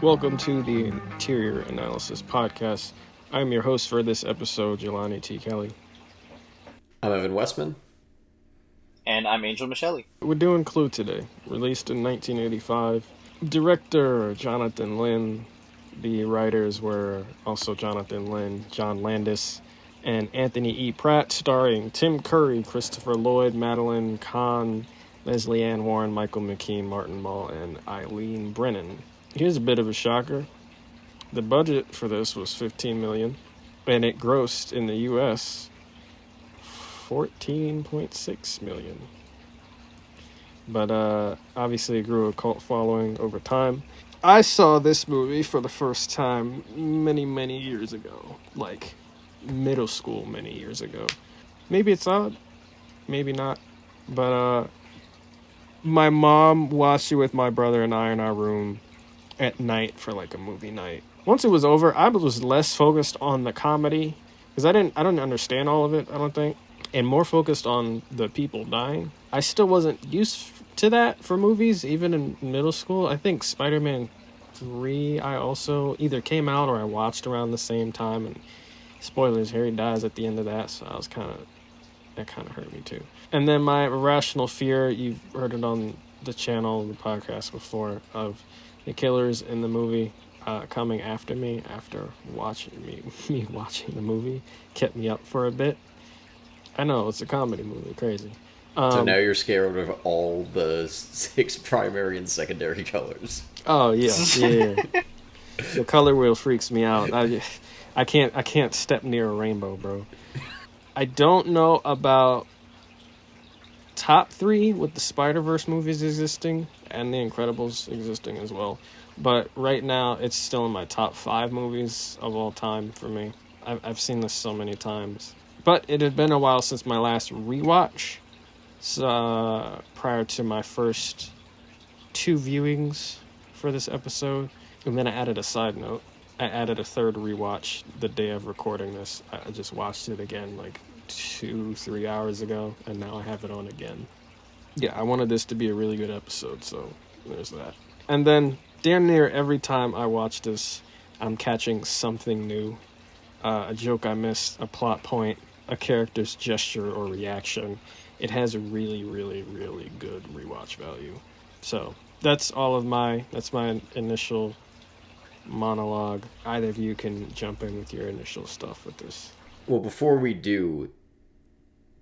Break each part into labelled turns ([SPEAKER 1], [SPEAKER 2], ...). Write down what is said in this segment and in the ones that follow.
[SPEAKER 1] Welcome to the Interior Analysis Podcast. I'm your host for this episode, Jelani T. Kelly.
[SPEAKER 2] I'm Evan Westman.
[SPEAKER 3] And I'm Angel Michelli.
[SPEAKER 1] We're doing Clue today, released in 1985. Director Jonathan Lynn. The writers were also Jonathan Lynn, John Landis, and Anthony E. Pratt, starring Tim Curry, Christopher Lloyd, Madeline Kahn, Leslie Ann Warren, Michael McKean, Martin Mull, and Eileen Brennan. Here's a bit of a shocker. The budget for this was $15 million, and it grossed in the U.S. $14.6 million. But obviously it grew a cult following over time. I saw this movie for the first time many years ago. Like, middle school many years ago. Maybe it's odd, maybe not. But my mom watched it with my brother and I in our room at night for like a movie night. Once it was over, I was less focused on the comedy because I didn't understand all of it, I don't think, and more focused on the people dying. I still wasn't used to that for movies, even in middle school. I think Spider-Man 3 I also either came out or I watched around the same time, and spoilers, Harry dies at the end of that, so that kind of hurt me too. And then my irrational fear, you've heard it on the channel, the podcast before, of the killers in the movie coming after me after watching me watching the movie kept me up for a bit. I know, it's a comedy movie, crazy.
[SPEAKER 2] So now you're scared of all the 6 primary and secondary colors.
[SPEAKER 1] Oh yeah. The color wheel freaks me out. I can't step near a rainbow, bro. I don't know about top 3 with the Spider-Verse movies existing and The Incredibles existing as well. But right now, it's still in my top 5 movies of all time for me. I've seen this so many times. But it had been a while since my last rewatch. So, prior to my first 2 viewings for this episode. And then I added a side note. I added a third rewatch the day of recording this. I just watched it again like 2-3 hours ago, and now I have it on again. Yeah, I wanted this to be a really good episode, so there's that. And then damn near every time I watch this, I'm catching something new. A joke I missed, a plot point, a character's gesture or reaction. It has a really good rewatch value. So that's my initial monologue. Either of you can jump in with your initial stuff with this.
[SPEAKER 2] Well, before we do,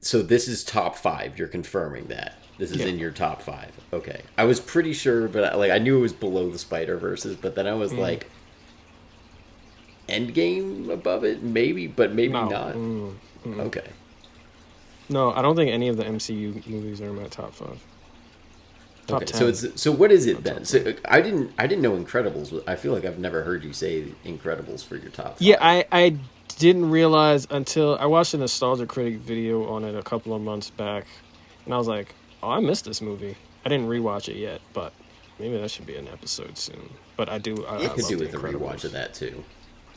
[SPEAKER 2] so this is top 5. You're confirming that this is in your top 5. Okay, I was pretty sure, but I knew it was below the Spider-Verses, but then I was like, Endgame above it, maybe, but maybe not. Okay.
[SPEAKER 1] No, I don't think any of the MCU movies are in my top 5. Top
[SPEAKER 2] Okay,
[SPEAKER 1] 10.
[SPEAKER 2] so what is it then? So I didn't know Incredibles. I feel like I've never heard you say Incredibles for your top 5.
[SPEAKER 1] Yeah, I didn't realize until I watched a Nostalgia Critic video on it a couple of months back, and I was like, oh, I missed this movie. I didn't rewatch it yet, but maybe that should be an episode soon. But I do. I
[SPEAKER 2] could do with a
[SPEAKER 1] Incredibles.
[SPEAKER 2] rewatch of that too.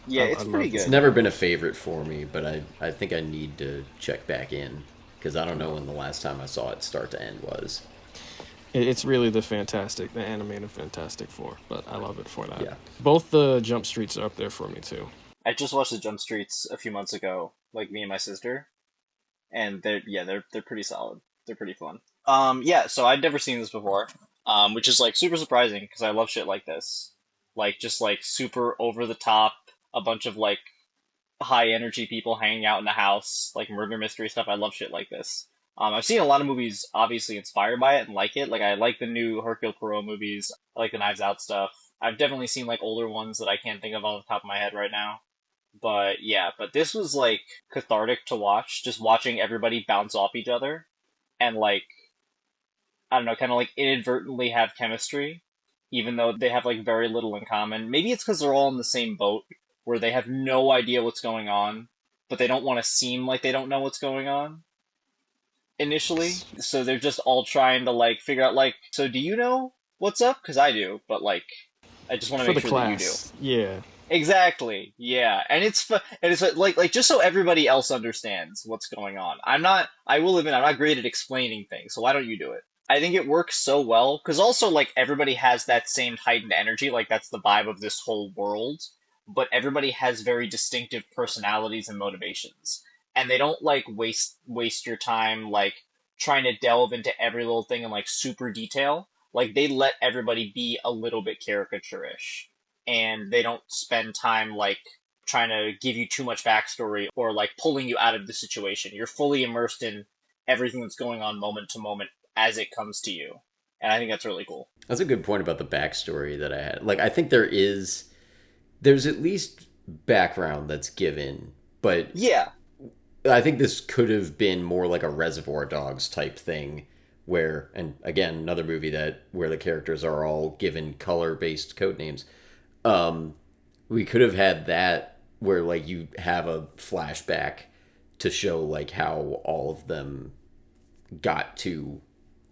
[SPEAKER 3] Yeah, it's pretty good.
[SPEAKER 2] It's never been a favorite for me, but I think I need to check back in because I don't know when the last time I saw it start to end was.
[SPEAKER 1] It's really the animated Fantastic Four, but I love it for that.
[SPEAKER 2] Yeah.
[SPEAKER 1] Both the Jump Streets are up there for me too.
[SPEAKER 3] I just watched the Jump Streets a few months ago, like me and my sister, and they're pretty solid. They're pretty fun. So I'd never seen this before, which is like super surprising because I love shit like this, like just like super over the top, a bunch of like high energy people hanging out in the house, like murder mystery stuff. I love shit like this. I've seen a lot of movies obviously inspired by it and like it. Like I like the new Hercule Poirot movies. I like the Knives Out stuff. I've definitely seen like older ones that I can't think of off the top of my head right now. But yeah, but this was like cathartic to watch, just watching everybody bounce off each other and like, I don't know, kind of like inadvertently have chemistry, even though they have like very little in common. Maybe it's because they're all in the same boat where they have no idea what's going on, but they don't want to seem like they don't know what's going on initially. So they're just all trying to like figure out like, so do you know what's up? Because I do, but like, I just want to make sure that you do.
[SPEAKER 1] Yeah.
[SPEAKER 3] Exactly. Yeah, and it's like just so everybody else understands what's going on. I will admit I'm not great at explaining things, so why don't you do it? I think it works so well because also like everybody has that same heightened energy, like that's the vibe of this whole world, but everybody has very distinctive personalities and motivations. And they don't like waste your time like trying to delve into every little thing in like super detail. Like they let everybody be a little bit caricature-ish. And they don't spend time like trying to give you too much backstory or like pulling you out of the situation. You're fully immersed in everything that's going on moment to moment as it comes to you. And I think that's really cool.
[SPEAKER 2] That's a good point about the backstory that I had. Like, I think there's at least background that's given, but
[SPEAKER 3] Yeah.
[SPEAKER 2] I think this could have been more like a Reservoir Dogs type thing, where, and again, another movie that where the characters are all given color based code names. Um, we could have had that where like you have a flashback to show like how all of them got to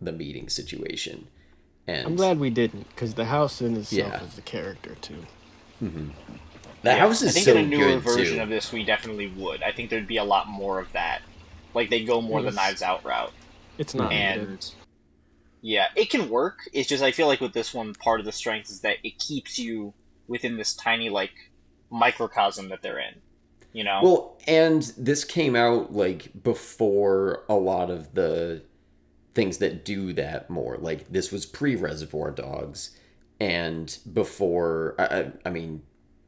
[SPEAKER 2] the meeting situation,
[SPEAKER 1] I'm
[SPEAKER 2] and
[SPEAKER 1] glad we didn't, because the house in
[SPEAKER 2] yeah,
[SPEAKER 1] itself is a character too.
[SPEAKER 2] the
[SPEAKER 3] Yeah.
[SPEAKER 2] house
[SPEAKER 3] I
[SPEAKER 2] is
[SPEAKER 3] think in a
[SPEAKER 2] so
[SPEAKER 3] newer
[SPEAKER 2] good
[SPEAKER 3] version
[SPEAKER 2] too.
[SPEAKER 3] of this, we definitely would. I think there'd be a lot more of that. Like, they go more the
[SPEAKER 1] It's
[SPEAKER 3] Knives Out route.
[SPEAKER 1] it's not
[SPEAKER 2] Hmm.
[SPEAKER 1] needed.
[SPEAKER 3] And, yeah, it can work. It's just, I feel like with this one, part of the strength is that it keeps you within this tiny, like, microcosm that they're in. You know?
[SPEAKER 2] Well, and this came out like before a lot of the things that do that more. Like this was pre Reservoir Dogs, and before I mean,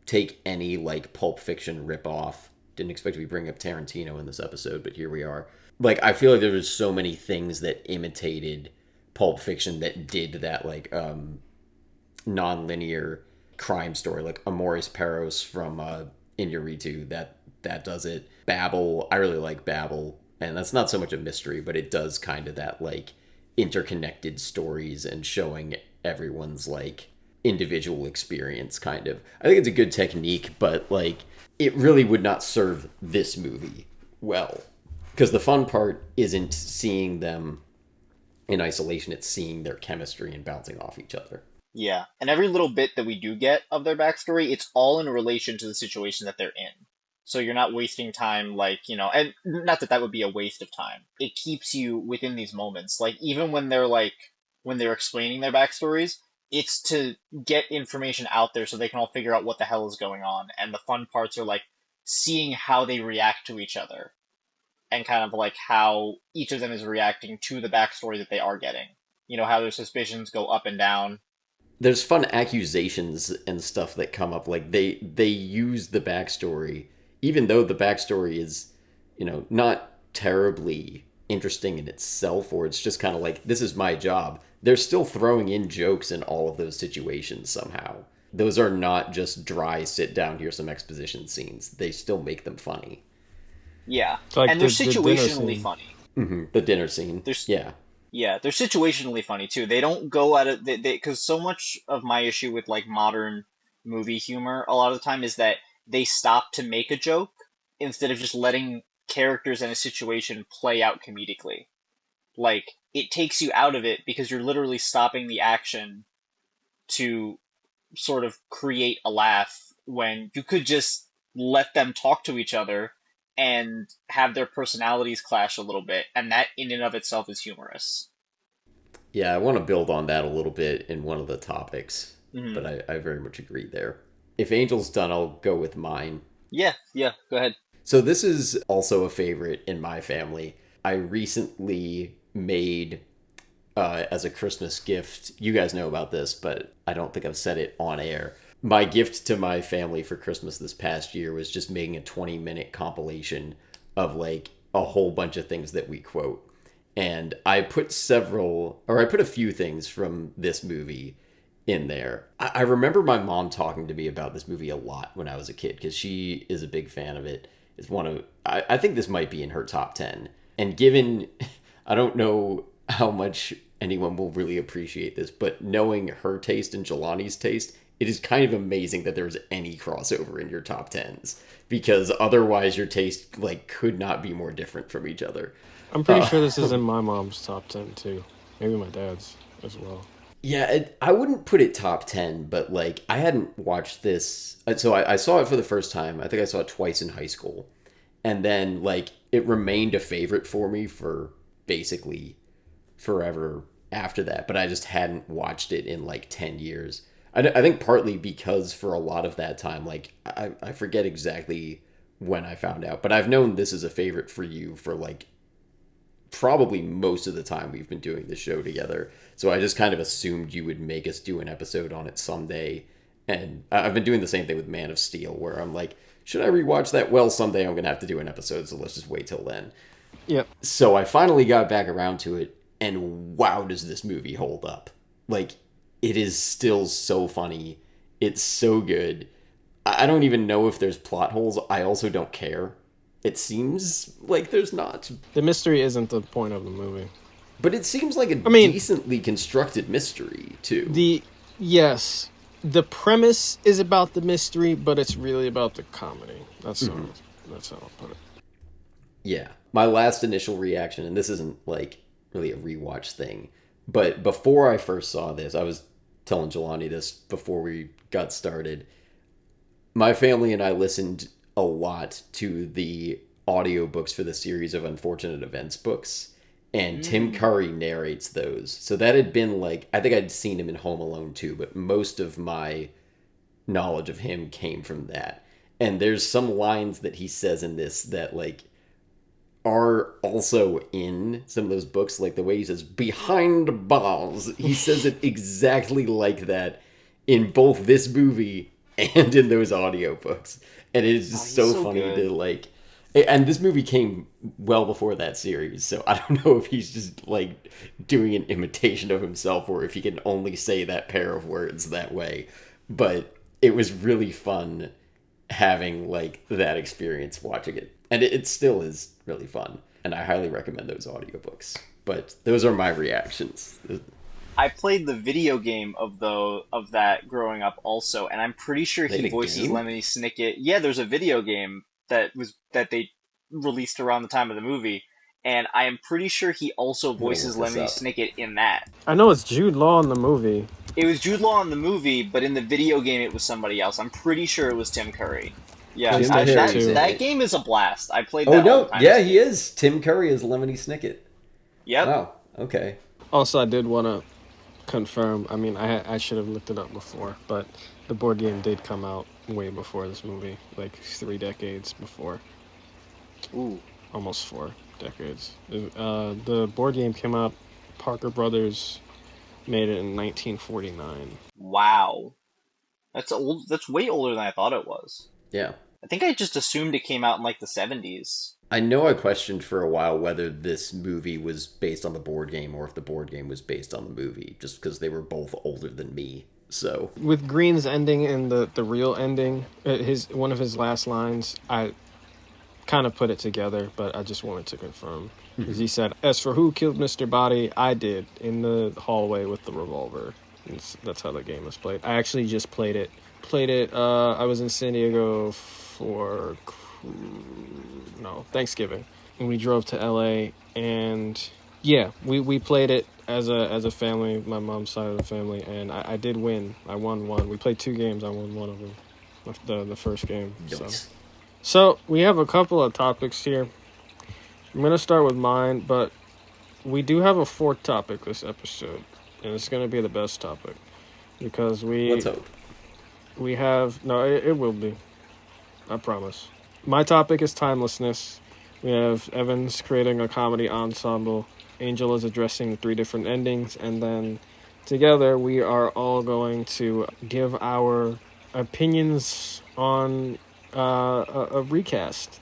[SPEAKER 2] take any like Pulp Fiction ripoff. Didn't expect to be bringing up Tarantino in this episode, but here we are. Like I feel like there was so many things that imitated Pulp Fiction that did that like non-linear crime story, like Amoris Peros from Inarritu. That does it. Babel, I really like Babel, and that's not so much a mystery, but it does kind of that like interconnected stories and showing everyone's like individual experience kind of. I think it's a good technique, but like it really would not serve this movie well. Because the fun part isn't seeing them in isolation, it's seeing their chemistry and bouncing off each other.
[SPEAKER 3] Yeah. And every little bit that we do get of their backstory, it's all in relation to the situation that they're in. So you're not wasting time, like, and not that that would be a waste of time. It keeps you within these moments. Like, even when they're explaining their backstories, it's to get information out there so they can all figure out what the hell is going on. And the fun parts are like seeing how they react to each other and kind of like how each of them is reacting to the backstory that they are getting. How their suspicions go up and down.
[SPEAKER 2] There's fun accusations and stuff that come up. Like they use the backstory, even though the backstory is, not terribly interesting in itself, or it's just kind of like this is my job. They're still throwing in jokes in all of those situations somehow. Those are not just dry sit down here's some exposition scenes. They still make them funny.
[SPEAKER 3] Yeah.
[SPEAKER 1] It's like
[SPEAKER 3] And they're
[SPEAKER 1] the dinner
[SPEAKER 3] situationally
[SPEAKER 1] scene.
[SPEAKER 3] funny.
[SPEAKER 2] The dinner scene,
[SPEAKER 3] There's
[SPEAKER 2] yeah.
[SPEAKER 3] Yeah, they're situationally funny too. They don't go at it because so much of my issue with like modern movie humor a lot of the time is that they stop to make a joke instead of just letting characters and a situation play out comedically. Like it takes you out of it because you're literally stopping the action to sort of create a laugh when you could just let them talk to each other and have their personalities clash a little bit, and that in and of itself is humorous.
[SPEAKER 2] Yeah, I want to build on that a little bit in one of the topics,
[SPEAKER 3] Mhm.
[SPEAKER 2] but I very much agree there. If Angel's done, I'll go with mine.
[SPEAKER 3] Yeah, yeah, go ahead.
[SPEAKER 2] So this is also a favorite in my family. I recently made as a Christmas gift. You guys know about this, but I don't think I've said it on air. My gift to my family for Christmas this past year was just making a 20-minute compilation of like a whole bunch of things that we quote. And I put a few things from this movie in there. I remember my mom talking to me about this movie a lot when I was a kid because she is a big fan of it. It's one of, I think this might be in her top 10. And given, I don't know how much anyone will really appreciate this, but knowing her taste and Jelani's taste, it is kind of amazing that there's any crossover in your top 10s because otherwise your taste like could not be more different from each other.
[SPEAKER 1] I'm pretty
[SPEAKER 2] Uh,
[SPEAKER 1] sure this is in my mom's top 10 too. Maybe my dad's as well.
[SPEAKER 2] Yeah, I wouldn't put it top 10, but like I hadn't watched this. So I saw it for the first time. I think I saw it twice in high school. And then like it remained a favorite for me for basically forever after that, but I just hadn't watched it in like 10 years. I think partly because for a lot of that time, like I forget exactly when I found out, but I've known this is a favorite for you for like probably most of the time we've been doing this show together. So I just kind of assumed you would make us do an episode on it someday. And I've been doing the same thing with Man of Steel, where I'm like, should I rewatch that? Well, someday I'm going to have to do an episode, so let's just wait till then.
[SPEAKER 1] Yep.
[SPEAKER 2] So I finally got back around to it, and wow, does this movie hold up. Like, it is still so funny. It's so good. I don't even know if there's plot holes. I also don't care. It seems like there's not.
[SPEAKER 1] The mystery isn't the point of the movie.
[SPEAKER 2] But it seems like a decently constructed mystery, too.
[SPEAKER 1] Yes. The premise is about the mystery, but it's really about the comedy. That's how I'll put it.
[SPEAKER 2] Yeah. My last initial reaction, and this isn't like really a rewatch thing, but before I first saw this, I was telling Jelani this before we got started. My family and I listened a lot to the audiobooks for the series of Unfortunate Events books, and Tim Curry narrates those. So that had been like, I think I'd seen him in Home Alone too, but most of my knowledge of him came from that. And there's some lines that he says in this that like are also in some of those books, like the way he says behind bars. He says it exactly like that in both this movie and in those audiobooks. And it is just so funny
[SPEAKER 3] good.
[SPEAKER 2] to like, and this movie came well before that series, so I don't know if he's just like doing an imitation of himself or if he can only say that pair of words that way. But it was really fun having like that experience watching it. And it still is really fun. And I highly recommend those audiobooks. But those are my reactions.
[SPEAKER 3] I played the video game of that growing up also, and I'm pretty sure he voices Lemony Snicket. Yeah, there's a video game that they released around the time of the movie, and I am pretty sure he also voices Lemony Snicket in that.
[SPEAKER 1] I know it's Jude Law in the movie.
[SPEAKER 3] It was Jude Law in the movie, but in the video game it was somebody else. I'm pretty sure it was Tim Curry. Yeah, that game is a blast. I played that.
[SPEAKER 2] Oh no, yeah, he is. Tim Curry is Lemony Snicket.
[SPEAKER 3] Yep.
[SPEAKER 2] Wow. Okay.
[SPEAKER 1] Also, I did want to confirm. I mean, I should have looked it up before, but the board game did come out way before this movie, like 3 decades before.
[SPEAKER 3] Ooh,
[SPEAKER 1] almost 4 decades. The board game came out. Parker Brothers made it in 1949.
[SPEAKER 3] Wow, that's old. That's way older than I thought it was.
[SPEAKER 2] Yeah.
[SPEAKER 3] I think I just assumed it came out in like the 70s.
[SPEAKER 2] I know I questioned for a while whether this movie was based on the board game or if the board game was based on the movie, just because they were both older than me. So
[SPEAKER 1] with Green's ending and the real ending, one of his last lines, I kind of put it together, but I just wanted to confirm. Because he said, "As for who killed Mr. Body, I did in the hallway with the revolver." That's how the game is played. I actually just played it. I was in San Diego for Thanksgiving, and we drove to LA, and yeah, we played it as a family, my mom's side of the family, and I did win. I won one. We played 2 games. I won one of them, the first game. So we have a couple of topics here. I'm gonna start with mine, but we do have a 4th topic this episode, and it's gonna be the best topic because
[SPEAKER 2] let's hope.
[SPEAKER 1] We have it will be. I promise. My topic is timelessness. We have Evans creating a comedy ensemble. Angel is addressing 3 different endings, and then together we are all going to give our opinions on a recast.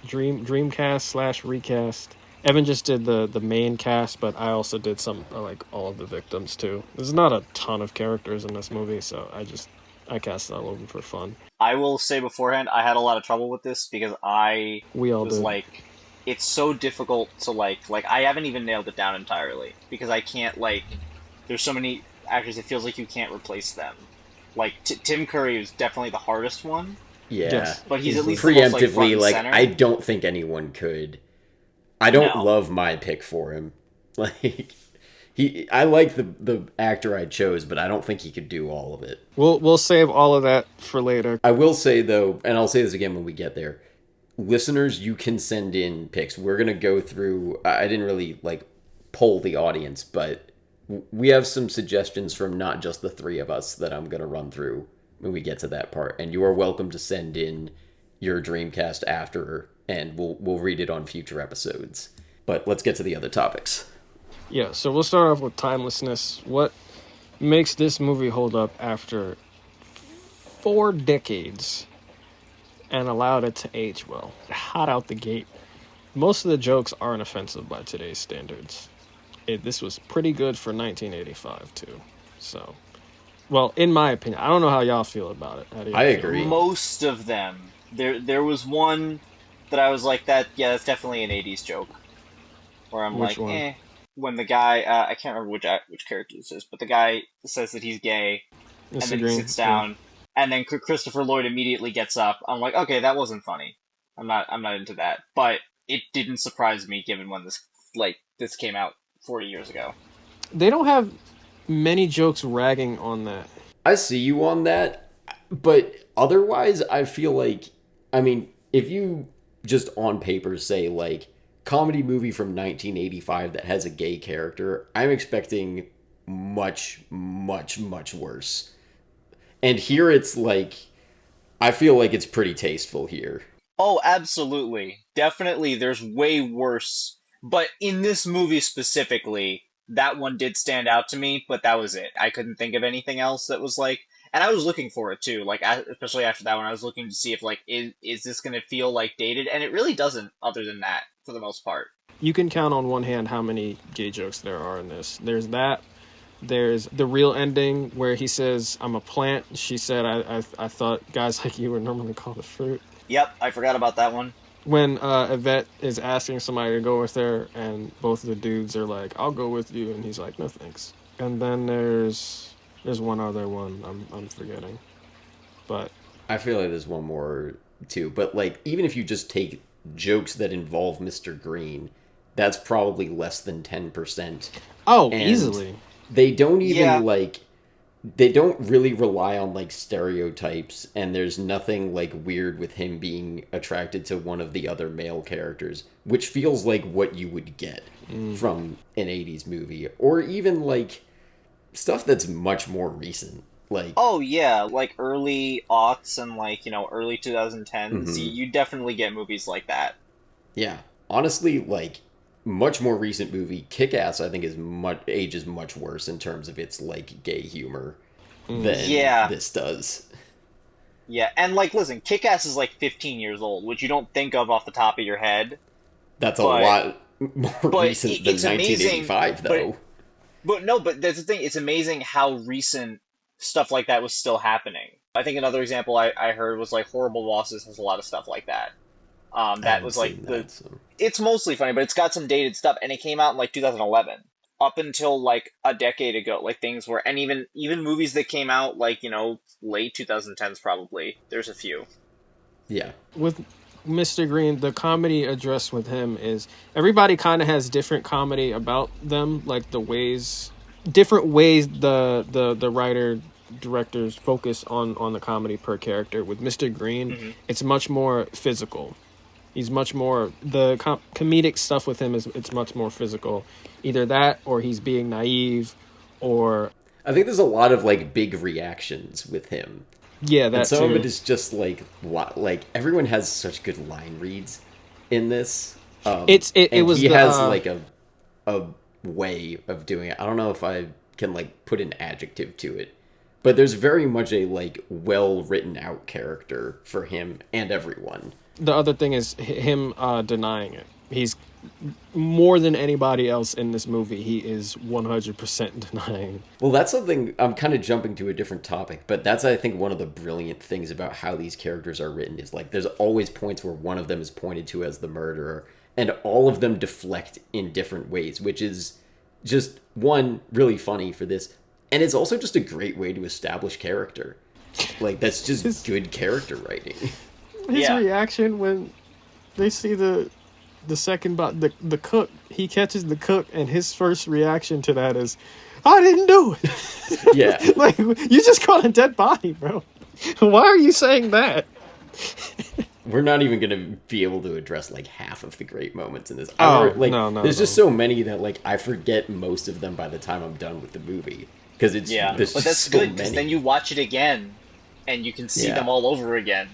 [SPEAKER 1] Dreamcast / recast. Evan just did the main cast, but I also did some like all of the victims too. There's not a ton of characters in this movie, so I cast all of them for fun.
[SPEAKER 3] I will say beforehand, I had a lot of trouble with this because
[SPEAKER 1] we all
[SPEAKER 3] was
[SPEAKER 1] did.
[SPEAKER 3] Like, it's so difficult to like I haven't even nailed it down entirely because I can't there's so many actors it feels like you can't replace them. Like Tim Curry is definitely the hardest one.
[SPEAKER 2] Yeah,
[SPEAKER 1] yes.
[SPEAKER 3] But he's at least
[SPEAKER 2] preemptively
[SPEAKER 3] the most, center.
[SPEAKER 2] I don't think anyone could. I don't love my pick for him. Like I like the actor I chose, but I don't think he could do all of it.
[SPEAKER 1] We'll save all of that for later.
[SPEAKER 2] I will say though, and I'll say this again when we get there. Listeners, you can send in picks. We're gonna go through. I didn't really poll the audience, but we have some suggestions from not just the three of us that I'm going to run through when we get to that part. And you are welcome to send in your Dreamcast after, and we'll read it on future episodes. But let's get to the other topics.
[SPEAKER 1] Yeah, so we'll start off with timelessness. What makes this movie hold up after 4 decades and allowed it to age well? Hot out the gate. Most of the jokes aren't offensive by today's standards. This was pretty good for 1985 too. So, well, in my opinion, I don't know how y'all feel about it. How do
[SPEAKER 2] I
[SPEAKER 1] feel?
[SPEAKER 2] agree.
[SPEAKER 3] Most of them. There was one that I was like, that's definitely an 80s joke. Where I'm
[SPEAKER 1] Which
[SPEAKER 3] like,
[SPEAKER 1] one?
[SPEAKER 3] When the guy, I can't remember which character this is, but the guy says that he's gay, and
[SPEAKER 1] Mr.
[SPEAKER 3] then he
[SPEAKER 1] Green.
[SPEAKER 3] sits down, and then Christopher Lloyd immediately gets up. I'm like, okay, that wasn't funny. I'm not into that. But it didn't surprise me given when this came out 40 years ago.
[SPEAKER 1] They don't have many jokes ragging on that.
[SPEAKER 2] I see you on that, but otherwise, I feel like, I mean, if you just on paper say, like, comedy movie from 1985 that has a gay character, I'm expecting much, much, much worse. And here it's like, I feel like it's pretty tasteful here.
[SPEAKER 3] Oh, absolutely. Definitely, there's way worse. But in this movie specifically, that one did stand out to me, but that was it. I couldn't think of anything else that was like, and I was looking for it too. Like, especially after that one, I was looking to see if like, is this going to feel like dated? And it really doesn't. Other than that, for the most part.
[SPEAKER 1] You can count on one hand how many gay jokes there are in this. There's that. There's the real ending where he says, "I'm a plant." She said, "I thought guys like you were normally called a fruit."
[SPEAKER 3] Yep, I forgot about that one.
[SPEAKER 1] When Yvette is asking somebody to go with her, and both of the dudes are like, "I'll go with you," and he's like, "No thanks." And then there's one other one I'm forgetting, but
[SPEAKER 2] I feel like there's one more too. But like, even if you just take jokes that involve Mr. Green, that's probably less than 10%.
[SPEAKER 1] oh,
[SPEAKER 2] And
[SPEAKER 1] easily.
[SPEAKER 2] they don't even
[SPEAKER 3] Yeah.
[SPEAKER 2] like, they don't really rely on like stereotypes, and there's nothing like weird with him being attracted to one of the other male characters, which feels like what you would get from an 80s movie, or even like stuff that's much more recent. Like,
[SPEAKER 3] Oh yeah, like early aughts and like, early 2010s.
[SPEAKER 2] mhm.
[SPEAKER 3] You definitely get movies like that.
[SPEAKER 2] Yeah, honestly, like much more recent movie, Kick-Ass, I think is much ages much worse in terms of its like gay humor than
[SPEAKER 3] Yeah.
[SPEAKER 2] this does.
[SPEAKER 3] Yeah, and like listen, Kick-Ass is like 15 years old, which you don't think of off the top of your head,
[SPEAKER 2] That's a
[SPEAKER 3] but
[SPEAKER 2] lot more recent than
[SPEAKER 3] it's amazing.
[SPEAKER 2] 1985, though.
[SPEAKER 3] But no, but that's the thing. It's amazing how recent stuff like that was still happening. I think another example I heard was like Horrible Bosses has a lot of stuff like that.
[SPEAKER 2] I
[SPEAKER 3] That
[SPEAKER 2] haven't
[SPEAKER 3] was like
[SPEAKER 2] seen that, so
[SPEAKER 3] it's mostly funny, but it's got some dated stuff, and it came out in like 2011. Up until like a decade ago, like things were, and even movies that came out like late 2010s probably. There's a few.
[SPEAKER 2] yeah.
[SPEAKER 1] With Mr. Green, the comedy addressed with him is everybody kind of has different comedy about them, like different ways the writer directors focus on the comedy per character. With Mr. Green, it's much more physical. He's much more comedic stuff with him it's much more physical. Either that, or he's being naive, or
[SPEAKER 2] I think there's a lot of like big reactions with him.
[SPEAKER 1] yeah,
[SPEAKER 2] And
[SPEAKER 1] that
[SPEAKER 2] some of
[SPEAKER 1] too.
[SPEAKER 2] it is just like everyone has such good line reads in this.
[SPEAKER 1] It
[SPEAKER 2] And
[SPEAKER 1] was
[SPEAKER 2] he
[SPEAKER 1] the
[SPEAKER 2] has like a way of doing it. I don't know if I can like put an adjective to it, but there's very much a like well written out character for him and everyone.
[SPEAKER 1] the other thing is him denying it. He's more than anybody else in this movie. He is 100% denying.
[SPEAKER 2] Well, that's something I'm kind of jumping to a different topic, but that's I think one of the brilliant things about how these characters are written is like there's always points where one of them is pointed to as the murderer, and all of them deflect in different ways, which is just one really funny for this, and it's also just a great way to establish character. Like that's just good character writing.
[SPEAKER 1] His
[SPEAKER 3] Yeah.
[SPEAKER 1] reaction when they see the second the cook, he catches the cook, and his first reaction to that is, "I didn't do it."
[SPEAKER 2] Yeah.
[SPEAKER 1] Like, you just caught a dead body, bro. Why are you saying that?
[SPEAKER 2] we're not even gonna be able to address like half of the great moments in this.
[SPEAKER 1] Oh
[SPEAKER 2] Like,
[SPEAKER 1] no, no,
[SPEAKER 2] there's just
[SPEAKER 1] no.
[SPEAKER 2] so many that like I forget most of them by the time I'm done with the movie because it's
[SPEAKER 3] Yeah,
[SPEAKER 2] there's
[SPEAKER 3] but
[SPEAKER 2] just
[SPEAKER 3] that's
[SPEAKER 2] so
[SPEAKER 3] good because then
[SPEAKER 2] many.
[SPEAKER 3] you watch it again, and you can see them
[SPEAKER 2] Yeah,
[SPEAKER 3] all over again.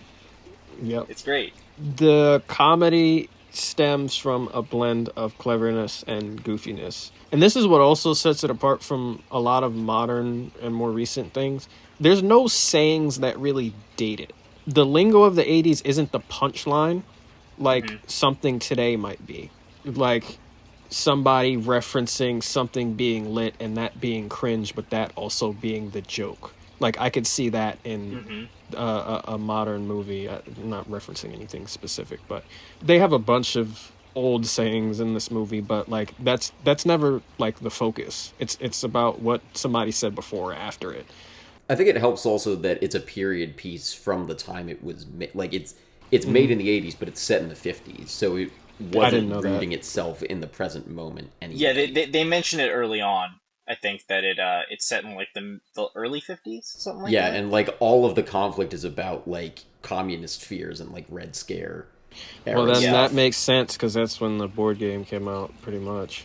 [SPEAKER 1] Yep.
[SPEAKER 3] It's great.
[SPEAKER 1] The comedy stems from a blend of cleverness and goofiness. And this is what also sets it apart from a lot of modern and more recent things. There's no sayings that really date it. The lingo of the 80s isn't the punchline like
[SPEAKER 3] Hmm.
[SPEAKER 1] something today might be. Like somebody referencing something being lit and that being cringe, but that also being the joke. Like I could see that in
[SPEAKER 3] Hmm.
[SPEAKER 1] a modern movie. I'm not referencing anything specific, but they have a bunch of old sayings in this movie. But like that's never like the focus. It's about what somebody said before or after it.
[SPEAKER 2] I think it helps also that it's a period piece from the time it was like it's made
[SPEAKER 1] Mm-hmm.
[SPEAKER 2] in the 80s, but it's set in the 50s, so it
[SPEAKER 1] I didn't
[SPEAKER 2] wasn't
[SPEAKER 1] know that.
[SPEAKER 2] rooting itself in the present moment
[SPEAKER 3] Yeah, they,
[SPEAKER 2] anyway.
[SPEAKER 3] they they mention it early on. I think that it's set in like the early 50s, something like
[SPEAKER 2] Yeah,
[SPEAKER 3] that.
[SPEAKER 2] and like all of the conflict is about like communist fears and like Red Scare
[SPEAKER 1] Well,
[SPEAKER 2] era
[SPEAKER 1] then
[SPEAKER 3] Yeah.
[SPEAKER 1] that
[SPEAKER 2] stuff.
[SPEAKER 1] makes sense because that's when the board game came out, pretty much.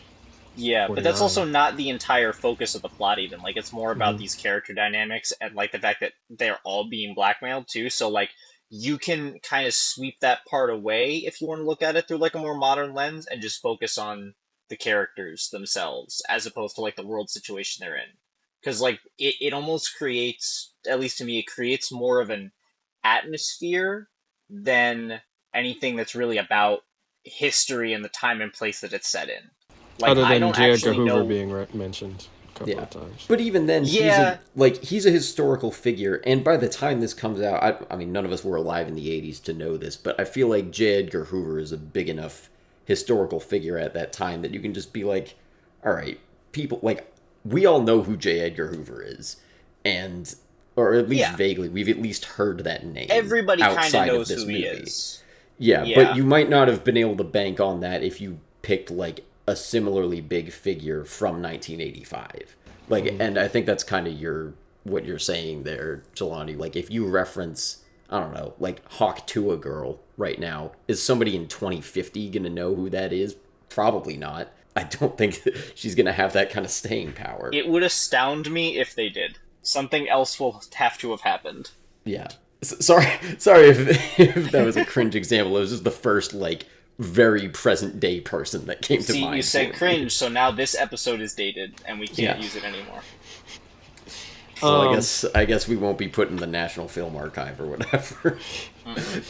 [SPEAKER 3] Yeah, but that's
[SPEAKER 1] 49.
[SPEAKER 3] also not the entire focus of the plot even. Like it's more about
[SPEAKER 1] Mm-hmm.
[SPEAKER 3] these character dynamics and like the fact that they're all being blackmailed too. So like you can kind of sweep that part away if you want to look at it through like a more modern lens and just focus on the characters themselves as opposed to like the world situation they're in. Because like it almost creates, at least to me, it creates more of an atmosphere than anything that's really about history and the time and place that it's set in. Like
[SPEAKER 1] Other
[SPEAKER 3] I
[SPEAKER 1] than
[SPEAKER 3] don't
[SPEAKER 1] J. Edgar
[SPEAKER 3] actually
[SPEAKER 1] Hoover
[SPEAKER 3] know.
[SPEAKER 1] being mentioned a couple
[SPEAKER 2] Yeah.
[SPEAKER 1] of times.
[SPEAKER 2] But even then,
[SPEAKER 3] Yeah,
[SPEAKER 2] he's a historical figure, and by the time this comes out, I mean none of us were alive in the '80s to know this, but I feel like J. Edgar Hoover is a big enough historical figure at that time that you can just be like, all right, people like we all know who J. Edgar Hoover is, and or at least
[SPEAKER 3] yeah.
[SPEAKER 2] vaguely, we've at least heard that name
[SPEAKER 3] Everybody kind of
[SPEAKER 2] outside of
[SPEAKER 3] knows
[SPEAKER 2] this
[SPEAKER 3] who he
[SPEAKER 2] movie.
[SPEAKER 3] is.
[SPEAKER 2] Yeah, but
[SPEAKER 3] Yeah.
[SPEAKER 2] you might not have been able to bank on that if you picked like a similarly big figure from 1985. Like,
[SPEAKER 1] Mm-hmm.
[SPEAKER 2] and I think that's kind of your what you're saying there, Jelani. Like, if you reference, I don't know, like Hawk to a girl right now, is somebody in 2050 gonna know who that is? Probably not. I don't think that she's gonna have that kind of staying power.
[SPEAKER 3] It would astound me if they did. Something else will have to have happened.
[SPEAKER 2] Yeah. Sorry, sorry if that was a cringe example. It was just the first like very present day person that came to
[SPEAKER 3] See, you
[SPEAKER 2] mind
[SPEAKER 3] said
[SPEAKER 2] for me.
[SPEAKER 3] cringe, so now this episode is dated and we can't
[SPEAKER 2] Yeah.
[SPEAKER 3] use it anymore.
[SPEAKER 2] Well,
[SPEAKER 1] Um,
[SPEAKER 2] I guess we won't be put in the National Film Archive or whatever.
[SPEAKER 3] Mm-mm.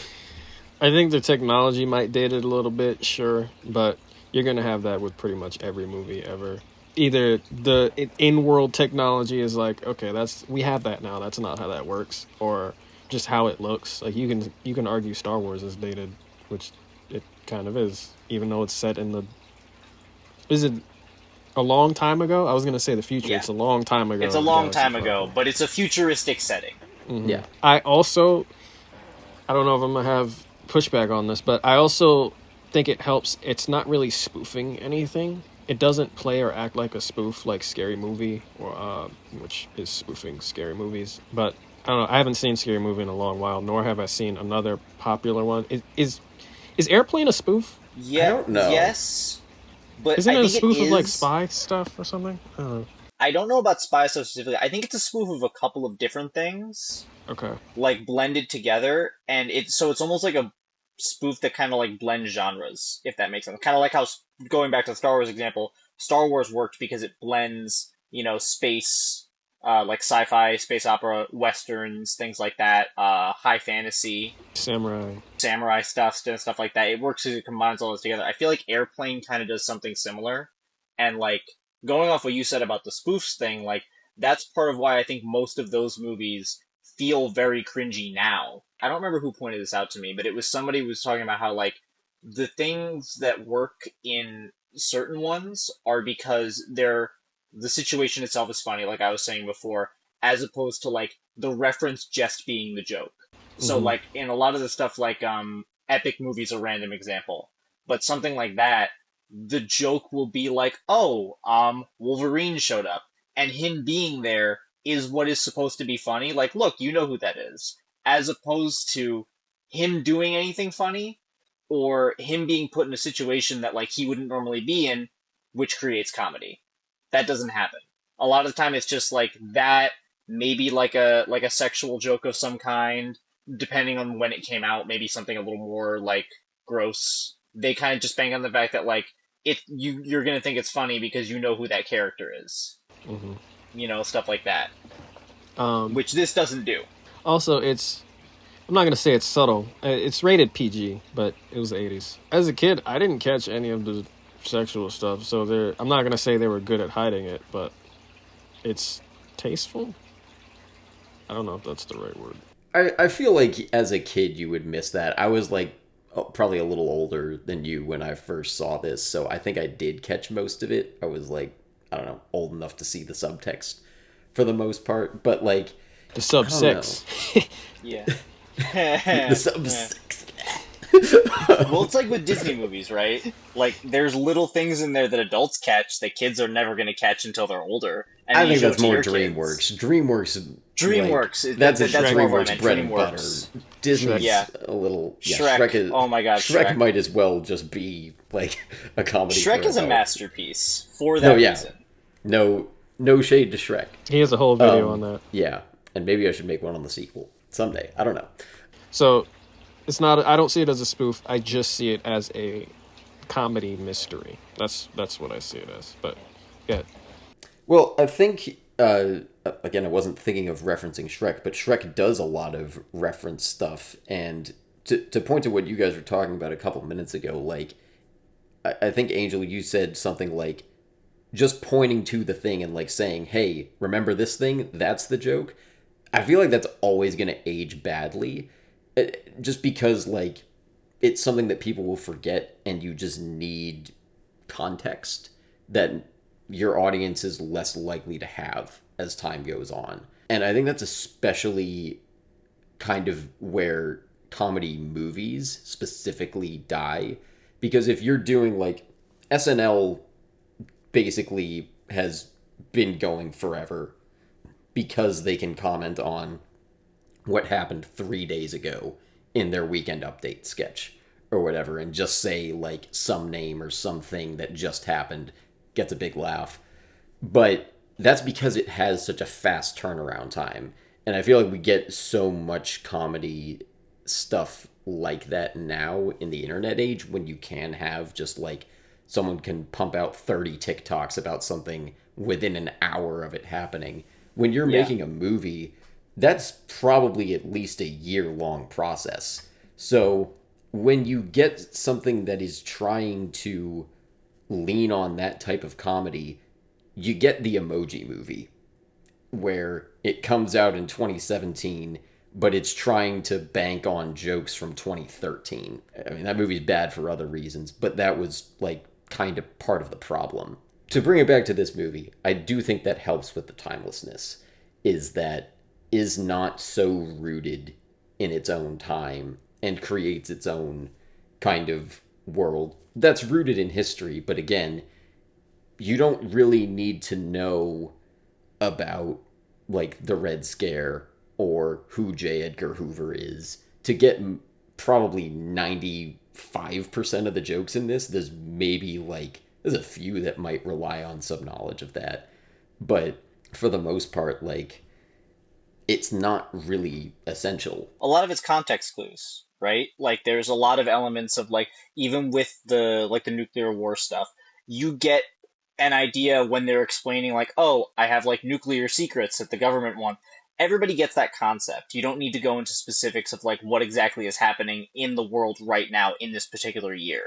[SPEAKER 1] I think the technology might date it a little bit, sure, but you're gonna have that with pretty much every movie ever. Either the in-world technology is like, okay, that's we have that now. That's not how that works, or just how it looks. Like you can argue Star Wars is dated, which it kind of is, even though it's set in the is it a long time ago? I was gonna say the future.
[SPEAKER 3] Yeah.
[SPEAKER 1] It's a long time
[SPEAKER 3] It's
[SPEAKER 1] ago
[SPEAKER 3] a
[SPEAKER 1] in the
[SPEAKER 3] long
[SPEAKER 1] galaxy
[SPEAKER 3] time
[SPEAKER 1] far
[SPEAKER 3] ago,
[SPEAKER 1] away.
[SPEAKER 3] but it's a futuristic setting.
[SPEAKER 1] Hmm.
[SPEAKER 2] Yeah.
[SPEAKER 1] I also I don't know if I'm gonna have pushback on this, but I also think it helps. It's not really spoofing anything. It doesn't play or act like a spoof, like Scary Movie, or which is spoofing scary movies. But I don't know. I haven't seen Scary Movie in a long while, nor have I seen another popular one. Is Airplane a spoof?
[SPEAKER 2] I
[SPEAKER 3] Yeah,
[SPEAKER 2] don't know.
[SPEAKER 3] yes, but
[SPEAKER 1] Isn't
[SPEAKER 3] I
[SPEAKER 1] it a
[SPEAKER 3] think it
[SPEAKER 1] spoof of like
[SPEAKER 3] is.
[SPEAKER 1] spy stuff or something? I don't know.
[SPEAKER 3] I don't know about spy stuff specifically. I think it's a spoof of a couple of different things,
[SPEAKER 1] Okay.
[SPEAKER 3] like blended together, and it's almost like a spoof that kind of like blends genres, if that makes sense. Kind of like how going back to the Star Wars example, Star Wars worked because it blends, space, like sci-fi, space opera, westerns, things like that, high fantasy,
[SPEAKER 1] Samurai.
[SPEAKER 3] samurai stuff like that. It works because it combines all this together. I feel like Airplane kind of does something similar, and like going off what you said about the spoofs thing, like that's part of why I think most of those movies feel very cringy now. I don't remember who pointed this out to me, but it was somebody who was talking about how like the things that work in certain ones are because the situation itself is funny, like I was saying before, as opposed to like the reference just being the joke. So
[SPEAKER 1] Mm-hmm.
[SPEAKER 3] like in a lot of the stuff like epic movies a random example. But something like that, the joke will be like, "Oh, Wolverine showed up." And him being there is what is supposed to be funny. Like, look, you know who that is. As opposed to him doing anything funny or him being put in a situation that like he wouldn't normally be in, which creates comedy. That doesn't happen. A lot of the time it's just like that, maybe like a sexual joke of some kind, depending on when it came out, maybe something a little more like gross. They kind of just bang on the fact that like you're gonna think it's funny because you know who that character is.
[SPEAKER 1] Hmm.
[SPEAKER 3] Stuff like that.
[SPEAKER 1] Um,
[SPEAKER 3] Which this doesn't do.
[SPEAKER 1] Also, I'm not gonna say it's subtle. It's rated PG, but it was the '80s. As a kid, I didn't catch any of the sexual stuff, so I'm not gonna say they were good at hiding it, but it's tasteful. I don't know if that's the right word.
[SPEAKER 2] I feel like as a kid you would miss that. I was like probably a little older than you when I first saw this, so I think I did catch most of it. I was like, I don't know, old enough to see the subtext for the most part, but like,
[SPEAKER 1] The
[SPEAKER 2] I
[SPEAKER 1] sub
[SPEAKER 2] don't know.
[SPEAKER 1] sex.
[SPEAKER 3] Yeah.
[SPEAKER 2] The sub
[SPEAKER 3] Yeah.
[SPEAKER 2] 6.
[SPEAKER 3] Well, it's like with Disney movies, right? Like, there's little things in there that adults catch that kids are never going to catch until they're older, and
[SPEAKER 2] I
[SPEAKER 3] then you
[SPEAKER 2] think
[SPEAKER 3] show
[SPEAKER 2] that's
[SPEAKER 3] it to
[SPEAKER 2] more
[SPEAKER 3] your kids.
[SPEAKER 2] DreamWorks. DreamWorks, like
[SPEAKER 3] DreamWorks,
[SPEAKER 2] that's a
[SPEAKER 3] that's more what I
[SPEAKER 2] DreamWorks
[SPEAKER 3] meant.
[SPEAKER 2] bread and butter.
[SPEAKER 3] DreamWorks.
[SPEAKER 2] Disney's
[SPEAKER 3] Yeah.
[SPEAKER 2] a little
[SPEAKER 3] Shrek. Oh my god,
[SPEAKER 2] Shrek
[SPEAKER 3] Shrek.
[SPEAKER 2] might as well just be like a comedy.
[SPEAKER 3] Shrek
[SPEAKER 2] for
[SPEAKER 3] is a
[SPEAKER 2] adults.
[SPEAKER 3] masterpiece for
[SPEAKER 2] No,
[SPEAKER 3] that
[SPEAKER 2] yeah,
[SPEAKER 3] reason.
[SPEAKER 2] no shade to Shrek.
[SPEAKER 1] He has a whole video on that.
[SPEAKER 2] Yeah, and maybe I should make one on the sequel someday. I don't know.
[SPEAKER 1] So it's not. I don't see it as a spoof. I just see it as a comedy mystery. That's what I see it as. But yeah,
[SPEAKER 2] Well, I think again, I wasn't thinking of referencing Shrek, but Shrek does a lot of reference stuff. And to point to what you guys were talking about a couple minutes ago, like I think Angel, you said something like just pointing to the thing and like saying, "Hey, remember this thing? That's the joke." I feel like that's always going to age badly, just because like it's something that people will forget, and you just need context that your audience is less likely to have as time goes on. And I think that's especially kind of where comedy movies specifically die. Because if you're doing like SNL basically has been going forever because they can comment on what happened 3 days ago in their weekend update sketch or whatever and just say like some name or something that just happened gets a big laugh. But that's because it has such a fast turnaround time. And I feel like we get so much comedy stuff like that now in the internet age when you can have just like someone can pump out 30 TikToks about something within an hour of it happening. When you're
[SPEAKER 3] Yeah.
[SPEAKER 2] making a movie, that's probably at least a year long process. So when you get something that is trying to lean on that type of comedy, you get the Emoji Movie, where it comes out in 2017, but it's trying to bank on jokes from 2013. I mean, that movie's bad for other reasons, but that was like kind of part of the problem. To bring it back to this movie, I do think that helps with the timelessness, is that is not so rooted in its own time and creates its own kind of world that's rooted in history, but again, you don't really need to know about like the Red Scare or who J. Edgar Hoover is to get probably 95% of the jokes in this. There's a few that might rely on some knowledge of that, but for the most part, like it's not really essential.
[SPEAKER 3] A lot of it's context clues, right? Like there's a lot of elements of like even with the nuclear war stuff, you get an idea when they're explaining like, "Oh, I have like nuclear secrets that the government want." Everybody gets that concept. You don't need to go into specifics of like what exactly is happening in the world right now in this particular year.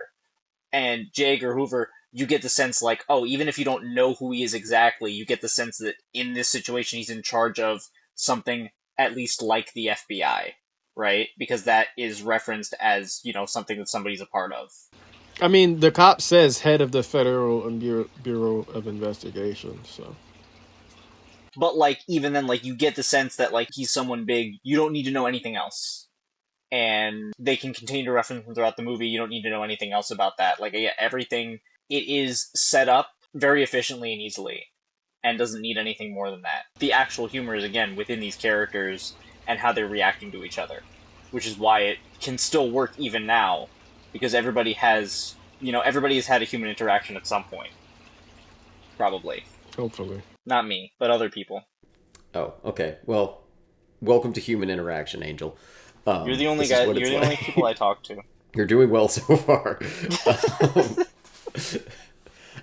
[SPEAKER 3] And J. Edgar Hoover, you get the sense like, oh, even if you don't know who he is exactly, you get the sense that in this situation he's in charge of something at least like the FBI, right? Because that is referenced as, something that somebody's a part of.
[SPEAKER 1] I mean, the cop says head of the Federal Bureau of Investigation. So
[SPEAKER 3] But like even then, like you get the sense that like he's someone big, you don't need to know anything else. And they can continue to reference him throughout the movie. You don't need to know anything else about that. Like, yeah, everything, it is set up very efficiently and easily, and doesn't need anything more than that. The actual humor is, again, within these characters and how they're reacting to each other. which is why it can still work even now, because everybody has had a human interaction at some point, probably.
[SPEAKER 1] Hopefully.
[SPEAKER 3] Not me, but other people.
[SPEAKER 2] Oh, okay. Well, welcome to human interaction, Angel.
[SPEAKER 3] You're the only
[SPEAKER 2] This is
[SPEAKER 3] guy.
[SPEAKER 2] what
[SPEAKER 3] You're
[SPEAKER 2] it's
[SPEAKER 3] the only people I
[SPEAKER 2] like.
[SPEAKER 3] talk to.
[SPEAKER 2] You're doing well so far. Um,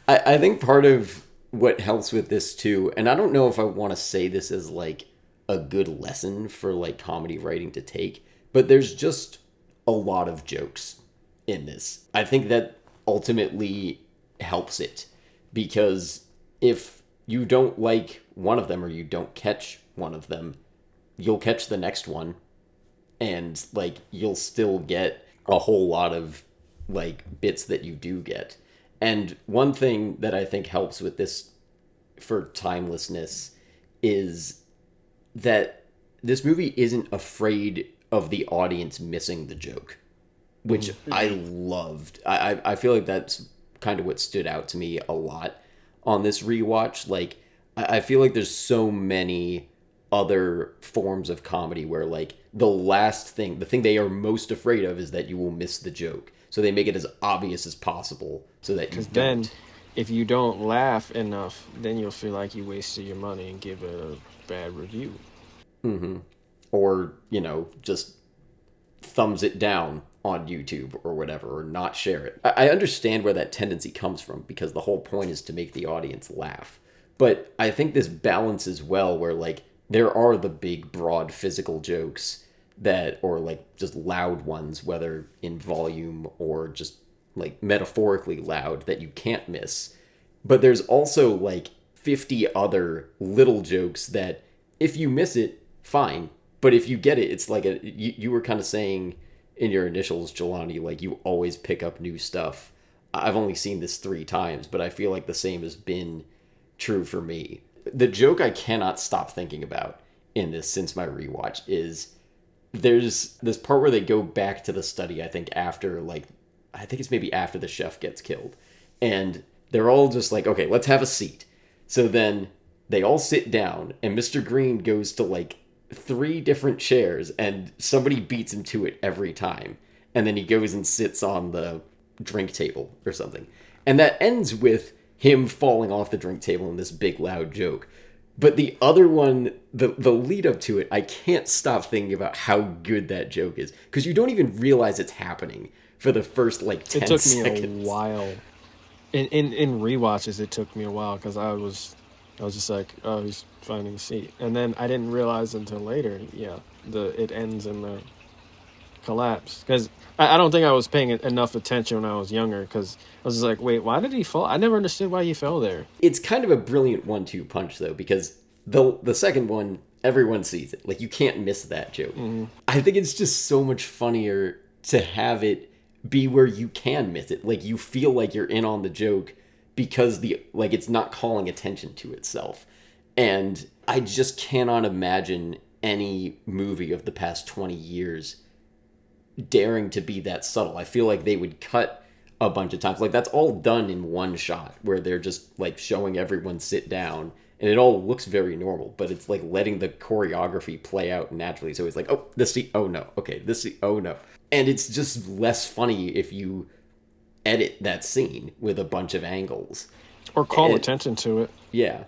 [SPEAKER 2] I think part of what helps with this too, and I don't know if I want to say this as like a good lesson for like comedy writing to take, but there's just a lot of jokes in this. I think that ultimately helps it because if you don't like one of them or you don't catch one of them, you'll catch the next one and like you'll still get a whole lot of like bits that you do get. And one thing that I think helps with this for timelessness is that this movie isn't afraid of the audience missing the joke, which I loved. I feel like that's kind of what stood out to me a lot on this rewatch. Like, I feel like there's so many other forms of comedy where, like, the thing they are most afraid of is that you will miss the joke. So they make it as obvious as possible so that you
[SPEAKER 1] Because then,
[SPEAKER 2] don't.
[SPEAKER 1] if you don't laugh enough, then you'll feel like you wasted your money and give it a bad review.
[SPEAKER 2] Or, just thumbs it down on YouTube or whatever, or not share it. I understand where that tendency comes from because the whole point is to make the audience laugh. But I think this balances well where, like, there are the big, broad physical jokes that, or like just loud ones, whether in volume or just like metaphorically loud, that you can't miss. But there's also like 50 other little jokes that if you miss it, fine. But if you get it, it's like you were kind of saying in your initials, Jelani, like you always pick up new stuff. I've only seen this 3 times, but I feel like the same has been true for me. The joke I cannot stop thinking about in this since my rewatch is there's this part where they go back to the study, I think it's maybe after the chef gets killed. And they're all just like, okay, let's have a seat. So then they all sit down, and Mr. Green goes to like 3 different chairs, and somebody beats him to it every time. And then he goes and sits on the drink table or something. And that ends with him falling off the drink table in this big loud joke. But the other one, the lead up to it, I can't stop thinking about how good that joke is. Because you don't even realize it's happening for the first like 10
[SPEAKER 1] It took
[SPEAKER 2] seconds.
[SPEAKER 1] me a while. In rewatches, it took me a while because I was just like, oh, he's finding a seat, and then I didn't realize until later. Yeah, it ends in the collapse because I don't think I was paying enough attention when I was younger because I was just like, wait, why did he fall? I never understood why he fell there.
[SPEAKER 2] It's kind of a brilliant 1-2 punch though, because the second one, everyone sees it. Like you can't miss that joke. I think it's just so much funnier to have it be where you can miss it. Like you feel like you're in on the joke because it's not calling attention to itself. And I just cannot imagine any movie of the past 20 years daring to be that subtle. I feel like they would cut a bunch of times. Like that's all done in one shot where they're just like showing everyone sit down and it all looks very normal, but it's like letting the choreography play out naturally. So it's like, oh, this scene, oh no, okay, this scene, oh no. And it's just less funny if you edit that scene with a bunch of angles.
[SPEAKER 1] Or call
[SPEAKER 2] And
[SPEAKER 1] attention to it.
[SPEAKER 2] yeah.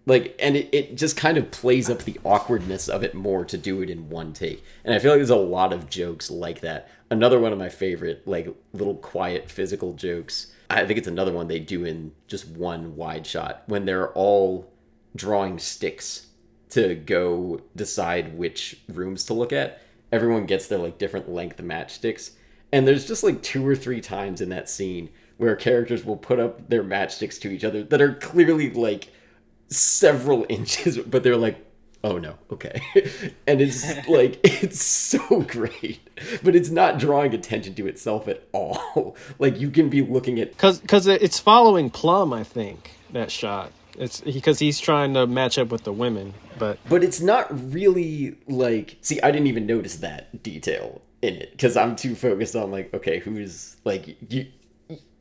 [SPEAKER 2] Like, and it just kind of plays up the awkwardness of it more to do it in one take. And I feel like there's a lot of jokes like that. Another one of my favorite, like, little quiet physical jokes, I think it's another one they do in just one wide shot, when they're all drawing sticks to go decide which rooms to look at. Everyone gets their, like, different length matchsticks. And there's just, like, 2 or 3 times in that scene where characters will put up their matchsticks to each other that are clearly, like, several inches, but they're like, oh no, okay. And it's like, it's so great, but it's not drawing attention to itself at all. Like you can be looking at,
[SPEAKER 1] Because it's following Plum, I think, that shot. It's because he's trying to match up with the women, but
[SPEAKER 2] it's not really like, see, I didn't even notice that detail in it because I'm too focused on like, okay, who's like,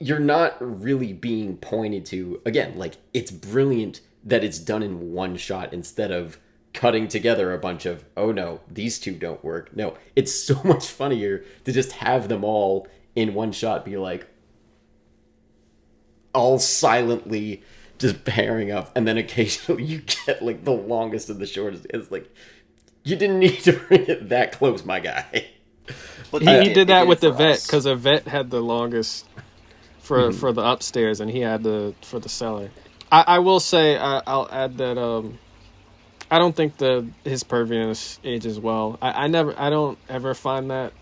[SPEAKER 2] you're not really being pointed to. Again, like it's brilliant that it's done in one shot instead of cutting together a bunch of, oh no, these two don't work. No, it's so much funnier to just have them all in one shot be like all silently just pairing up, and then occasionally you get like the longest and the shortest. It's like you didn't need to bring it that close, my guy.
[SPEAKER 3] But
[SPEAKER 1] He did that with the
[SPEAKER 3] for
[SPEAKER 1] vet
[SPEAKER 3] us.
[SPEAKER 1] because the vet had the longest for the upstairs, and he had the for the cellar. I will say I'll add that I don't think his perviness ages well. I don't ever find that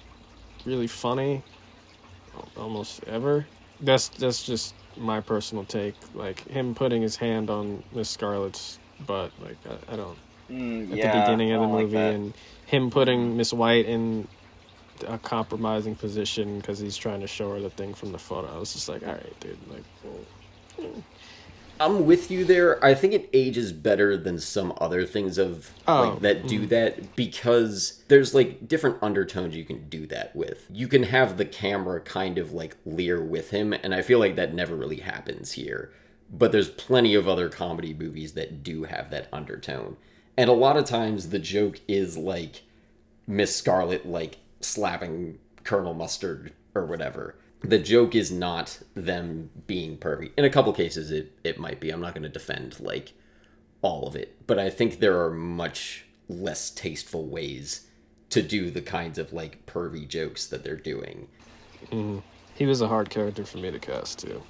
[SPEAKER 1] really funny, almost ever. That's just my personal take. Like him putting his hand on Miss Scarlet's butt. Like I don't at the
[SPEAKER 3] Yeah,
[SPEAKER 1] beginning
[SPEAKER 3] I
[SPEAKER 1] of the
[SPEAKER 3] don't like
[SPEAKER 1] movie,
[SPEAKER 3] that.
[SPEAKER 1] and him putting Miss White in a compromising position because he's trying to show her the thing from the photo. I was just like, all right, dude. Like, well,
[SPEAKER 2] I'm with you there. I think it ages better than some other things of like
[SPEAKER 1] oh,
[SPEAKER 2] that do that because there's like different undertones you can do that with. You can have the camera kind of like leer with him, and I feel like that never really happens here. But there's plenty of other comedy movies that do have that undertone. And a lot of times the joke is like Miss Scarlet like slapping Colonel Mustard or whatever. The joke is not them being pervy. In a couple cases, it might be. I'm not going to defend like all of it, but I think there are much less tasteful ways to do the kinds of like pervy jokes that they're doing.
[SPEAKER 1] he was a hard character for me to cast too.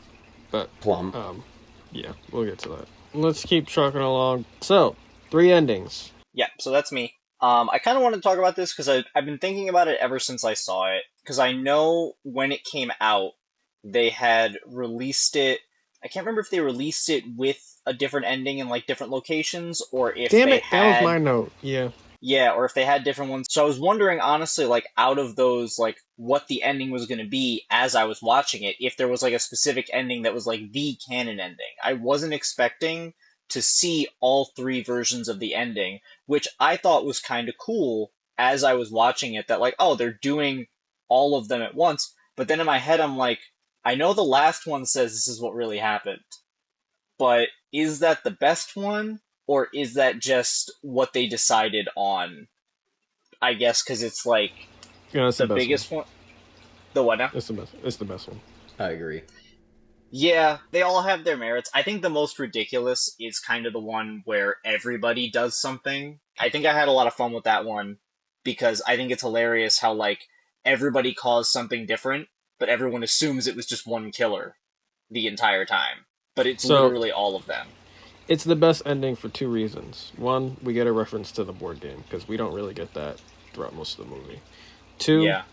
[SPEAKER 1] But
[SPEAKER 2] Plum.
[SPEAKER 1] yeah, we'll get to that. Let's keep trucking along. So, 3 endings.
[SPEAKER 3] Yeah, so that's me. I kind of wanted to talk about this because I've been thinking about it ever since I saw it. Because I know when it came out, they had released it. I can't remember if they released it with a different ending in like different locations, or if
[SPEAKER 1] Damn
[SPEAKER 3] they
[SPEAKER 1] it, that was my
[SPEAKER 3] had
[SPEAKER 1] note. Yeah.
[SPEAKER 3] yeah, or if they had different ones. So I was wondering, honestly, like out of those, like what the ending was going to be as I was watching it, if there was like a specific ending that was like the canon ending. I wasn't expecting to see all three versions of the ending, which I thought was kind of cool as I was watching it, that like, oh, they're doing all of them at once. But then in my head, I'm like, I know the last one says this is what really happened, but is that the best one? Or is that just what they decided on? I guess because it's like
[SPEAKER 1] Yeah, that's the
[SPEAKER 3] the
[SPEAKER 1] best one.
[SPEAKER 3] biggest one. The what now?
[SPEAKER 1] It's the best. It's the best one.
[SPEAKER 2] I agree.
[SPEAKER 3] Yeah, they all have their merits. I think the most ridiculous is kind of the one where everybody does something. I think I had a lot of fun with that one because I think it's hilarious how like everybody caused something different, but everyone assumes it was just one killer the entire time. But it's
[SPEAKER 1] So,
[SPEAKER 3] literally all of them.
[SPEAKER 1] it's the best ending for 2 reasons. One, we get a reference to the board game because we don't really get that throughout most of the movie. Two,
[SPEAKER 3] Yeah,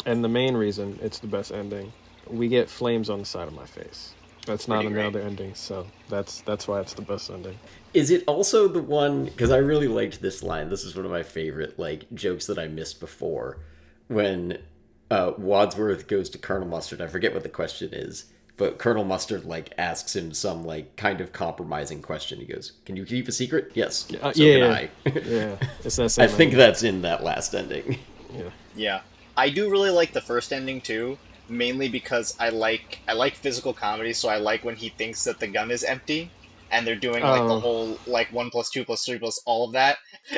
[SPEAKER 1] and the main reason it's the best ending, we get flames on the side of my face. That's not
[SPEAKER 3] pretty great.
[SPEAKER 1] another ending, so that's why it's the best ending.
[SPEAKER 2] Is it also the one because I really liked this line. This is one of my favorite like jokes that I missed before when Wadsworth goes to Colonel Mustard. I forget what the question is, but Colonel Mustard like asks him some like kind of compromising question. He goes, "Can you keep a secret?" Yes. So can
[SPEAKER 1] Yeah,
[SPEAKER 2] I.
[SPEAKER 1] yeah. It's that
[SPEAKER 2] I
[SPEAKER 1] same
[SPEAKER 2] think
[SPEAKER 1] ending.
[SPEAKER 2] that's in that last ending.
[SPEAKER 1] Yeah.
[SPEAKER 3] Yeah. I do really like the first ending too, mainly because I like physical comedy, so I like when he thinks that the gun is empty and they're doing like the
[SPEAKER 1] Oh,
[SPEAKER 3] whole like 1 plus 2 plus 3 plus all of that,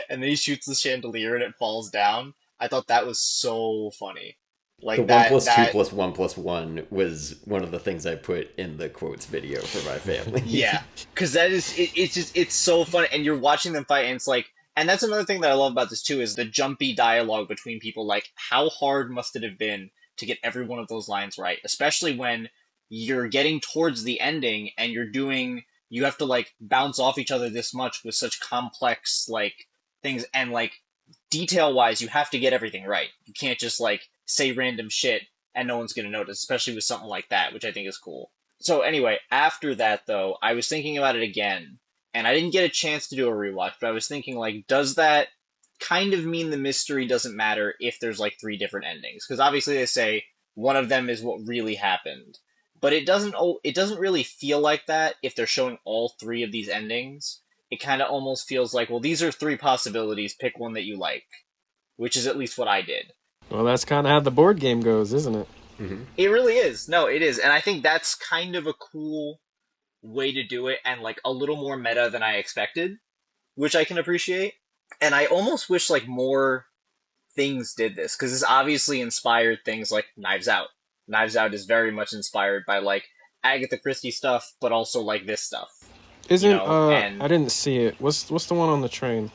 [SPEAKER 3] and then he shoots the chandelier and it falls down. I thought that was so funny.
[SPEAKER 2] The
[SPEAKER 3] Like
[SPEAKER 2] one
[SPEAKER 3] that
[SPEAKER 2] plus two
[SPEAKER 3] that
[SPEAKER 2] plus one plus one was one of the things I put in the quotes video for my family.
[SPEAKER 3] Yeah, because that is it's just it's so funny, and you're watching them fight, and it's like, and that's another thing that I love about this too is the jumpy dialogue between people. Like, how hard must it have been to get every one of those lines right, especially when you're getting towards the ending and you have to like bounce off each other this much with such complex like things, and like detail wise, you have to get everything right. You can't just like say random shit and no one's gonna notice, especially with something like that, which I think is cool. So anyway, after that though, I was thinking about it again, and I didn't get a chance to do a rewatch, but I was thinking like, does that kind of mean the mystery doesn't matter if there's like three different endings? Because obviously they say one of them is what really happened, but it doesn't really feel like that if they're showing all three of these endings. It kind of almost feels like, well, these are three possibilities. Pick one that you like, which is at least what I did.
[SPEAKER 1] well, that's kind of how the board game goes, isn't it?
[SPEAKER 2] Hmm.
[SPEAKER 3] It really is. No, it is, and I think that's kind of a cool way to do it, and like a little more meta than I expected. which I can appreciate. And I almost wish like more things did this because this obviously inspired things like Knives Out. Knives Out is very much inspired by like Agatha Christie stuff, but also like this stuff,
[SPEAKER 1] Isn't
[SPEAKER 3] and
[SPEAKER 1] I didn't see it. What's the one on the train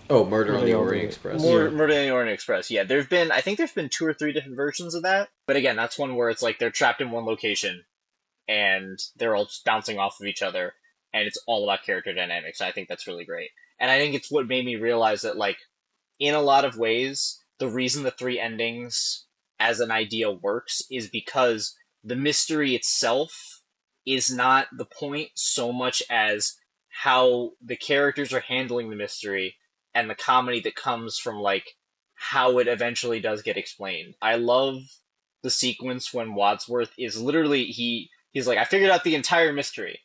[SPEAKER 2] Oh, Murder
[SPEAKER 1] where
[SPEAKER 2] on
[SPEAKER 1] they
[SPEAKER 2] the
[SPEAKER 1] all did
[SPEAKER 2] Orient
[SPEAKER 1] it?
[SPEAKER 2] Express.
[SPEAKER 1] Yeah.
[SPEAKER 3] Murder on the Orient Express. Yeah, I think there's been two or three different versions of that. But again, that's one where it's like they're trapped in one location and they're all just bouncing off of each other, and it's all about character dynamics. I think that's really great, and I think it's what made me realize that like in a lot of ways, the reason the three endings as an idea works is because the mystery itself is not the point so much as how the characters are handling the mystery and the comedy that comes from like how it eventually does get explained. I love the sequence when Wadsworth is literally he's like, I figured out the entire mystery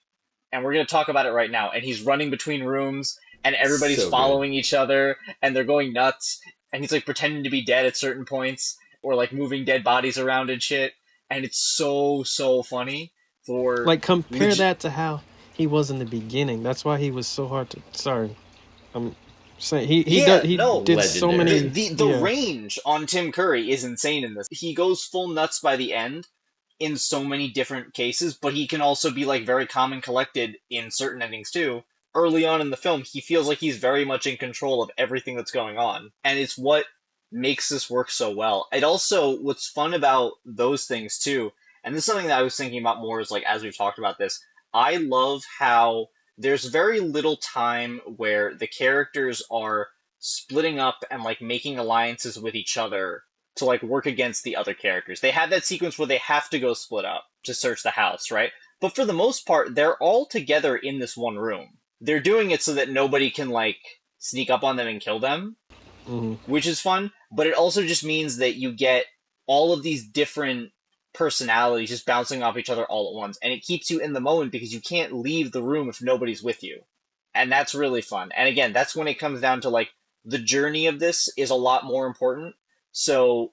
[SPEAKER 3] and we're going to talk about it right now. And he's running between rooms and everybody's
[SPEAKER 2] So good.
[SPEAKER 3] following each other and they're going nuts. And he's like pretending to be dead at certain points or like moving dead bodies around and shit. And it's so funny for
[SPEAKER 1] Like compare
[SPEAKER 3] legit.
[SPEAKER 1] that to how he was in the beginning. That's why he was so hard to. Sorry, I'm saying
[SPEAKER 3] Yeah,
[SPEAKER 1] he
[SPEAKER 3] no.
[SPEAKER 1] did so
[SPEAKER 2] Legendary.
[SPEAKER 1] many.
[SPEAKER 3] The
[SPEAKER 1] Yeah,
[SPEAKER 3] range on Tim Curry is insane in this. He goes full nuts by the end in so many different cases, but he can also be like very calm and collected in certain endings too. Early on in the film, he feels like he's very much in control of everything that's going on, and it's what makes this work so well. It also what's fun about those things too, and this is something that I was thinking about more is like as we've talked about this, I love how there's very little time where the characters are splitting up and like making alliances with each other to like work against the other characters. They have that sequence where they have to go split up to search the house, right? But for the most part, they're all together in this one room. They're doing it so that nobody can like sneak up on them and kill them,
[SPEAKER 1] hmm
[SPEAKER 3] which is fun, but it also just means that you get all of these different personalities just bouncing off each other all at once, and it keeps you in the moment because you can't leave the room if nobody's with you. And that's really fun. And again, that's when it comes down to like the journey of this is a lot more important. So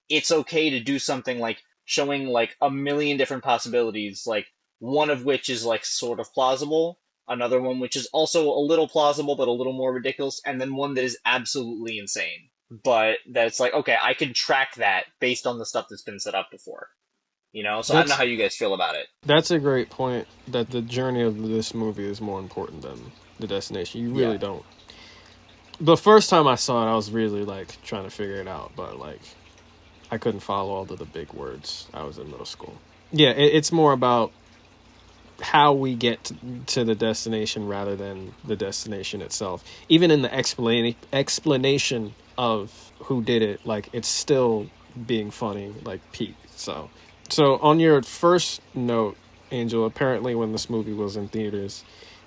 [SPEAKER 3] it's okay to do something like showing like a million different possibilities, like one of which is like sort of plausible, another one which is also a little plausible but a little more ridiculous, and then one that is absolutely insane. But that's like, okay, I can track that based on the stuff that's been set up before. So I don't know
[SPEAKER 1] that's
[SPEAKER 3] how you guys feel about it.
[SPEAKER 1] that's a great point. That the journey of this movie is more important than the destination. You
[SPEAKER 2] Yeah.
[SPEAKER 1] really don't. The first time I saw it, I was really like trying to figure it out, but like I couldn't follow all of the big words. I was in middle school. Yeah, it's more about how we get to the destination rather than the destination itself. Even in the explanation of who did it, like it's still being funny, like Pete. So on your first note, Angel, apparently when this movie was in theaters,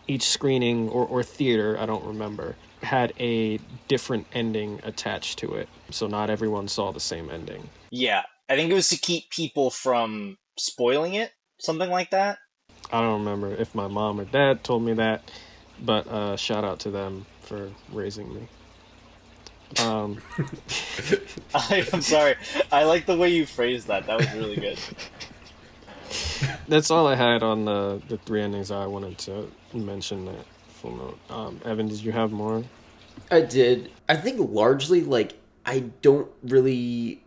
[SPEAKER 1] each screening or theater, I don't remember, had a different ending attached to it. So not everyone saw the same ending.
[SPEAKER 3] Yeah, I think it was to keep people from spoiling it, something like that.
[SPEAKER 1] I don't remember if my mom or dad told me that, but shout out to them for raising me. Um,
[SPEAKER 3] I'm sorry. I like the way you phrased that. That was really good.
[SPEAKER 1] that's all I had on the three endings. I wanted to mention that full note. Evan, did you have more?
[SPEAKER 2] I did. I think largely, like, I don't really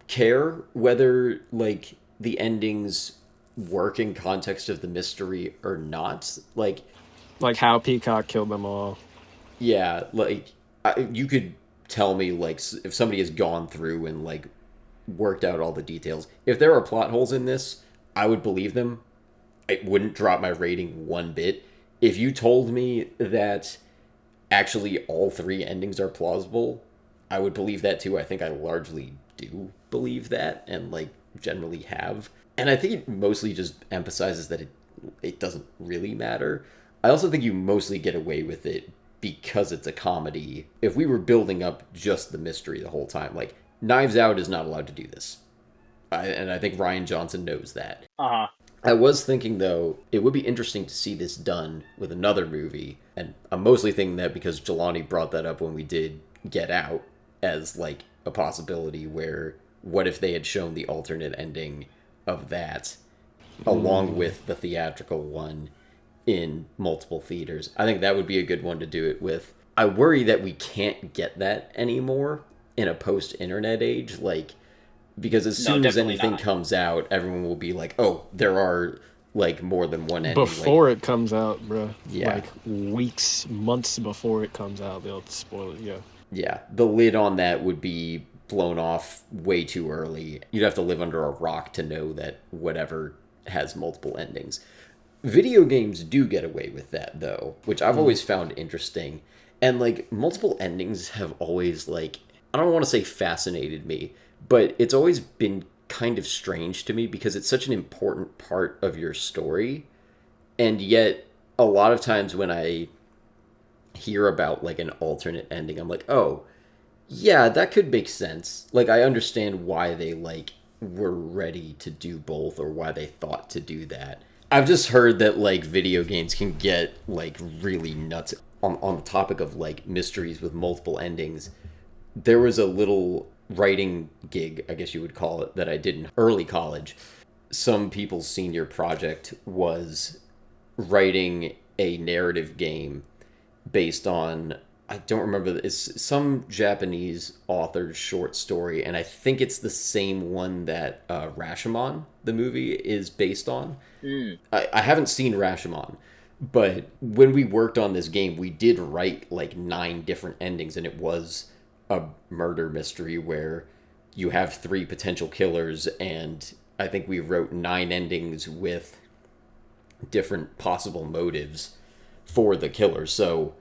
[SPEAKER 2] care whether, like, the endings work in context of the mystery or not. Like,
[SPEAKER 1] Like how Peacock killed them all.
[SPEAKER 2] yeah, like, you could tell me, like, if somebody has gone through and, like, worked out all the details. If there are plot holes in this, I would believe them. It wouldn't drop my rating one bit. If you told me that actually all three endings are plausible, I would believe that too. I think I largely do believe that and like generally have. And I think it mostly just emphasizes that it doesn't really matter. I also think you mostly get away with it because it's a comedy. If we were building up just the mystery the whole time, like Knives Out is not allowed to do this. And I think Ryan Johnson knows that.
[SPEAKER 3] Uh huh.
[SPEAKER 2] I was thinking though, it would be interesting to see this done with another movie, and I'm mostly thinking that because Jelani brought that up when we did Get Out as like a possibility. Where what if they had shown the alternate ending of that along with the theatrical one in multiple theaters. I think that would be a good one to do it with. I worry that we can't get that anymore in a post-internet age, like because as
[SPEAKER 3] No,
[SPEAKER 2] soon as
[SPEAKER 3] definitely
[SPEAKER 2] anything
[SPEAKER 3] not.
[SPEAKER 2] comes out, everyone will be like, "Oh, there are like more than one ending." Like,
[SPEAKER 1] Before it comes out, bro.
[SPEAKER 2] yeah,
[SPEAKER 1] Like weeks, months before it comes out, they'll spoil it. Yeah.
[SPEAKER 2] yeah, the lid on that would be blown off way too early. You'd have to live under a rock to know that whatever has multiple endings. Video games do get away with that though, which I've always found interesting. And like multiple endings have always like I don't want to say fascinated me, but it's always been kind of strange to me because it's such an important part of your story. And yet a lot of times when I hear about like an alternate ending, I'm like, "Oh, yeah, that could make sense. Like I understand why they like were ready to do both or why they thought to do that." I've just heard that like video games can get like really nuts on the topic of like mysteries with multiple endings. There was a little writing gig, I guess you would call it, that I did in early college. Some people's senior project was writing a narrative game based on I don't remember it's some Japanese author's short story, and I think it's the same one that Rashomon the movie is based on.
[SPEAKER 3] Mm.
[SPEAKER 2] I haven't seen Rashomon, but when we worked on this game, we did write like 9 different endings, and it was a murder mystery where you have 3 potential killers, and I think we wrote 9 endings with different possible motives for the killer. So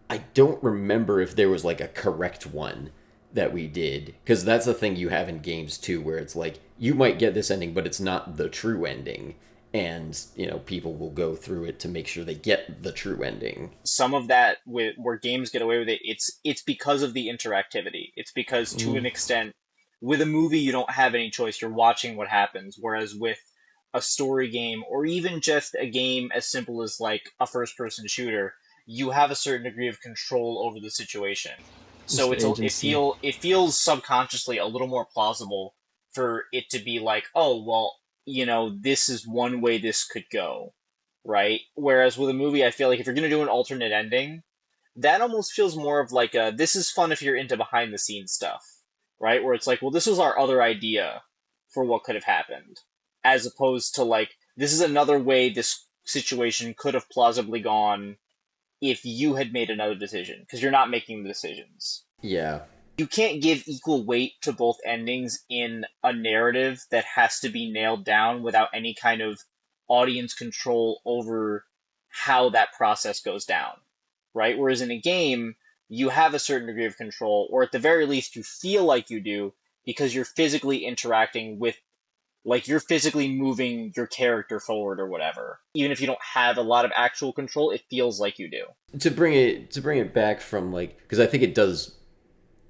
[SPEAKER 2] I don't remember if there was like a correct one that we did because that's the thing you have in games too where it's like you might get this ending but it's not the true ending and people will go through it to make sure they get the true ending.
[SPEAKER 3] Some of that with where games get away with it, it's because of the interactivity. It's because to an
[SPEAKER 1] Mm.
[SPEAKER 3] extent, with a movie you don't have any choice. You're watching what happens. Whereas with a story game or even just a game as simple as like a first person shooter, you have a certain degree of control over the situation.
[SPEAKER 1] It's
[SPEAKER 3] So
[SPEAKER 1] the agency.
[SPEAKER 3] it feels subconsciously a little more plausible for it to be like, oh well, this is one way this could go, right? Whereas with a movie, I feel like if you're gonna do an alternate ending, that almost feels more of like a this is fun if you're into behind the scenes stuff, right? Where it's like, well, this was our other idea for what could have happened, as opposed to like this is another way this situation could have plausibly gone if you had made another decision because you're not making the decisions.
[SPEAKER 2] Yeah.
[SPEAKER 3] You can't give equal weight to both endings in a narrative that has to be nailed down without any kind of audience control over how that process goes down, right? Whereas in a game, you have a certain degree of control, or at the very least, you feel like you do because you're physically interacting with, like, you're physically moving your character forward or whatever. Even if you don't have a lot of actual control, it feels like you do.
[SPEAKER 2] To bring it back from like because I think it does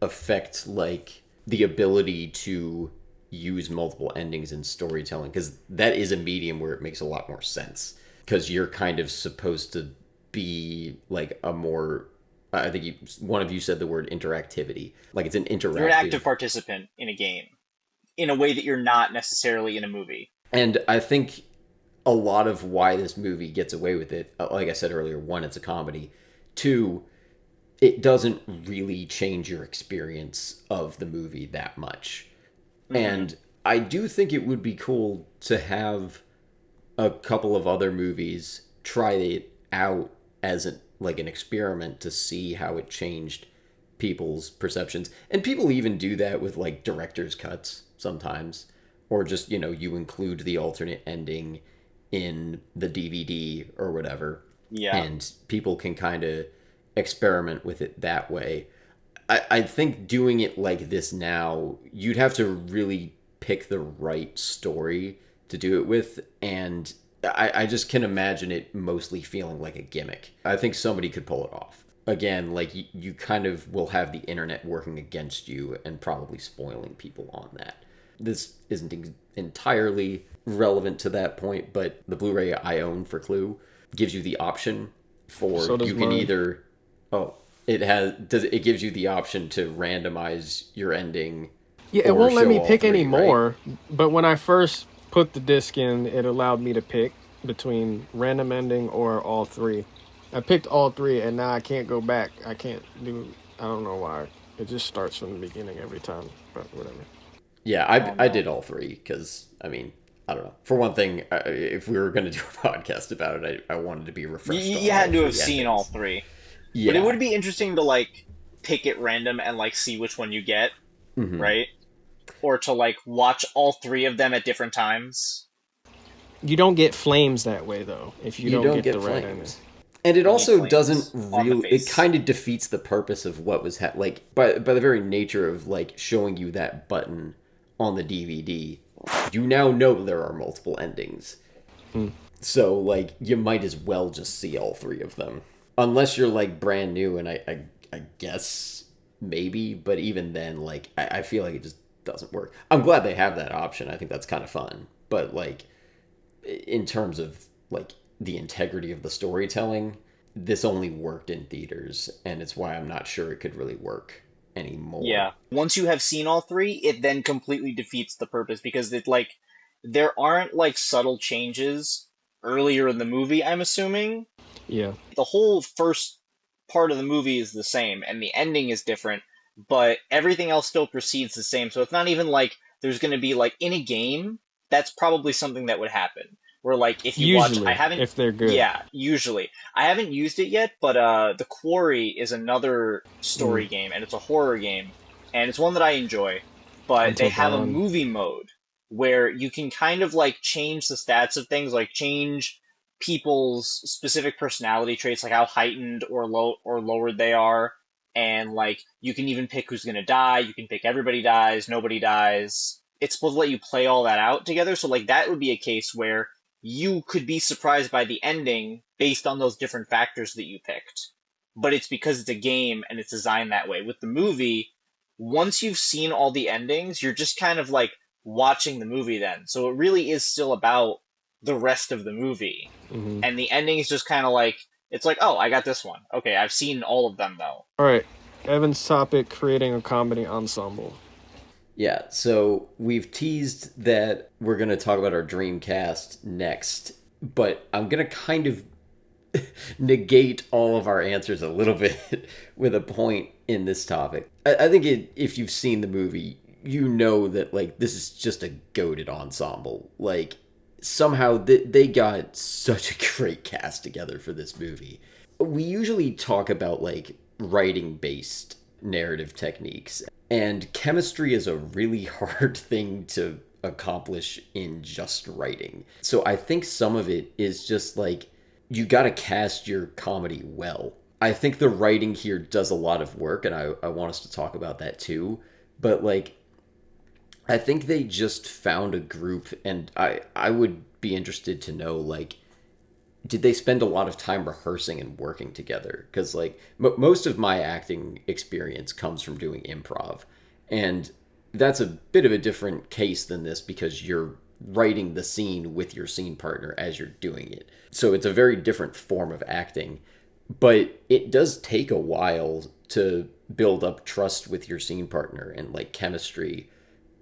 [SPEAKER 2] affect like the ability to use multiple endings in storytelling because that is a medium where it makes a lot more sense because you're kind of supposed to be like a more I think one of you said the word interactivity like it's an
[SPEAKER 3] You're an
[SPEAKER 2] interactive
[SPEAKER 3] active participant in a game in a way that you're not necessarily in a movie.
[SPEAKER 2] and I think a lot of why this movie gets away with it like I said earlier one it's a comedy two it doesn't really change your experience of the movie that much.
[SPEAKER 3] Hmm.
[SPEAKER 2] And I do think it would be cool to have a couple of other movies try it out as like an experiment to see how it changed people's perceptions. And people even do that with like director's cuts sometimes or just, you include the alternate ending in the DVD or whatever
[SPEAKER 3] Yeah.
[SPEAKER 2] and people can kind of experiment with it that way. I think doing it like this now, you'd have to really pick the right story to do it with, and I just can imagine it mostly feeling like a gimmick. I think somebody could pull it off. Again, like you kind of will have the internet working against you and probably spoiling people on that. This isn't entirely relevant to that point, but the Blu-ray I own for Clue gives you the option for
[SPEAKER 1] So does
[SPEAKER 2] you can
[SPEAKER 1] mine.
[SPEAKER 2] either oh it gives you the option to randomize your ending
[SPEAKER 1] Yeah, it
[SPEAKER 2] or
[SPEAKER 1] won't let
[SPEAKER 2] show
[SPEAKER 1] me
[SPEAKER 2] all
[SPEAKER 1] pick
[SPEAKER 2] three, right?
[SPEAKER 1] anymore. But when I first put the disc in, it allowed me to pick. between random ending or all three. I picked all three, and now I can't go back. I can't do. I don't know why. It just starts from the beginning every time. But whatever.
[SPEAKER 2] Yeah,
[SPEAKER 3] Oh
[SPEAKER 2] I
[SPEAKER 3] no.
[SPEAKER 2] did all three because I mean I don't know. For one thing, if we were going to do a podcast about it, I wanted to be refreshed on
[SPEAKER 3] You
[SPEAKER 2] all
[SPEAKER 3] had to have
[SPEAKER 2] three
[SPEAKER 3] seen all
[SPEAKER 2] endings.
[SPEAKER 3] three, but it
[SPEAKER 2] Yeah.
[SPEAKER 3] would be interesting to like pick it random and like see which one you get,
[SPEAKER 2] Hmm.
[SPEAKER 3] right? Or to like watch all three of them at different times.
[SPEAKER 1] You don't get flames that way though. If you
[SPEAKER 2] You
[SPEAKER 1] don't
[SPEAKER 2] don't
[SPEAKER 1] get the
[SPEAKER 2] get
[SPEAKER 1] right ending.
[SPEAKER 2] flames. And it
[SPEAKER 3] You need
[SPEAKER 2] also doesn't
[SPEAKER 3] flames on the
[SPEAKER 2] real. It
[SPEAKER 3] face.
[SPEAKER 2] kind of defeats the purpose of what was like by the very nature of like showing you that button on the DVD. You now know there are multiple endings.
[SPEAKER 1] Hmm.
[SPEAKER 2] So like you might as well just see all three of them. Unless you're like brand new and I guess maybe, but even then like I feel like it just doesn't work. I'm glad they have that option. I think that's kind of fun. But like in terms of like the integrity of the storytelling, this only worked in theaters and it's why I'm not sure it could really work anymore.
[SPEAKER 3] Yeah. Once you have seen all three, it then completely defeats the purpose because it like there aren't like subtle changes earlier in the movie, I'm assuming.
[SPEAKER 1] Yeah.
[SPEAKER 3] The whole first part of the movie is the same and the ending is different, but everything else still proceeds the same. So it's not even like there's going to be like in a game, that's probably something that would happen. Where like if you watch I
[SPEAKER 1] Usually,
[SPEAKER 3] haven't
[SPEAKER 1] if they're good.
[SPEAKER 3] yeah, usually. I haven't used it yet, but The Quarry is another
[SPEAKER 1] Mm.
[SPEAKER 3] story game and it's a horror game and it's one that I enjoy, but they
[SPEAKER 1] Until
[SPEAKER 3] have a
[SPEAKER 1] Dawn.
[SPEAKER 3] movie mode where you can kind of like change the stats of things, like change people's specific personality traits, like how heightened or lowered they are, and like you can even pick who's gonna die. You can pick everybody dies, nobody dies. It's supposed to let you play all that out together. So like that would be a case where you could be surprised by the ending based on those different factors that you picked. But it's because it's a game and it's designed that way. With the movie, once you've seen all the endings, you're just kind of like watching the movie then. So it really is still about the rest of the movie.
[SPEAKER 1] Hmm.
[SPEAKER 3] And the ending is just kind of like, it's like, oh, I got this one. Okay, I've seen all of them though.
[SPEAKER 1] All right. Evan's topic: creating a comedy ensemble.
[SPEAKER 2] Yeah, so we've teased that we're going to talk about our dream cast next, but I'm going to kind of negate all of our answers a little bit with a point in this topic. I think if you've seen the movie, you know that like this is just a goated ensemble. Like somehow they got such a great cast together for this movie. We usually talk about like writing based narrative techniques, and chemistry is a really hard thing to accomplish in just writing. So I think some of it is just like you got to cast your comedy well. I think the writing here does a lot of work, and I want us to talk about that too. But like, I think they just found a group, and I would be interested to know like, did they spend a lot of time rehearsing and working together? Because like most of my acting experience comes from doing improv, and that's a bit of a different case than this because you're writing the scene with your scene partner as you're doing it. So it's a very different form of acting, but it does take a while to build up trust with your scene partner and like chemistry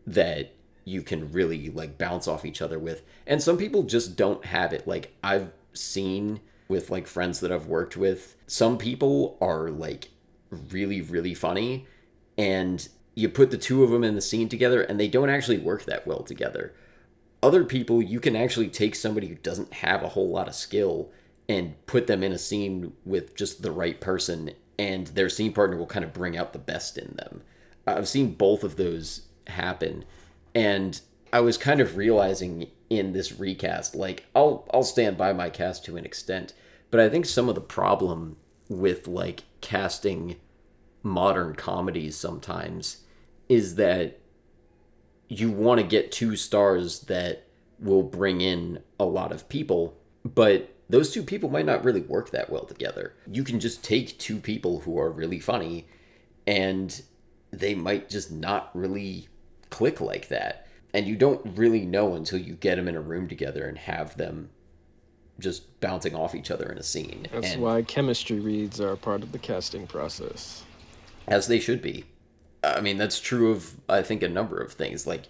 [SPEAKER 2] that you can really like bounce off each other with. And some people just don't have it. Like I've seen with like friends that I've worked with, some people are like really really funny and you put the two of them in the scene together and they don't actually work that well together. Other people, you can actually take somebody who doesn't have a whole lot of skill and put them in a scene with just the right person, and their scene partner will kind of bring out the best in them. I've seen both of those happen, and I was kind of realizing in this recast, like I'll stand by my cast to an extent, but I think some of the problem with like casting modern comedies sometimes is that you want to get two stars that will bring in a lot of people, but those two people might not really work that well together. You can just take two people who are really funny and they might just not really click like that. And you don't really know until you get them in a room together and have them just bouncing off each other in a scene.
[SPEAKER 1] That's
[SPEAKER 2] And
[SPEAKER 1] why chemistry reads are a part of the casting process.
[SPEAKER 2] as they should be. I mean, that's true of, I think, a number of things. Like,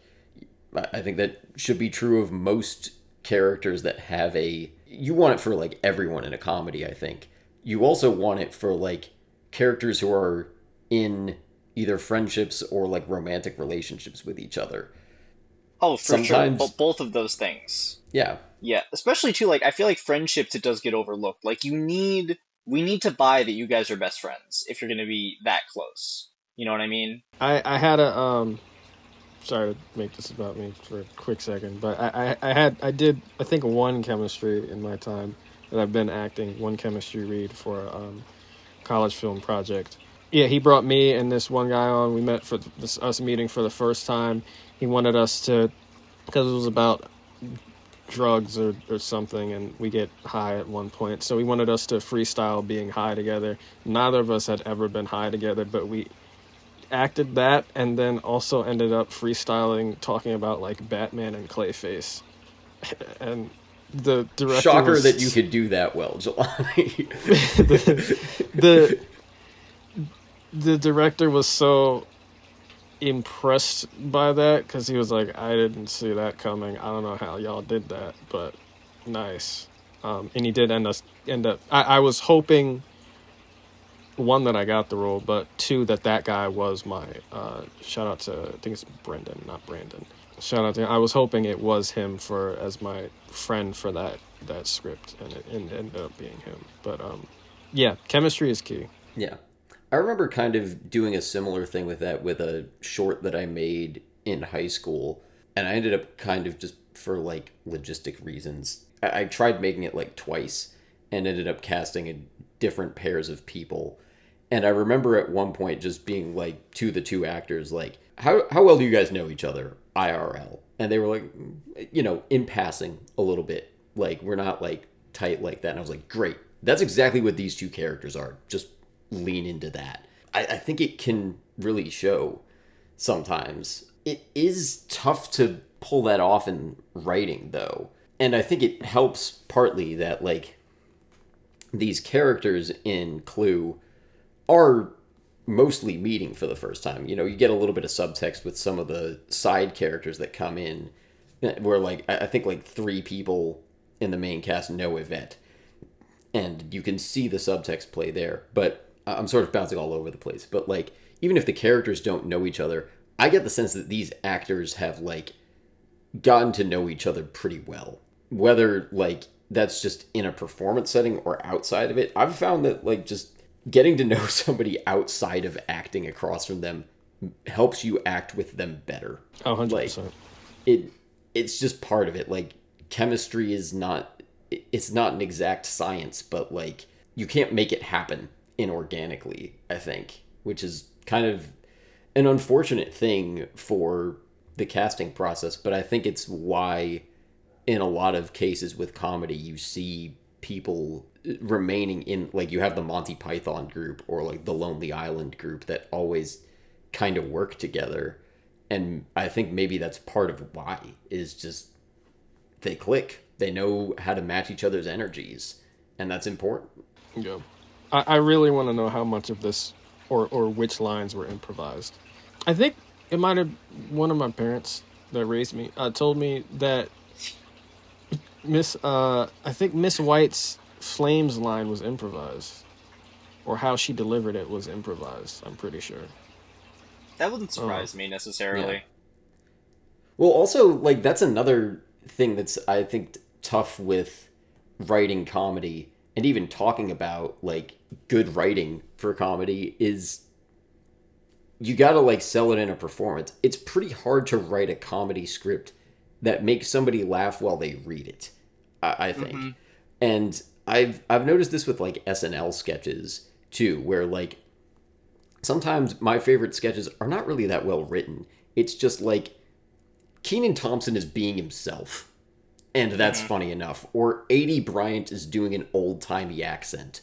[SPEAKER 2] I think that should be true of most characters that have a you want it for like everyone in a comedy, I think. You also want it for like characters who are in either friendships or like romantic relationships with each other.
[SPEAKER 3] Oh, for sure.
[SPEAKER 2] Sometimes,
[SPEAKER 3] Both of those things.
[SPEAKER 2] yeah,
[SPEAKER 3] Yeah, especially too, like I feel like friendships it does get overlooked. Like we need to buy that you guys are best friends if you're gonna be that close. You know what I mean?
[SPEAKER 1] I had a sorry to make this about me for a quick second, but I did I think one chemistry in my time that I've been acting, one chemistry read for college film project. Yeah, he brought me and this one guy on. We met for us meeting for the first time. He wanted us to, because it was about drugs or something, and we get high at one point. So he wanted us to freestyle being high together. Neither of us had ever been high together, but we acted that and then also ended up freestyling talking about like Batman and Clayface. And the director
[SPEAKER 2] shocker that you
[SPEAKER 1] was
[SPEAKER 2] could do that well, Jelani.
[SPEAKER 1] the the director was so impressed by that because he was like, I didn't see that coming. I don't know how y'all did that, but nice. And he did end up. I was hoping, one, that I got the role, but two, that guy was my shout out to, I think it's Brendan, not Brandon. Shout out to him. I was hoping it was him for as my friend for that script, and it ended up being him. But yeah, chemistry is key.
[SPEAKER 2] Yeah. I remember kind of doing a similar thing with that with a short that I made in high school. And I ended up kind of just for like logistic reasons. I tried making it like twice and ended up casting a different pairs of people. And I remember at one point just being like to the two actors, like, how well do you guys know each other IRL? And they were like, in passing a little bit. Like, we're not like tight like that. And I was like, great. That's exactly what these two characters are. Just lean into that. I think it can really show sometimes. It is tough to pull that off in writing, though. And I think it helps partly that, like, these characters in Clue are mostly meeting for the first time. You get a little bit of subtext with some of the side characters that come in, where, like, I think, like, 3 people in the main cast know Yvette. And you can see the subtext play there. But I'm sort of bouncing all over the place. But, like, even if the characters don't know each other, I get the sense that these actors have, like, gotten to know each other pretty well. Whether, like, that's just in a performance setting or outside of it. I've found that, like, just getting to know somebody outside of acting across from them helps you act with them better.
[SPEAKER 1] Oh, 100%.
[SPEAKER 2] Like, it's just part of it. Like, chemistry is not, it's not an exact science, but, like, you can't make it happen inorganically, I think, which is kind of an unfortunate thing for the casting process, but I think it's why in a lot of cases with comedy you see people remaining in, like, you have the Monty Python group or like the Lonely Island group that always kind of work together. And I think maybe that's part of why, is just they click. They know how to match each other's energies, and that's important.
[SPEAKER 1] Yeah. I really want to know how much of this or which lines were improvised. I think it might have one of my parents that raised me told me that I think Miss White's Flames line was improvised, or how she delivered it was improvised. I'm pretty sure.
[SPEAKER 3] That wouldn't surprise me necessarily.
[SPEAKER 2] Yeah. Well, also, like, that's another thing that's, I think, tough with writing comedy and even talking about, like, good writing for comedy is you gotta, like, sell it in a performance. It's pretty hard to write a comedy script that makes somebody laugh while they read it, I think. Mm-hmm. And I've noticed this with, like, SNL sketches too, where, like, sometimes my favorite sketches are not really that well written. It's just like Kenan Thompson is being himself, and that's funny enough. Or A.D. Bryant is doing an old-timey accent,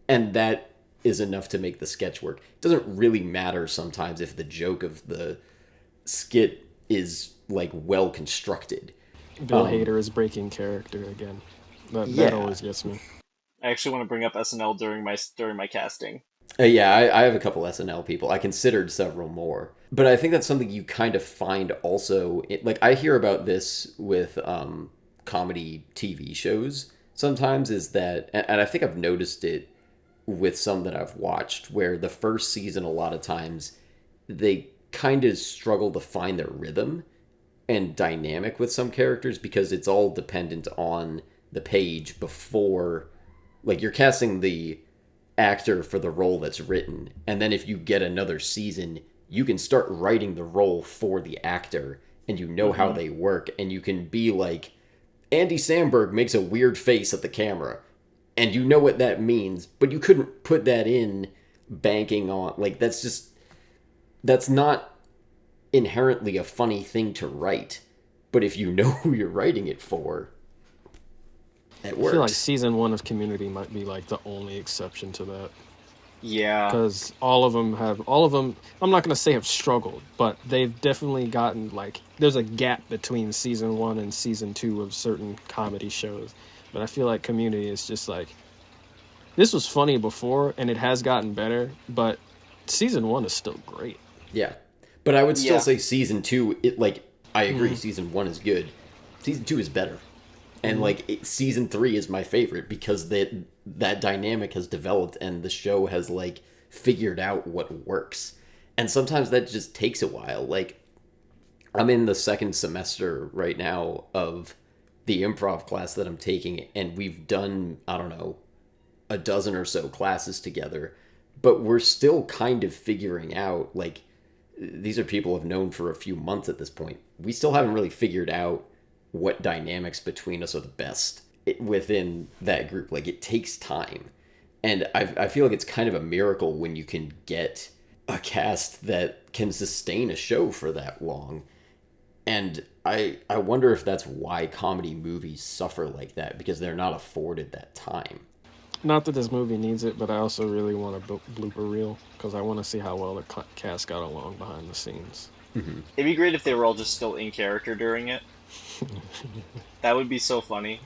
[SPEAKER 2] and that is enough to make the sketch work. It doesn't really matter sometimes if the joke of the skit is, like, well constructed.
[SPEAKER 1] Bill Hader is breaking character again. That always gets me.
[SPEAKER 3] I actually want to bring up SNL during my casting.
[SPEAKER 2] Yeah, I have a couple SNL people. I considered several more. But I think that's something you kind of find also. Like, I hear about this with comedy TV shows. sometimes is that, and I think I've noticed it with some that I've watched, where the first season, a lot of times, they kind of struggle to find their rhythm and dynamic with some characters because it's all dependent on the page before, like, you're casting the actor for the role that's written, and then if you get another season, you can start writing the role for the actor, and you know how they work, and you can be like, Andy Samberg makes a weird face at the camera, and you know what that means, but you couldn't put that in banking on, like, that's not inherently a funny thing to write, but if you know who you're writing it for, it
[SPEAKER 1] I feel like
[SPEAKER 2] works.
[SPEAKER 1] season one of Community might be like the only exception to that.
[SPEAKER 3] Yeah.
[SPEAKER 1] Because all of them, I'm not going to say have struggled, but they've definitely gotten like, there's a gap between season one and season two of certain comedy shows. But I feel like Community is just like, this was funny before and it has gotten better, but season one is still great.
[SPEAKER 2] Yeah. But I would still
[SPEAKER 3] Yeah.
[SPEAKER 2] say season two, it, like, I agree, season one is good. Season two is better. And, like, season three is my favorite because that dynamic has developed and the show has, like, figured out what works. And sometimes that just takes a while. Like, I'm in the second semester right now of the improv class that I'm taking, and we've done, I don't know, a dozen or so classes together, but we're still kind of figuring out, like, these are people I've known for a few months at this point. We still haven't really figured out what dynamics between us are the best within that group. Like, it takes time. And I feel like it's kind of a miracle when you can get a cast that can sustain a show for that long. And I wonder if that's why comedy movies suffer like that, because they're not afforded that time.
[SPEAKER 1] Not that this movie needs it, but I also really want a blooper reel because I want to see how well the cast got along behind the scenes.
[SPEAKER 3] It'd be great if they were all just still in character during it. That would be so funny.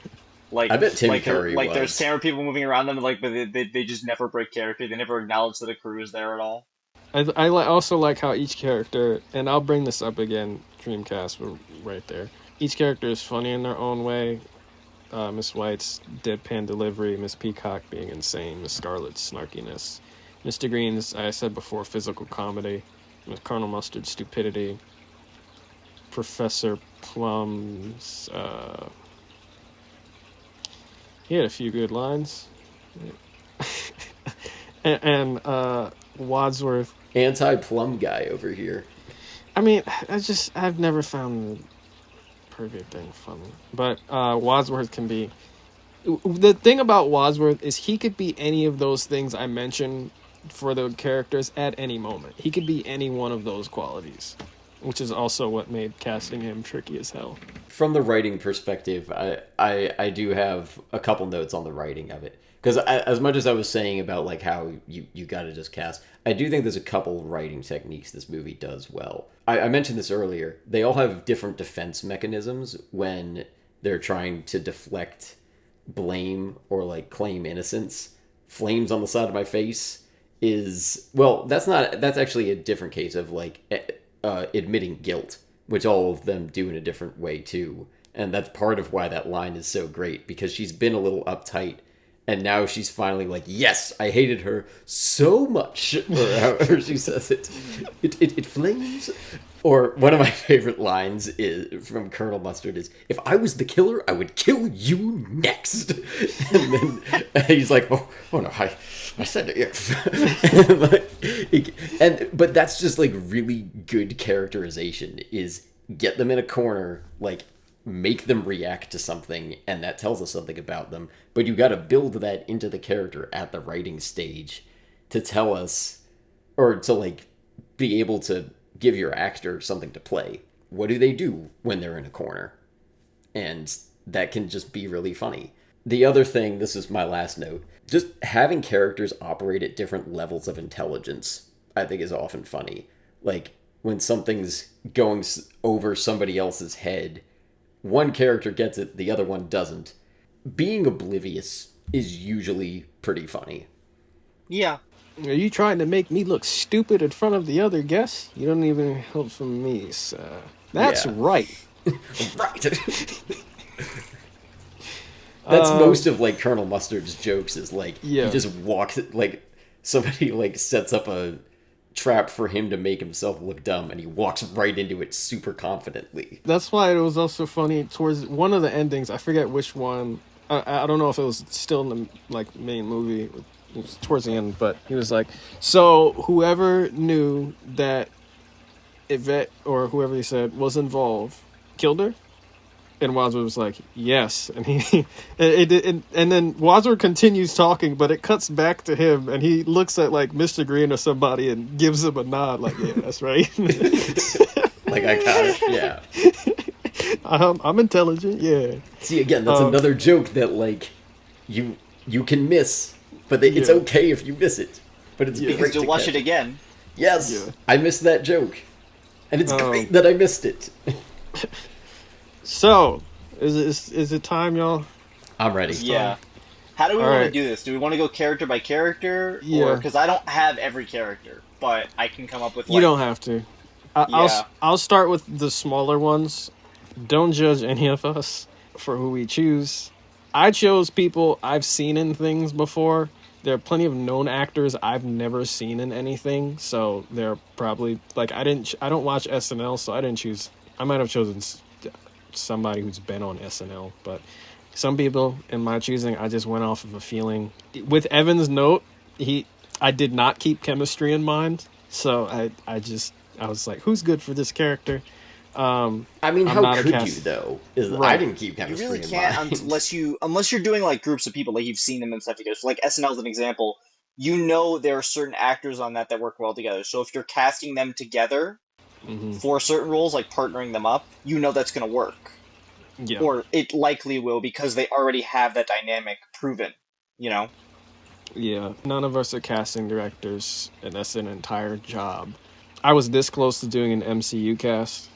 [SPEAKER 3] Like,
[SPEAKER 2] I bet Tim
[SPEAKER 3] like,
[SPEAKER 2] Curry
[SPEAKER 3] like
[SPEAKER 2] was.
[SPEAKER 3] there's camera people moving around them, like, but they just never break character. They never acknowledge that a crew is there at all.
[SPEAKER 1] Also like how each character, and I'll bring this up again, Dreamcast, we're right there. Each character is funny in their own way. Miss White's deadpan delivery, Miss Peacock being insane, Miss Scarlet's snarkiness, Mr. Green's, I said before, physical comedy, Miss Colonel Mustard's stupidity, Professor Plum's, he had a few good lines, and Wadsworth.
[SPEAKER 2] Anti-plum guy over here.
[SPEAKER 1] I mean, I've never found the perfect thing funny, but Wadsworth can be. The thing about Wadsworth is he could be any of those things I mentioned for the characters at any moment. He could be any one of those qualities, which is also what made casting him tricky as hell.
[SPEAKER 2] From the writing perspective, I do have a couple notes on the writing of it. Because as much as I was saying about, like, how you got to just cast, I do think there's a couple writing techniques this movie does well. I mentioned this earlier. They all have different defense mechanisms when they're trying to deflect blame or, like, claim innocence. Flames on the side of my face is, well, that's actually a different case of, like, admitting guilt, which all of them do in a different way too. And that's part of why that line is so great, because she's been a little uptight and now she's finally like, yes, I hated her so much, or however she says it. It flames. Or one of my favorite lines is from Colonel Mustard is, if I was the killer, I would kill you next. And then he's like, oh no, I said it, yes. But that's just, like, really good characterization, is get them in a corner, like, make them react to something, and that tells us something about them. But you got to build that into the character at the writing stage to tell us, or to, like, be able to give your actor something to play. What do they do when they're in a corner? And that can just be really funny. The other thing, this is my last note, just having characters operate at different levels of intelligence, I think, is often funny. Like, when something's going over somebody else's head, one character gets it, the other one doesn't. Being oblivious is usually pretty funny.
[SPEAKER 3] Yeah.
[SPEAKER 1] Are you trying to make me look stupid in front of the other guests? You don't even help from me, sir. That's
[SPEAKER 2] Yeah.
[SPEAKER 1] right.
[SPEAKER 2] Right. That's
[SPEAKER 1] Um,
[SPEAKER 2] most of like Colonel Mustard's jokes is like he
[SPEAKER 1] yeah,
[SPEAKER 2] just walks like somebody like sets up a trap for him to make himself look dumb and he walks right into it super confidently.
[SPEAKER 1] that's why it was also funny towards one of the endings. I forget which one. I don't know if it was still in the like main movie. It was towards the end, but he was like, "So whoever knew that Yvette or whoever he said was involved killed her." And Wadsworth was like, "Yes," and and then Wadsworth continues talking, but it cuts back to him, and he looks at like Mr. Green or somebody and gives him a nod, like, "Yeah, that's right."
[SPEAKER 2] Like I got it. Yeah.
[SPEAKER 1] I'm intelligent, yeah.
[SPEAKER 2] See again, that's
[SPEAKER 1] Um,
[SPEAKER 2] another joke that like you can miss, but it's
[SPEAKER 1] yeah,
[SPEAKER 2] okay if you miss it. But it's
[SPEAKER 1] yeah,
[SPEAKER 3] Because
[SPEAKER 2] great
[SPEAKER 3] you'll
[SPEAKER 2] to
[SPEAKER 3] watch
[SPEAKER 2] catch
[SPEAKER 3] it
[SPEAKER 2] it.
[SPEAKER 3] again.
[SPEAKER 2] Yes,
[SPEAKER 1] yeah.
[SPEAKER 2] I missed that joke, and it's
[SPEAKER 1] Um,
[SPEAKER 2] great that I missed it.
[SPEAKER 1] so is it time, y'all?
[SPEAKER 2] I'm ready.
[SPEAKER 1] It's time.
[SPEAKER 3] Yeah. How do we
[SPEAKER 1] All
[SPEAKER 3] want to
[SPEAKER 1] right.
[SPEAKER 3] do this? Do we want to go character by character, or
[SPEAKER 1] Yeah,
[SPEAKER 3] because I don't have every character, but I can come up with
[SPEAKER 1] you
[SPEAKER 3] like,
[SPEAKER 1] don't have to.
[SPEAKER 3] yeah,
[SPEAKER 1] I'll start with the smaller ones. Don't judge any of us for who we choose. I chose people I've seen in things before. There are plenty of known actors I've never seen in anything, so they're probably like I don't watch SNL, so I didn't choose. I might have chosen somebody who's been on SNL, but some people in my choosing, I just went off of a feeling. With Evan's note, he I did not keep chemistry in mind, so I was like, who's good for this character?
[SPEAKER 2] I mean,
[SPEAKER 1] I'm
[SPEAKER 2] how
[SPEAKER 1] not a
[SPEAKER 2] could you
[SPEAKER 1] cast.
[SPEAKER 2] though? Is I
[SPEAKER 1] Right.
[SPEAKER 2] didn't keep
[SPEAKER 3] you really
[SPEAKER 2] chemistry in
[SPEAKER 3] can't
[SPEAKER 2] mind.
[SPEAKER 3] unless you're doing like groups of people, like you've seen them and stuff together. So like SNL is an example. You know there are certain actors on that work well together. So if you're casting them together
[SPEAKER 1] Hmm.
[SPEAKER 3] for certain roles, like partnering them up, you know that's going to work,
[SPEAKER 1] Yeah.
[SPEAKER 3] or it likely will because they already have that dynamic proven. You know.
[SPEAKER 1] Yeah. None of us are casting directors, and that's an entire job. I was this close to doing an MCU cast,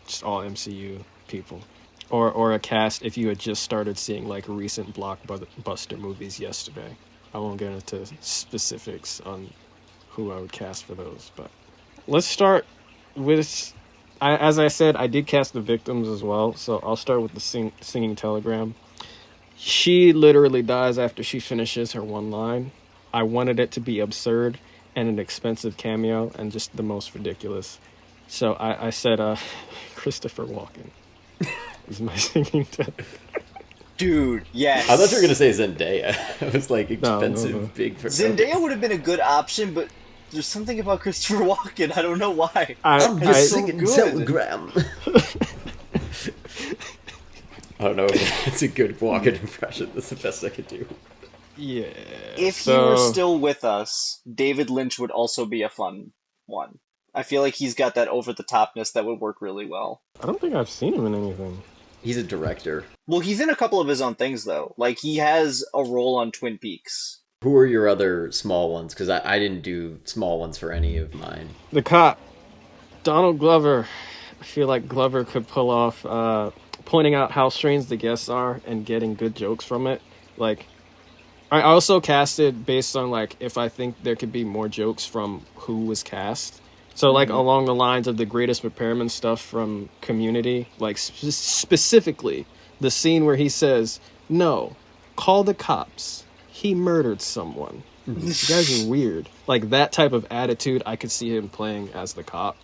[SPEAKER 1] just all MCU people, or a cast if you had just started seeing like recent blockbuster movies yesterday. I won't get into specifics on who I would cast for those, but let's start with. As I said, I did cast the victims as well, so I'll start with the singing telegram. She literally dies after she finishes her one line. I wanted it to be absurd and an expensive cameo and just the most ridiculous. So I said, Christopher Walken is my singing telegram.
[SPEAKER 3] Dude,
[SPEAKER 2] I thought you were gonna
[SPEAKER 3] yes.
[SPEAKER 2] say Zendaya. I was like
[SPEAKER 1] No, no, no.
[SPEAKER 2] expensive, big for okay.
[SPEAKER 3] Zendaya would have been a good option, but there's something about Christopher Walken. I don't know why.
[SPEAKER 1] I,
[SPEAKER 2] I'm
[SPEAKER 3] And he's
[SPEAKER 2] just
[SPEAKER 1] I,
[SPEAKER 3] so
[SPEAKER 2] singing
[SPEAKER 3] good.
[SPEAKER 2] Telegram. I don't know if that's a good Walken impression. That's the best I could do.
[SPEAKER 1] yeah.
[SPEAKER 3] If he were
[SPEAKER 1] So
[SPEAKER 3] still with us, David Lynch would also be a fun one. I feel like he's got that over the topness that would work really well.
[SPEAKER 1] I don't think I've seen him in anything.
[SPEAKER 2] He's a director.
[SPEAKER 3] Well, he's in a couple of his own things though. Like he has a role on Twin Peaks.
[SPEAKER 2] Who are your other small ones? Because I didn't do small ones for any of mine.
[SPEAKER 1] The cop, Donald Glover. I feel like Glover could pull off pointing out how strange the guests are and getting good jokes from it. Like I also casted based on like if I think there could be more jokes from who was cast. So like
[SPEAKER 3] Hmm.
[SPEAKER 1] along the lines of the greatest repairman stuff from Community, like specifically the scene where he says, "No, call the cops. He murdered someone."
[SPEAKER 2] Mhm.
[SPEAKER 1] You guys are weird. Like that type of attitude, I could see him playing as the cop.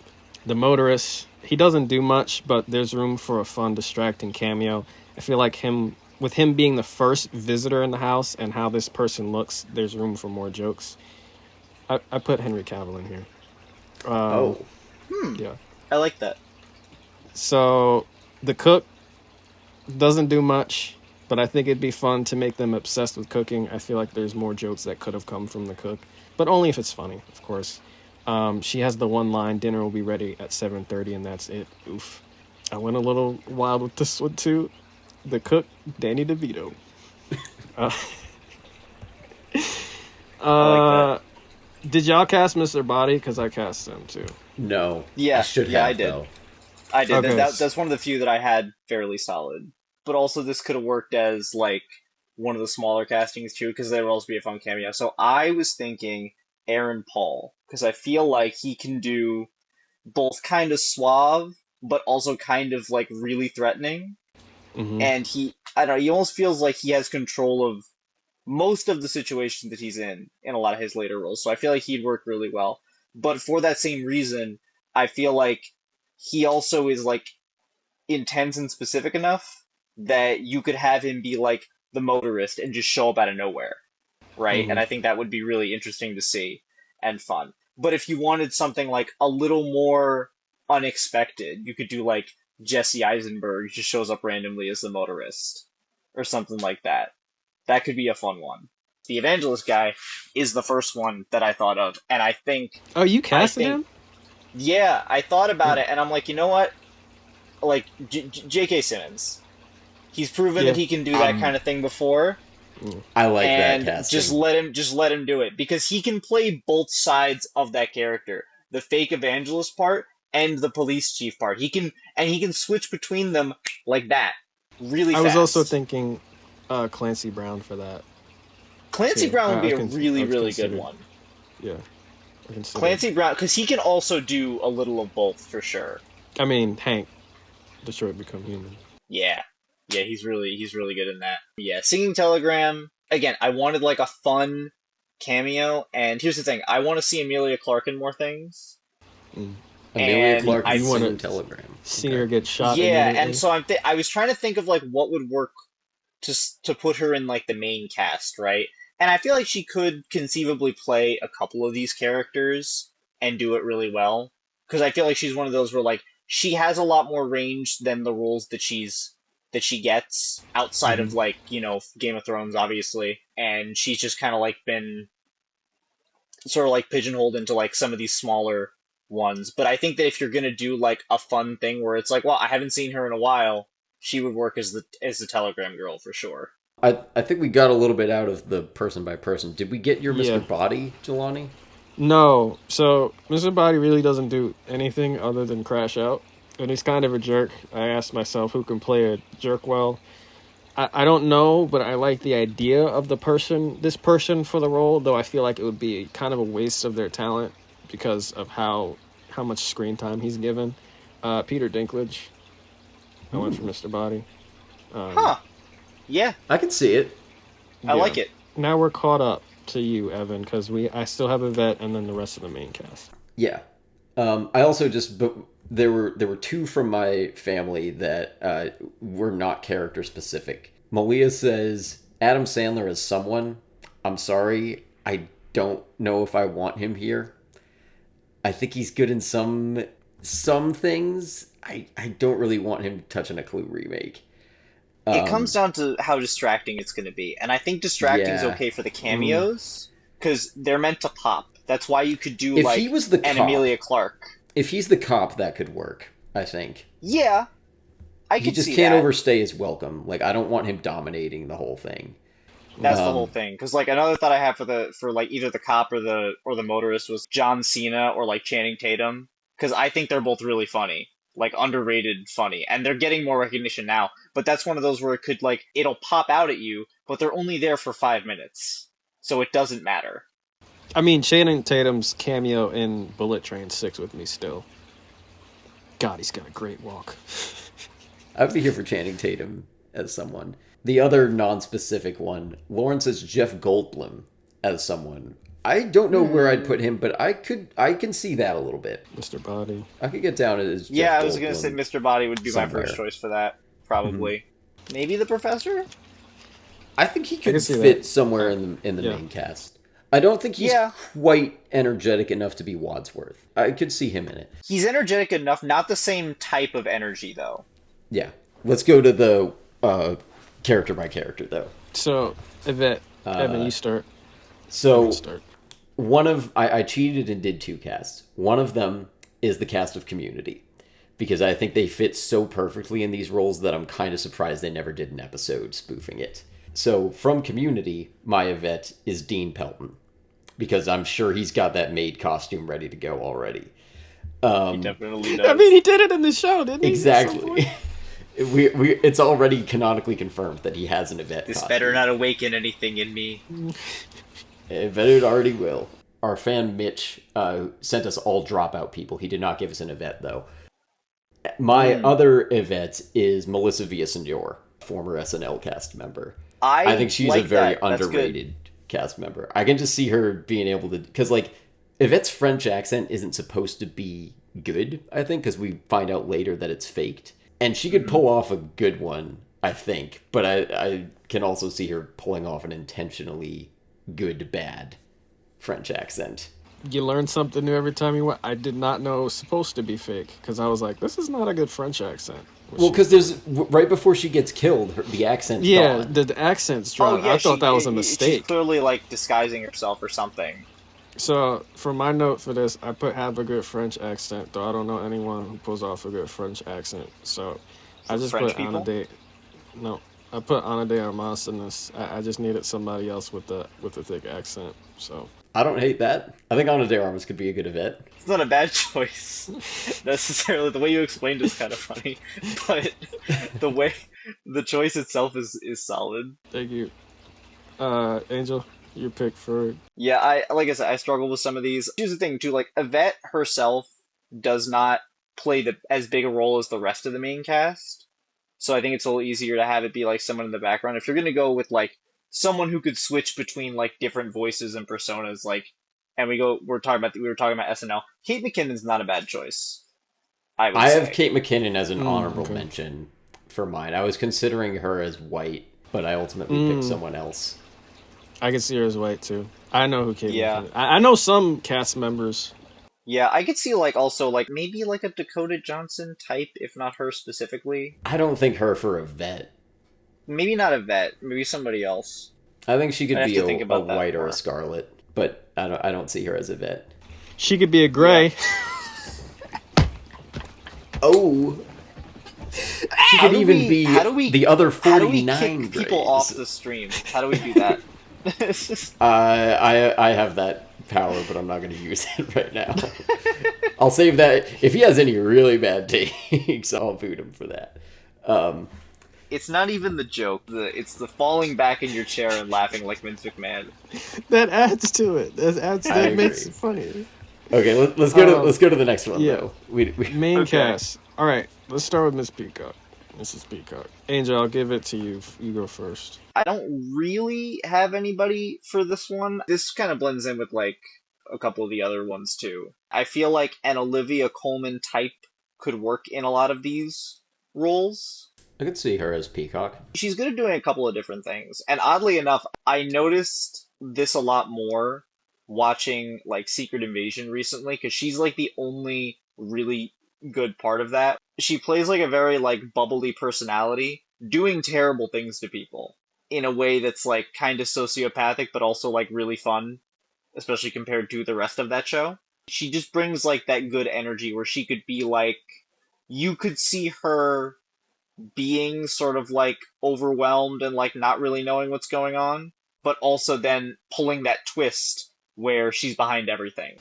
[SPEAKER 1] The motorist, he doesn't do much, but there's room for a fun, distracting cameo. I feel like with him being the first visitor in the house and how this person looks, there's room for more jokes. I put Henry Cavill in here. Um,
[SPEAKER 2] Oh,
[SPEAKER 3] Hmm.
[SPEAKER 1] yeah.
[SPEAKER 3] I like that.
[SPEAKER 1] So the cook doesn't do much, but I think it'd be fun to make them obsessed with cooking. I feel like there's more jokes that could have come from the cook, but only if it's funny, of course. She has the one line, "Dinner will be ready at 7:30," and that's it. Oof. I went a little wild with this one too. The cook, Danny DeVito. Uh,
[SPEAKER 3] I like that.
[SPEAKER 1] uh, did y'all cast Mr. Body? Because I cast him too.
[SPEAKER 2] no. I
[SPEAKER 3] Yeah,
[SPEAKER 2] should
[SPEAKER 3] yeah, I
[SPEAKER 2] have,
[SPEAKER 3] did.
[SPEAKER 2] though.
[SPEAKER 3] I did.
[SPEAKER 1] Okay.
[SPEAKER 3] That's one of the few that I had fairly solid. But also, this could have worked as like one of the smaller castings too, because there would also be a fun cameo. So I was thinking Aaron Paul, because I feel like he can do both kind of suave, but also kind of like really threatening.
[SPEAKER 1] Mm-hmm.
[SPEAKER 3] and I don't know, he almost feels like he has control of most of the situations that he's in a lot of his later roles. So I feel like he'd work really well. But for that same reason, I feel like he also is like intense and specific enough that you could have him be like the motorist and just show up out of nowhere, right? And
[SPEAKER 1] Mm-hmm.
[SPEAKER 3] I think that would be really interesting to see and fun. But if you wanted something like a little more unexpected, you could do like Jesse Eisenberg just shows up randomly as the motorist or something like that. That could be a fun one. The evangelist guy is the first one that I thought of, and
[SPEAKER 1] Oh, you
[SPEAKER 3] I
[SPEAKER 1] casted
[SPEAKER 3] think,
[SPEAKER 1] him?
[SPEAKER 3] yeah, I thought about
[SPEAKER 1] Mm.
[SPEAKER 3] it, and I'm like, you know what? Like J.K. Simmons, he's proven that
[SPEAKER 1] Yeah.
[SPEAKER 3] he can do that
[SPEAKER 2] Um,
[SPEAKER 3] kind of thing before,
[SPEAKER 1] Mm.
[SPEAKER 2] I like that
[SPEAKER 3] and
[SPEAKER 2] casting.
[SPEAKER 3] just let him do it because he can play both sides of that character, the fake evangelist part and the police chief part. He can switch between them like that really
[SPEAKER 1] I was also
[SPEAKER 3] fast.
[SPEAKER 1] thinking Clancy Brown for that
[SPEAKER 3] Clancy
[SPEAKER 1] too.
[SPEAKER 3] Brown would be a
[SPEAKER 1] I
[SPEAKER 3] really good
[SPEAKER 1] considered.
[SPEAKER 3] one.
[SPEAKER 1] Yeah, I considered.
[SPEAKER 3] Clancy Brown, because he can also do a little of both for sure.
[SPEAKER 1] I mean, Hank, Detroit Become Human.
[SPEAKER 3] Yeah, yeah, he's really good in that. Yeah, Singing Telegram. Again, I wanted like a fun cameo, and here's the thing: I want to see Amelia Clark in more things,
[SPEAKER 1] Mm.
[SPEAKER 2] Amelia
[SPEAKER 3] and
[SPEAKER 2] Clark
[SPEAKER 3] I
[SPEAKER 2] is
[SPEAKER 1] You want
[SPEAKER 2] singing
[SPEAKER 1] to
[SPEAKER 2] Telegram.
[SPEAKER 1] see
[SPEAKER 2] Okay.
[SPEAKER 1] her get shot
[SPEAKER 3] yeah, and
[SPEAKER 1] immediately?
[SPEAKER 3] so I was trying to think of like what would work to put her in like the main cast, right? And I feel like she could conceivably play a couple of these characters and do it really well. Because I feel like she's one of those where like she has a lot more range than the roles that she gets outside
[SPEAKER 1] Mm-hmm.
[SPEAKER 3] of like, you know, Game of Thrones, obviously. And she's just kind of like been sort of like pigeonholed into like some of these smaller ones. But I think that if you're gonna do like a fun thing where it's like, well, I haven't seen her in a while, she would work as the Telegram girl for sure.
[SPEAKER 2] I think we got a little bit out of the person by person. Did we get your Mr.
[SPEAKER 1] Yeah.
[SPEAKER 2] Body, Jelani?
[SPEAKER 1] No. So Mr. Body really doesn't do anything other than crash out, and he's kind of a jerk. I asked myself who can play a jerk well. I don't know, but I like the idea of this person for the role, though I feel like it would be kind of a waste of their talent because of how much screen time he's given. Peter Dinklage, I went for
[SPEAKER 2] Ooh,
[SPEAKER 1] Mr. Body. Um,
[SPEAKER 3] Huh. Yeah,
[SPEAKER 2] I can see it.
[SPEAKER 3] I
[SPEAKER 1] yeah.
[SPEAKER 3] like it.
[SPEAKER 1] Now we're caught up to you, Evan, because I still have a vet and then the rest of the main cast.
[SPEAKER 2] Yeah. I also just but there were two from my family that were not character specific. Malia says Adam Sandler is someone. I'm sorry, I don't know if I want him here. I think he's good in some things. I don't really want him touching a Clue remake.
[SPEAKER 3] It comes
[SPEAKER 2] Um,
[SPEAKER 3] down to how distracting it's going to be. And I think distracting is
[SPEAKER 2] yeah.
[SPEAKER 3] okay for the
[SPEAKER 1] Mm,
[SPEAKER 3] cameos because they're meant to pop. That's why you could do
[SPEAKER 2] If he
[SPEAKER 3] like
[SPEAKER 2] was the
[SPEAKER 3] an
[SPEAKER 2] cop,
[SPEAKER 3] Amelia Clark.
[SPEAKER 2] if he's the cop, that could work. I think
[SPEAKER 3] Yeah, I
[SPEAKER 2] he
[SPEAKER 3] could
[SPEAKER 2] just
[SPEAKER 3] see
[SPEAKER 2] can't
[SPEAKER 3] that.
[SPEAKER 2] overstay his welcome. Like I don't want him dominating the whole thing.
[SPEAKER 3] That's
[SPEAKER 1] mm.
[SPEAKER 3] the whole
[SPEAKER 2] Um,
[SPEAKER 3] thing. Because like another thought I have for like either the cop or the motorist was John Cena or like Channing Tatum. Because I think they're both really funny, like underrated funny, and they're getting more recognition now. But that's one of those where it could like it'll pop out at you, but they're only there for 5 minutes, so it doesn't matter.
[SPEAKER 1] I mean, Channing Tatum's cameo in Bullet Train sticks with me still. God, he's got a great walk.
[SPEAKER 2] I'd be here for Channing Tatum as someone. The other non-specific one, Lawrence says Jeff Goldblum as someone. I don't know where I'd
[SPEAKER 3] Hmm.
[SPEAKER 2] put him, but I can see that a little bit.
[SPEAKER 1] Mr. Body.
[SPEAKER 2] I could get down as
[SPEAKER 3] Yeah,
[SPEAKER 2] Jeff
[SPEAKER 3] I was gonna say
[SPEAKER 2] Goldblum
[SPEAKER 3] Mr. Body would be my first
[SPEAKER 2] somewhere.
[SPEAKER 3] choice for that,
[SPEAKER 2] Hmm.
[SPEAKER 3] probably. Maybe the Professor?
[SPEAKER 2] I think he
[SPEAKER 1] I can
[SPEAKER 2] could
[SPEAKER 1] see that.
[SPEAKER 2] fit somewhere in the
[SPEAKER 1] Yeah.
[SPEAKER 2] main cast. I don't think he's
[SPEAKER 3] Yeah,
[SPEAKER 2] quite energetic enough to be Wadsworth. I could see him in it.
[SPEAKER 3] he's energetic enough, not the same type of energy though.
[SPEAKER 2] Yeah. Let's go to the character by character though.
[SPEAKER 1] So, Yvette, Evan,
[SPEAKER 2] Uh,
[SPEAKER 1] you start. I'm going to
[SPEAKER 2] so
[SPEAKER 1] start.
[SPEAKER 2] one of I cheated and did two casts. One of them is the cast of Community because I think they fit so perfectly in these roles that I'm kind of surprised they never did an episode spoofing it. So from Community, my Yvette is Dean Pelton because I'm sure he's got that maid costume ready to go already.
[SPEAKER 3] He definitely
[SPEAKER 1] I mean,
[SPEAKER 3] does.
[SPEAKER 1] he did it in the show, didn't he? At some point?
[SPEAKER 2] Exactly. It's already canonically confirmed that he has an Yvette
[SPEAKER 3] This better
[SPEAKER 2] costume.
[SPEAKER 3] not awaken anything in me.
[SPEAKER 2] Yvette it already will. Our fan Mitch sent us all dropout people. He did not give us an Yvette though. My
[SPEAKER 3] Hmm.
[SPEAKER 2] other Yvette is Melissa Villasenor. former SNL cast member. I
[SPEAKER 3] I
[SPEAKER 2] think she's a
[SPEAKER 3] like
[SPEAKER 2] very
[SPEAKER 3] that. That's good.
[SPEAKER 2] underrated cast member. I can just see her being able to, because like Yvette's French accent isn't supposed to be good. I think because we find out later that it's faked, and she could
[SPEAKER 3] Hmm.
[SPEAKER 2] pull off a good one. I think, but I can also see her pulling off an intentionally good bad French accent.
[SPEAKER 1] You learn something new every time you went. I did not know it was supposed to be fake because I was like, this is not a good French accent.
[SPEAKER 2] Well, because there's right before she gets killed, the accent's
[SPEAKER 1] Yeah,
[SPEAKER 2] gone.
[SPEAKER 1] the accent's
[SPEAKER 3] Oh
[SPEAKER 1] dropped.
[SPEAKER 3] yeah,
[SPEAKER 1] I thought that was a
[SPEAKER 3] she's
[SPEAKER 1] mistake.
[SPEAKER 3] clearly like disguising herself or something.
[SPEAKER 1] So for my note for this, I put have a good French accent, though I don't know anyone who pulls off a good French accent. So I just
[SPEAKER 3] French
[SPEAKER 1] put Ana
[SPEAKER 3] people.
[SPEAKER 1] de no, I put Ana de Armas in this. I just needed somebody else with a thick accent. So
[SPEAKER 2] I don't hate that. I think Ana de Armas could be a good Yvette.
[SPEAKER 3] It's not a bad choice necessarily. The way you explained is kind of funny, but the way the choice itself is solid.
[SPEAKER 1] thank you, Angel. Your pick for
[SPEAKER 3] Yeah, I like I said, I struggle with some of these. Here's the thing too, like Yvette herself does not play the as big a role as the rest of the main cast. So I think it's a little easier to have it be like someone in the background. If you're gonna go with like someone who could switch between like different voices and personas, like and we were talking about SNL. Kate McKinnon's not a bad choice, I would
[SPEAKER 2] I have
[SPEAKER 3] say.
[SPEAKER 2] Kate McKinnon as an honorable
[SPEAKER 1] okay.
[SPEAKER 2] mention for mine. I was considering her as white, but I ultimately picked
[SPEAKER 1] Mm,
[SPEAKER 2] someone else.
[SPEAKER 1] I can see her as white too. I know who Kate
[SPEAKER 3] Yeah.
[SPEAKER 1] McKinnon. I know some cast members.
[SPEAKER 3] Yeah, I could see like also like maybe like a Dakota Johnson type, if not her specifically.
[SPEAKER 2] I don't think her for a vet.
[SPEAKER 3] Maybe not a vet, maybe somebody else.
[SPEAKER 2] I think she
[SPEAKER 3] I'd
[SPEAKER 2] could
[SPEAKER 3] have
[SPEAKER 2] be
[SPEAKER 3] to think
[SPEAKER 2] a
[SPEAKER 3] about that
[SPEAKER 2] white or a
[SPEAKER 3] more.
[SPEAKER 2] scarlet, but I don't see her as a vet.
[SPEAKER 1] She could be a
[SPEAKER 3] Yeah.
[SPEAKER 1] gray.
[SPEAKER 2] Oh, she
[SPEAKER 3] How
[SPEAKER 2] could
[SPEAKER 3] do
[SPEAKER 2] even
[SPEAKER 3] we
[SPEAKER 2] be
[SPEAKER 3] how do we
[SPEAKER 2] the other
[SPEAKER 3] how do we kick
[SPEAKER 2] 49
[SPEAKER 3] people off
[SPEAKER 2] grays.
[SPEAKER 3] the stream? How do we do that?
[SPEAKER 2] I have that power, but I'm not going to use it right now. I'll save that. If he has any really bad takes, I'll boot him for that. Um,
[SPEAKER 3] It's not even the joke. It's the falling back in your chair and laughing like Vince McMahon.
[SPEAKER 1] That adds to it.
[SPEAKER 2] I
[SPEAKER 1] That makes
[SPEAKER 2] agree.
[SPEAKER 1] it funny.
[SPEAKER 2] Okay,
[SPEAKER 1] Um,
[SPEAKER 2] let's go to the next one
[SPEAKER 1] yeah.
[SPEAKER 2] though. We
[SPEAKER 1] Main
[SPEAKER 3] Okay.
[SPEAKER 1] cast. All right, let's start with Miss Peacock. Mrs. Peacock. Angel, I'll give it to you. You go first.
[SPEAKER 3] I don't really have anybody for this one. This kind of blends in with like a couple of the other ones too. I feel like an Olivia Colman type could work in a lot of these roles.
[SPEAKER 2] I could see her as Peacock.
[SPEAKER 3] She's good at doing a couple of different things. And oddly enough, I noticed this a lot more watching like Secret Invasion recently because she's like the only really good part of that. She plays like a very like bubbly personality doing terrible things to people in a way that's like kind of sociopathic but also like really fun, especially compared to the rest of that show. She just brings like that good energy where she could be like you could see her being sort of like overwhelmed and like not really knowing what's going on, but also then pulling that twist where she's behind everything.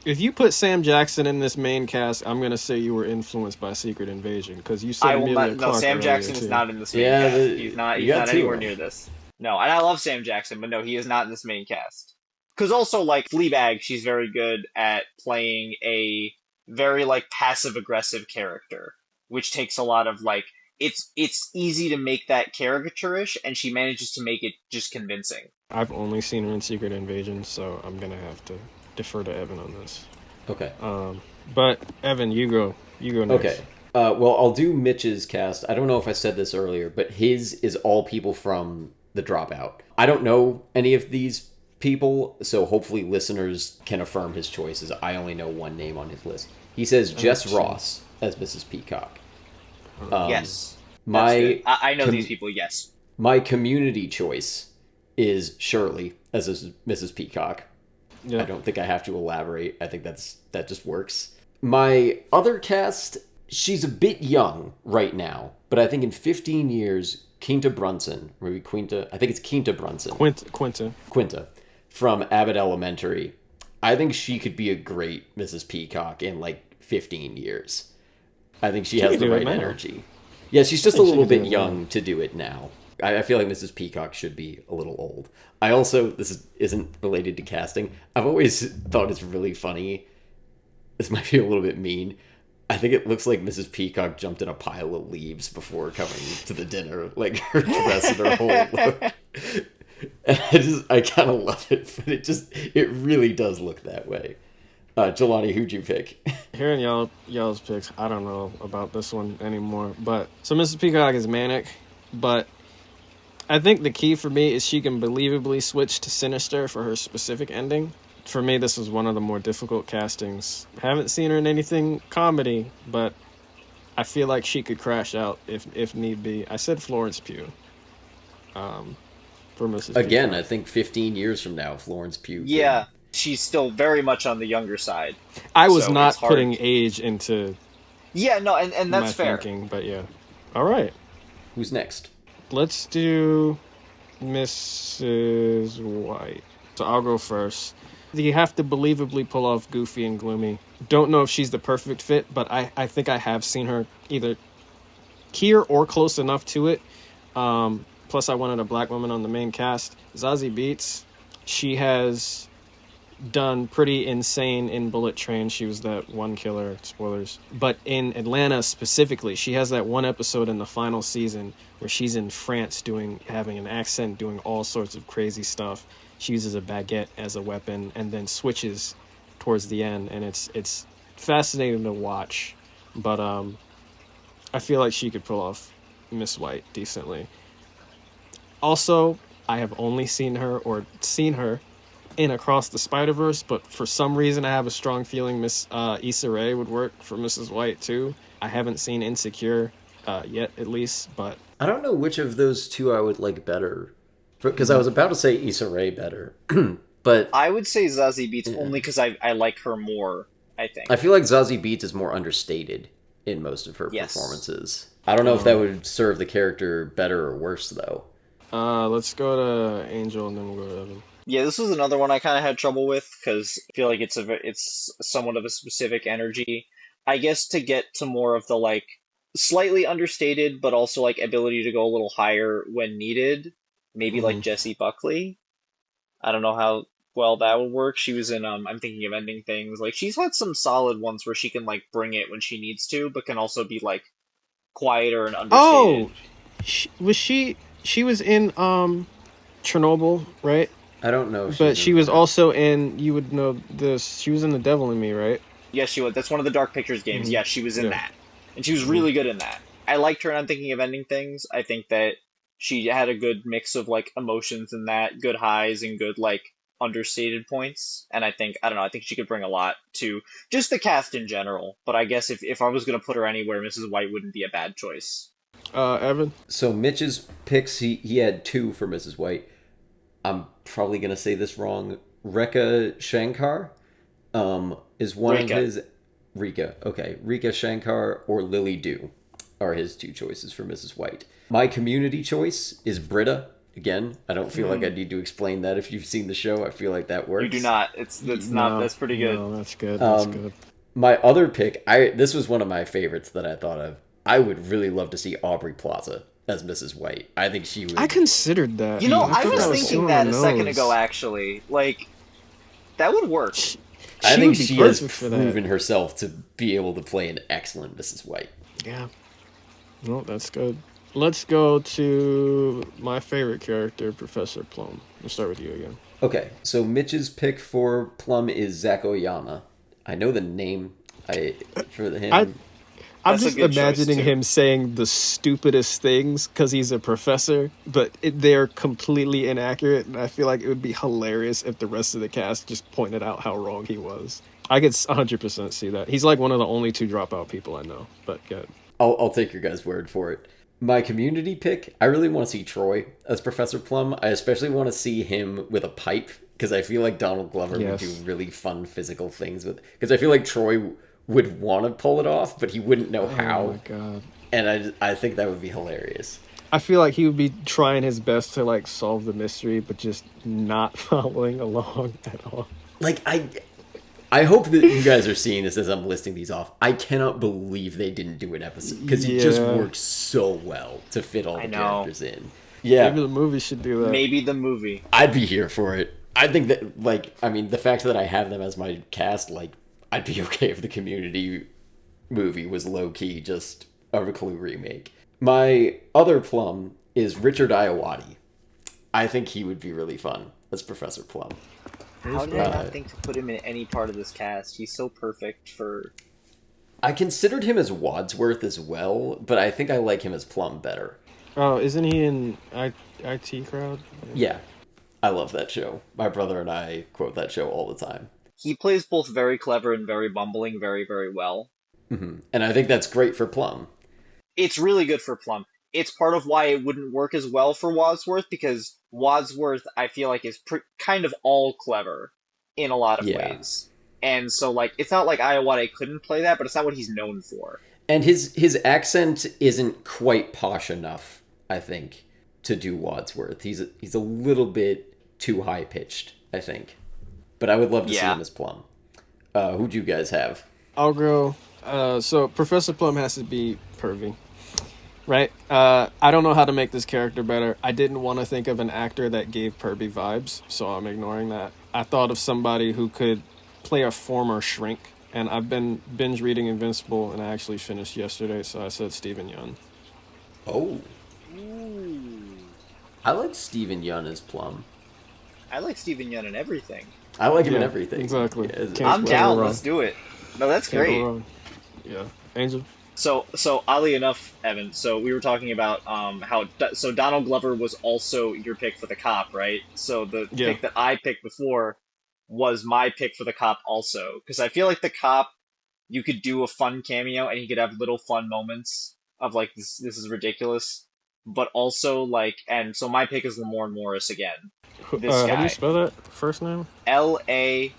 [SPEAKER 1] If you put Sam Jackson in this main cast, I'm gonna say you were influenced by Secret Invasion because you said
[SPEAKER 3] I will
[SPEAKER 1] Amelia
[SPEAKER 3] not. No,
[SPEAKER 1] Clark
[SPEAKER 3] Sam
[SPEAKER 1] earlier
[SPEAKER 3] Jackson is
[SPEAKER 1] too.
[SPEAKER 3] not in this main
[SPEAKER 2] Yeah,
[SPEAKER 3] cast. He's not.
[SPEAKER 2] you
[SPEAKER 3] He's
[SPEAKER 2] got
[SPEAKER 3] not
[SPEAKER 2] two of
[SPEAKER 3] anywhere
[SPEAKER 2] them.
[SPEAKER 3] near this. No, and I love Sam Jackson, but no, he is not in this main cast. Because also, like Fleabag, she's very good at playing a very like passive aggressive character, which takes a lot of like it's easy to make that caricaturish, and she manages to make it just convincing.
[SPEAKER 1] I've only seen her in Secret Invasion, so I'm gonna have to defer to Evan on this.
[SPEAKER 2] Okay.
[SPEAKER 1] But Evan, you go. You go next.
[SPEAKER 2] Okay. Well, I'll do Mitch's cast. I don't know if I said this earlier, but his is all people from The Dropout. I don't know any of these people, so hopefully listeners can affirm his choices. I only know one name on his list. He says Jess
[SPEAKER 1] see.
[SPEAKER 2] Ross as Mrs. Peacock.
[SPEAKER 3] Yes, that's
[SPEAKER 2] My
[SPEAKER 3] good. I know
[SPEAKER 2] com-
[SPEAKER 3] these people. Yes.
[SPEAKER 2] my community choice is Shirley as Mrs. Peacock. I
[SPEAKER 1] Yeah.
[SPEAKER 2] don't think I have to elaborate. I think that just works. My other cast, she's a bit young right now, but I think in 15 years, Quinta Brunson, maybe Quinta, I think it's Quinta Brunson,
[SPEAKER 1] Quinta.
[SPEAKER 2] Quinta, from Abbott Elementary. I think she could be a great Mrs. Peacock in like 15 years. I think she has
[SPEAKER 1] could
[SPEAKER 2] the
[SPEAKER 1] do it
[SPEAKER 2] right
[SPEAKER 1] now.
[SPEAKER 2] energy. Yeah, she's just a
[SPEAKER 1] think she
[SPEAKER 2] little
[SPEAKER 1] could do
[SPEAKER 2] bit
[SPEAKER 1] it
[SPEAKER 2] young to do it now. I feel like Mrs. Peacock should be a little old. I also, isn't related to casting. I've always thought it's really funny. This might be a little bit mean, I think it looks like Mrs. Peacock jumped in a pile of leaves before coming to the dinner. Like her dress and her whole look. And I kind of love it, but it really does look that way. Jelani, who'd you pick?
[SPEAKER 1] Hearing y'all's picks, I don't know about this one anymore. But so Mrs. Peacock is manic, but I think the key for me is she can believably switch to sinister for her specific ending. For me, this was one of the more difficult castings. Haven't seen her in anything comedy, but I feel like she could crash out if need be. I said Florence Pugh. For Mrs.
[SPEAKER 2] Again,
[SPEAKER 1] Peacock.
[SPEAKER 2] I think 15 years from now, Florence Pugh.
[SPEAKER 3] Yeah, she's still very much on the younger side.
[SPEAKER 1] I was
[SPEAKER 3] So
[SPEAKER 1] not
[SPEAKER 3] it's hard.
[SPEAKER 1] putting age into
[SPEAKER 3] Yeah, no, and
[SPEAKER 1] my
[SPEAKER 3] that's fair.
[SPEAKER 1] thinking, but yeah. All right.
[SPEAKER 2] Who's next?
[SPEAKER 1] Let's do Mrs. White. So I'll go first. You have to believably pull off Goofy and Gloomy. Don't know if she's the perfect fit, but I think I have seen her either here or close enough to it. Plus, I wanted a black woman on the main cast. Zazie Beetz, she has done pretty insane in Bullet Train. She was that one killer, spoilers. But in Atlanta specifically, she has that one episode in the final season where she's in France having an accent, doing all sorts of crazy stuff. She uses a baguette as a weapon and then switches towards the end, and it's fascinating to watch. But I feel like she could pull off Miss White decently. Also, I have only seen her in Across the Spider-Verse, but for some reason I have a strong feeling Miss Issa Rae would work for Mrs. White too. I haven't seen Insecure yet, at least, but
[SPEAKER 2] I don't know which of those two I would like better. Because I was about to say Issa Rae better. But
[SPEAKER 3] I would say Zazie Beetz only because I like her more, I think.
[SPEAKER 2] I feel like Zazie Beetz is more understated in most of her
[SPEAKER 3] Yes.
[SPEAKER 2] performances. I don't know if that would serve the character better or worse, though.
[SPEAKER 1] let's go to Angel and then we'll go to Evan.
[SPEAKER 3] Yeah, this was another one I kind of had trouble with because I feel like it's somewhat of a specific energy. I guess to get to more of the like slightly understated, but also like ability to go a little higher when needed. Maybe like Jessie Buckley. I don't know how well that would work. She was in I'm thinking of ending things. Like she's had some solid ones where she can like bring it when she needs to, but can also be like quieter and understated.
[SPEAKER 1] Oh, she was in Chernobyl, right?
[SPEAKER 2] I don't know. If
[SPEAKER 1] But
[SPEAKER 2] she's
[SPEAKER 1] she
[SPEAKER 2] in
[SPEAKER 1] was
[SPEAKER 2] that.
[SPEAKER 1] also in, you would know this, she was in The Devil in Me, right?
[SPEAKER 3] Yes, she was. That's one of the Dark Pictures games. Yeah, she was in
[SPEAKER 1] Yeah.
[SPEAKER 3] that. And she was really good in that. I liked her and I'm thinking of ending things. I think that she had a good mix of like emotions in that, good highs and good like understated points. And I don't know, I think she could bring a lot to just the cast in general. But I guess if I was gonna put her anywhere, Mrs. White wouldn't be a bad choice.
[SPEAKER 1] Evan?
[SPEAKER 2] So Mitch's picks, he had two for Mrs. White. I'm probably going to say this wrong. Rekha Shankar is one
[SPEAKER 3] Rika.
[SPEAKER 2] of his... Rika, okay. Rika Shankar or Lily Dew are his two choices for Mrs. White. My community choice is Britta. Again, I don't feel like I need to explain that if you've seen the show. I feel like that works.
[SPEAKER 3] You do not. That's pretty good.
[SPEAKER 1] No, that's good. That's good.
[SPEAKER 2] My other pick, this was one of my favorites that I thought of. I would really love to see Aubrey Plaza as Mrs. White. I think she would...
[SPEAKER 1] I considered that.
[SPEAKER 3] You know,
[SPEAKER 1] I
[SPEAKER 3] I
[SPEAKER 1] thought
[SPEAKER 3] was
[SPEAKER 1] that
[SPEAKER 3] thinking
[SPEAKER 1] so
[SPEAKER 3] that
[SPEAKER 1] on
[SPEAKER 3] a
[SPEAKER 1] the
[SPEAKER 3] second
[SPEAKER 1] nose.
[SPEAKER 3] ago actually. Like that would work.
[SPEAKER 2] I
[SPEAKER 1] She
[SPEAKER 2] think
[SPEAKER 1] would be
[SPEAKER 2] she has
[SPEAKER 1] perfect for that.
[SPEAKER 2] proven herself to be able to play an excellent Mrs. White.
[SPEAKER 1] Yeah. No, that's good. Let's go to my favorite character, Professor Plum. We'll start with you again.
[SPEAKER 2] Okay, so Mitch's pick for Plum is Zach Oyama. I know the name for him.
[SPEAKER 1] I'm
[SPEAKER 3] That's a
[SPEAKER 1] just
[SPEAKER 3] good choice,
[SPEAKER 1] imagining
[SPEAKER 3] too.
[SPEAKER 1] him saying the stupidest things because he's a professor, but they're completely inaccurate, and I feel like it would be hilarious if the rest of the cast just pointed out how wrong he was. I could 100% see that. He's like one of the only two dropout people I know, but good.
[SPEAKER 2] I'll take your guys' word for it. My community pick, I really want to see Troy as Professor Plum. I especially want to see him with a pipe, because I feel like Donald Glover would do really fun physical things with... Because I feel like Troy would want to pull it off, but he wouldn't know how.
[SPEAKER 1] Oh my god.
[SPEAKER 2] And I think that would be hilarious.
[SPEAKER 1] I feel like he would be trying his best to like solve the mystery, but just not following along at all.
[SPEAKER 2] Like, I hope that you guys are seeing this as I'm listing these off. I cannot believe they didn't do an episode, because it just
[SPEAKER 1] Yeah.
[SPEAKER 2] works so well to fit all the
[SPEAKER 3] know.
[SPEAKER 2] characters in. Yeah,
[SPEAKER 1] Maybe the movie should do that.
[SPEAKER 3] Maybe the movie.
[SPEAKER 2] I'd be here for it. I think that, like, I mean, the fact that I have them as my cast, like, I'd be okay if the community movie was low-key just a Clue remake. My other Plum is Richard Iowati. I think he would be really fun as Professor Plum.
[SPEAKER 3] How did I not think to put him in any part of this cast? He's so perfect for...
[SPEAKER 2] I considered him as Wadsworth as well, but I think I like him as Plum better.
[SPEAKER 1] Oh, isn't he in IT Crowd?
[SPEAKER 2] Yeah, I love that show. My brother and I quote that show all the time.
[SPEAKER 3] He plays both very clever and very bumbling very, very well.
[SPEAKER 2] Mm-hmm. And I think that's great for Plum.
[SPEAKER 3] It's really good for Plum. It's part of why it wouldn't work as well for Wadsworth, because Wadsworth, I feel like, is kind of all clever in a lot of ways. And so, like, it's not like Iowati couldn't play that, but it's not what he's known for.
[SPEAKER 2] And his accent isn't quite posh enough, I think, to do Wadsworth. He's a little bit too high pitched, I think. But I would love to see him as Plum. Who'd you guys have?
[SPEAKER 1] I'll go. So Professor Plum has to be pervy, right? I don't know how to make this character better. I didn't want to think of an actor that gave pervy vibes, so I'm ignoring that. I thought of somebody who could play a former shrink, and I've been binge reading Invincible, and I actually finished yesterday, so I said Stephen Yeun.
[SPEAKER 2] Oh.
[SPEAKER 3] Ooh.
[SPEAKER 2] I like Stephen Yeun as Plum.
[SPEAKER 3] I like Stephen Yeun in everything.
[SPEAKER 2] I like him in everything.
[SPEAKER 1] Exactly.
[SPEAKER 2] Yeah,
[SPEAKER 3] I'm down. Let's do it. No, that's great.
[SPEAKER 1] Yeah. Angel?
[SPEAKER 3] So oddly enough, Evan, so we were talking about so Donald Glover was also your pick for the cop, right? So the pick that I picked before was my pick for the cop also, because I feel like the cop, you could do a fun cameo and he could have little fun moments of like this is ridiculous, but also like, and so my pick is Lamorne Morris again. This guy.
[SPEAKER 1] How do you spell that first name?
[SPEAKER 3] Lamorne.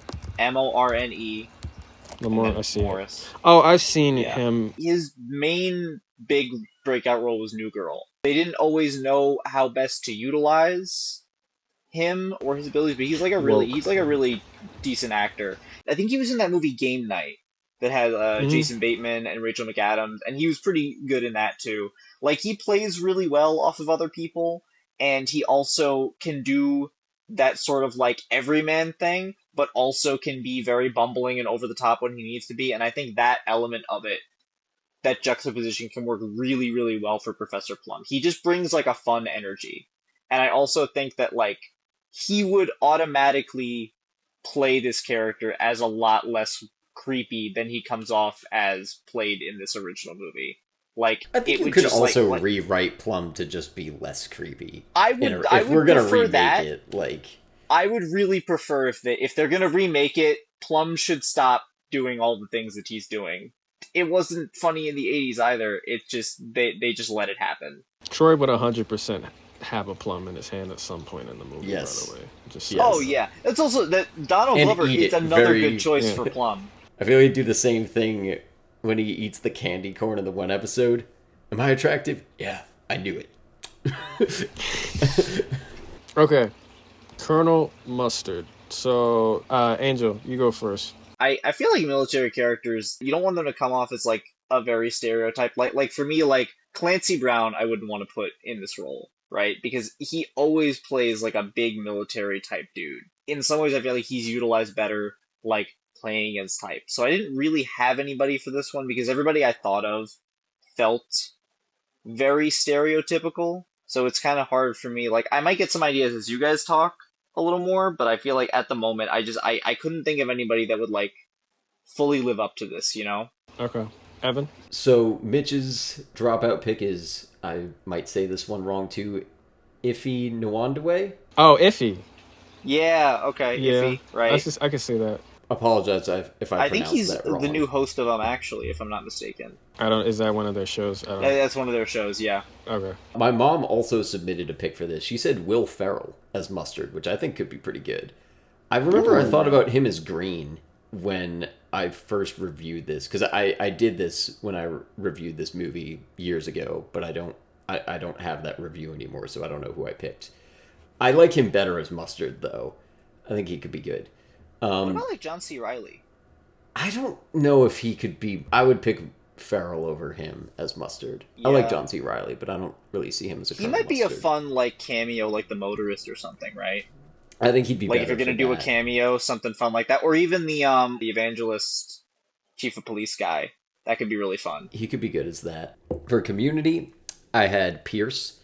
[SPEAKER 1] Lamorne, I see
[SPEAKER 3] Morris.
[SPEAKER 1] Oh, I've seen him.
[SPEAKER 3] His main big breakout role was New Girl. They didn't always know how best to utilize him or his abilities, but he's like a really decent actor. I think he was in that movie Game Night that had Jason Bateman and Rachel McAdams, and he was pretty good in that too. Like, he plays really well off of other people, and he also can do that sort of like everyman thing, but also can be very bumbling and over the top when he needs to be. And I think that element of it, that juxtaposition, can work really, really well for Professor Plum. He just brings like a fun energy. And I also think that like he would automatically play this character as a lot less creepy than he comes off as played in this original movie. Like,
[SPEAKER 2] I think you could also rewrite Plum to just be less creepy. If we're gonna remake it, like,
[SPEAKER 3] I would really prefer if they're gonna remake it, Plum should stop doing all the things that he's doing. It wasn't funny in the 80s either. It's just they just let it happen.
[SPEAKER 1] Troy would 100% have a plum in his hand at some point in the movie.
[SPEAKER 2] Yes.
[SPEAKER 1] By the way.
[SPEAKER 3] Oh yeah, that's also that Donald Glover is another good choice for Plum.
[SPEAKER 2] I feel like he'd do the same thing when he eats the candy corn in the one episode. Am I attractive? Yeah, I knew it.
[SPEAKER 1] Okay. Colonel Mustard. So, Angel, you go first.
[SPEAKER 3] I feel like military characters, you don't want them to come off as like a very stereotype. Like for me, like Clancy Brown, I wouldn't want to put in this role, right? Because he always plays like a big military type dude. In some ways, I feel like he's utilized better, like playing against type. So I didn't really have anybody for this one because everybody I thought of felt very stereotypical. So it's kind of hard for me. Like, I might get some ideas as you guys talk a little more, but I feel like at the moment I couldn't think of anybody that would like fully live up to this, you know?
[SPEAKER 1] Okay. Evan?
[SPEAKER 2] So Mitch's dropout pick is, I might say this one wrong too, Ife Nwandwe?
[SPEAKER 1] Oh, Iffy.
[SPEAKER 3] Yeah, okay,
[SPEAKER 1] yeah.
[SPEAKER 3] Iffy, right.
[SPEAKER 1] I can see that.
[SPEAKER 2] Apologize if I
[SPEAKER 3] think he's
[SPEAKER 2] that wrong.
[SPEAKER 3] The new host of them, actually, if I'm not mistaken.
[SPEAKER 1] Is that one of their shows?
[SPEAKER 3] That's one of their shows, yeah.
[SPEAKER 1] Okay.
[SPEAKER 2] My mom also submitted a pick for this. She said Will Ferrell as Mustard, which I think could be pretty good. I remember I thought about him as Green when I first reviewed this, because I did this when I reviewed this movie years ago, but I don't have that review anymore, so I don't know who I picked. I like him better as Mustard, though. I think he could be good.
[SPEAKER 3] What about like John C. Reilly?
[SPEAKER 2] I don't know if he could be. I would pick Ferrell over him as Mustard. Yeah. I like John C. Reilly, but I don't really see him as a.
[SPEAKER 3] He might be Mustard. A fun like cameo, like The Motorist or something, right?
[SPEAKER 2] I think he'd be
[SPEAKER 3] like
[SPEAKER 2] better
[SPEAKER 3] if you're gonna do a cameo, something fun like that, or even the evangelist chief of police guy. That could be really fun.
[SPEAKER 2] He could be good as that. For Community, I had Pierce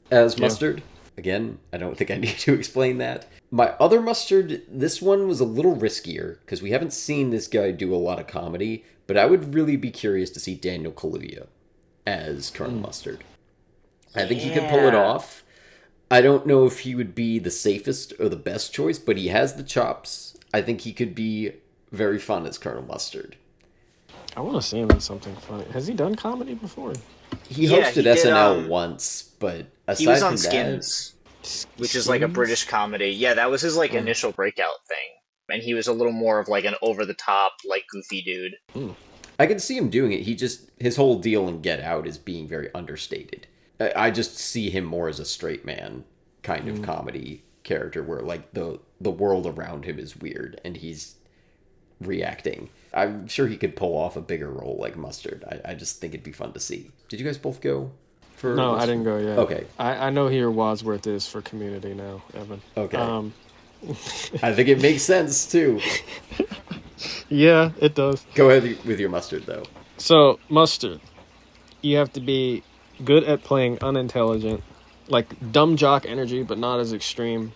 [SPEAKER 2] as Mustard. Again, I don't think I need to explain that. My other Mustard, this one was a little riskier because we haven't seen this guy do a lot of comedy, but I would really be curious to see Daniel Kaluuya as Colonel Mustard. I think he could pull it off. I don't know if he would be the safest or the best choice, but he has the chops. I think he could be very fun as Colonel Mustard.
[SPEAKER 1] I want to see him in something funny. Has he done comedy before?
[SPEAKER 2] He
[SPEAKER 3] Yeah,
[SPEAKER 2] hosted
[SPEAKER 3] he did,
[SPEAKER 2] SNL once, but aside
[SPEAKER 3] He was on
[SPEAKER 2] from
[SPEAKER 3] Skins,
[SPEAKER 1] that,
[SPEAKER 3] which is like a British comedy. Yeah, that was his like initial breakout thing. And he was a little more of like an over the top, like goofy dude.
[SPEAKER 2] I can see him doing it. His whole deal in Get Out is being very understated. I just see him more as a straight man kind of comedy character where like the world around him is weird and he's reacting. I'm sure he could pull off a bigger role like Mustard. I just think it'd be fun to see. Did you guys both go for
[SPEAKER 1] No,
[SPEAKER 2] Mustard?
[SPEAKER 1] I didn't go yet.
[SPEAKER 2] Okay.
[SPEAKER 1] I know who your Wadsworth is for Community now, Evan.
[SPEAKER 2] Okay. I think it makes sense too.
[SPEAKER 1] Yeah, it does.
[SPEAKER 2] Go ahead with your Mustard though.
[SPEAKER 1] So, Mustard, you have to be good at playing unintelligent, like dumb jock energy, but not as extreme.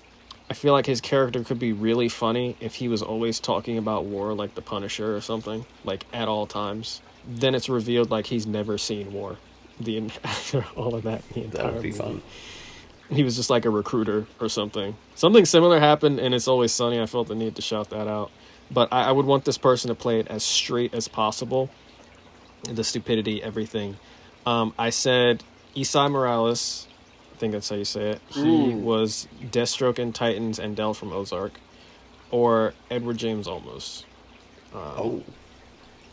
[SPEAKER 1] I feel like his character could be really funny if he was always talking about war, like the Punisher or something, like at all times. Then it's revealed like he's never seen war. After all of that, the entire
[SPEAKER 2] That would be
[SPEAKER 1] movie.
[SPEAKER 2] fun.
[SPEAKER 1] He was just like a recruiter or something. Something similar happened, and It's Always Sunny. I felt the need to shout that out. But I would want this person to play it as straight as possible. The stupidity, everything. I said Isai Morales. I think that's how you say it. He was Deathstroke in Titans and Del from Ozark. Or Edward James Olmos.
[SPEAKER 2] Oh.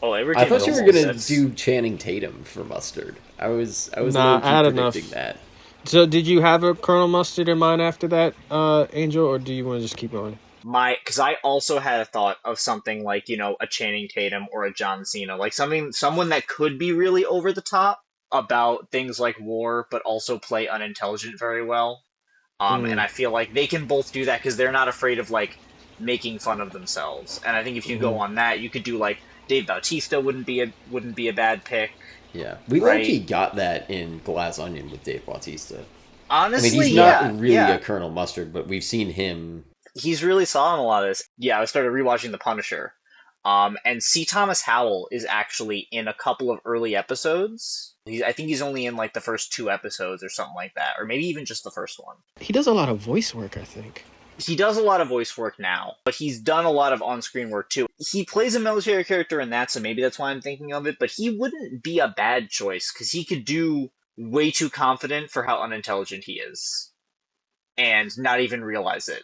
[SPEAKER 3] Oh, Edward
[SPEAKER 2] I
[SPEAKER 3] James
[SPEAKER 2] thought you were
[SPEAKER 3] Olmos,
[SPEAKER 2] gonna
[SPEAKER 3] that's-
[SPEAKER 2] do Channing Tatum for Mustard. I was
[SPEAKER 1] Nah,
[SPEAKER 2] low-key
[SPEAKER 1] I had enough.
[SPEAKER 2] predicting that.
[SPEAKER 1] So did you have a Colonel Mustard in mind after that, Angel, or do you want to just keep going?
[SPEAKER 3] because I also had a thought of something like, a Channing Tatum or a John Cena, like someone that could be really over the top about things like war, but also play unintelligent very well. And I feel like they can both do that because they're not afraid of like making fun of themselves. And I think if you go on that, you could do like Dave Bautista wouldn't be a bad pick.
[SPEAKER 2] Yeah, we
[SPEAKER 3] Right.
[SPEAKER 2] low-key got that in Glass Onion with Dave Bautista.
[SPEAKER 3] Honestly,
[SPEAKER 2] I mean, he's
[SPEAKER 3] yeah,
[SPEAKER 2] not really
[SPEAKER 3] yeah.
[SPEAKER 2] a Colonel Mustard, but we've seen him.
[SPEAKER 3] He's really solid in a lot of this. Yeah, I started rewatching The Punisher. And C. Thomas Howell is actually in a couple of early episodes. I think he's only in like the first 2 episodes or something like that, or maybe even just the first one.
[SPEAKER 1] He does a lot of voice work, I think.
[SPEAKER 3] He does a lot of voice work now, but he's done a lot of on-screen work too. He plays a military character in that, so maybe that's why I'm thinking of it, but he wouldn't be a bad choice, because he could do way too confident for how unintelligent he is. And not even realize it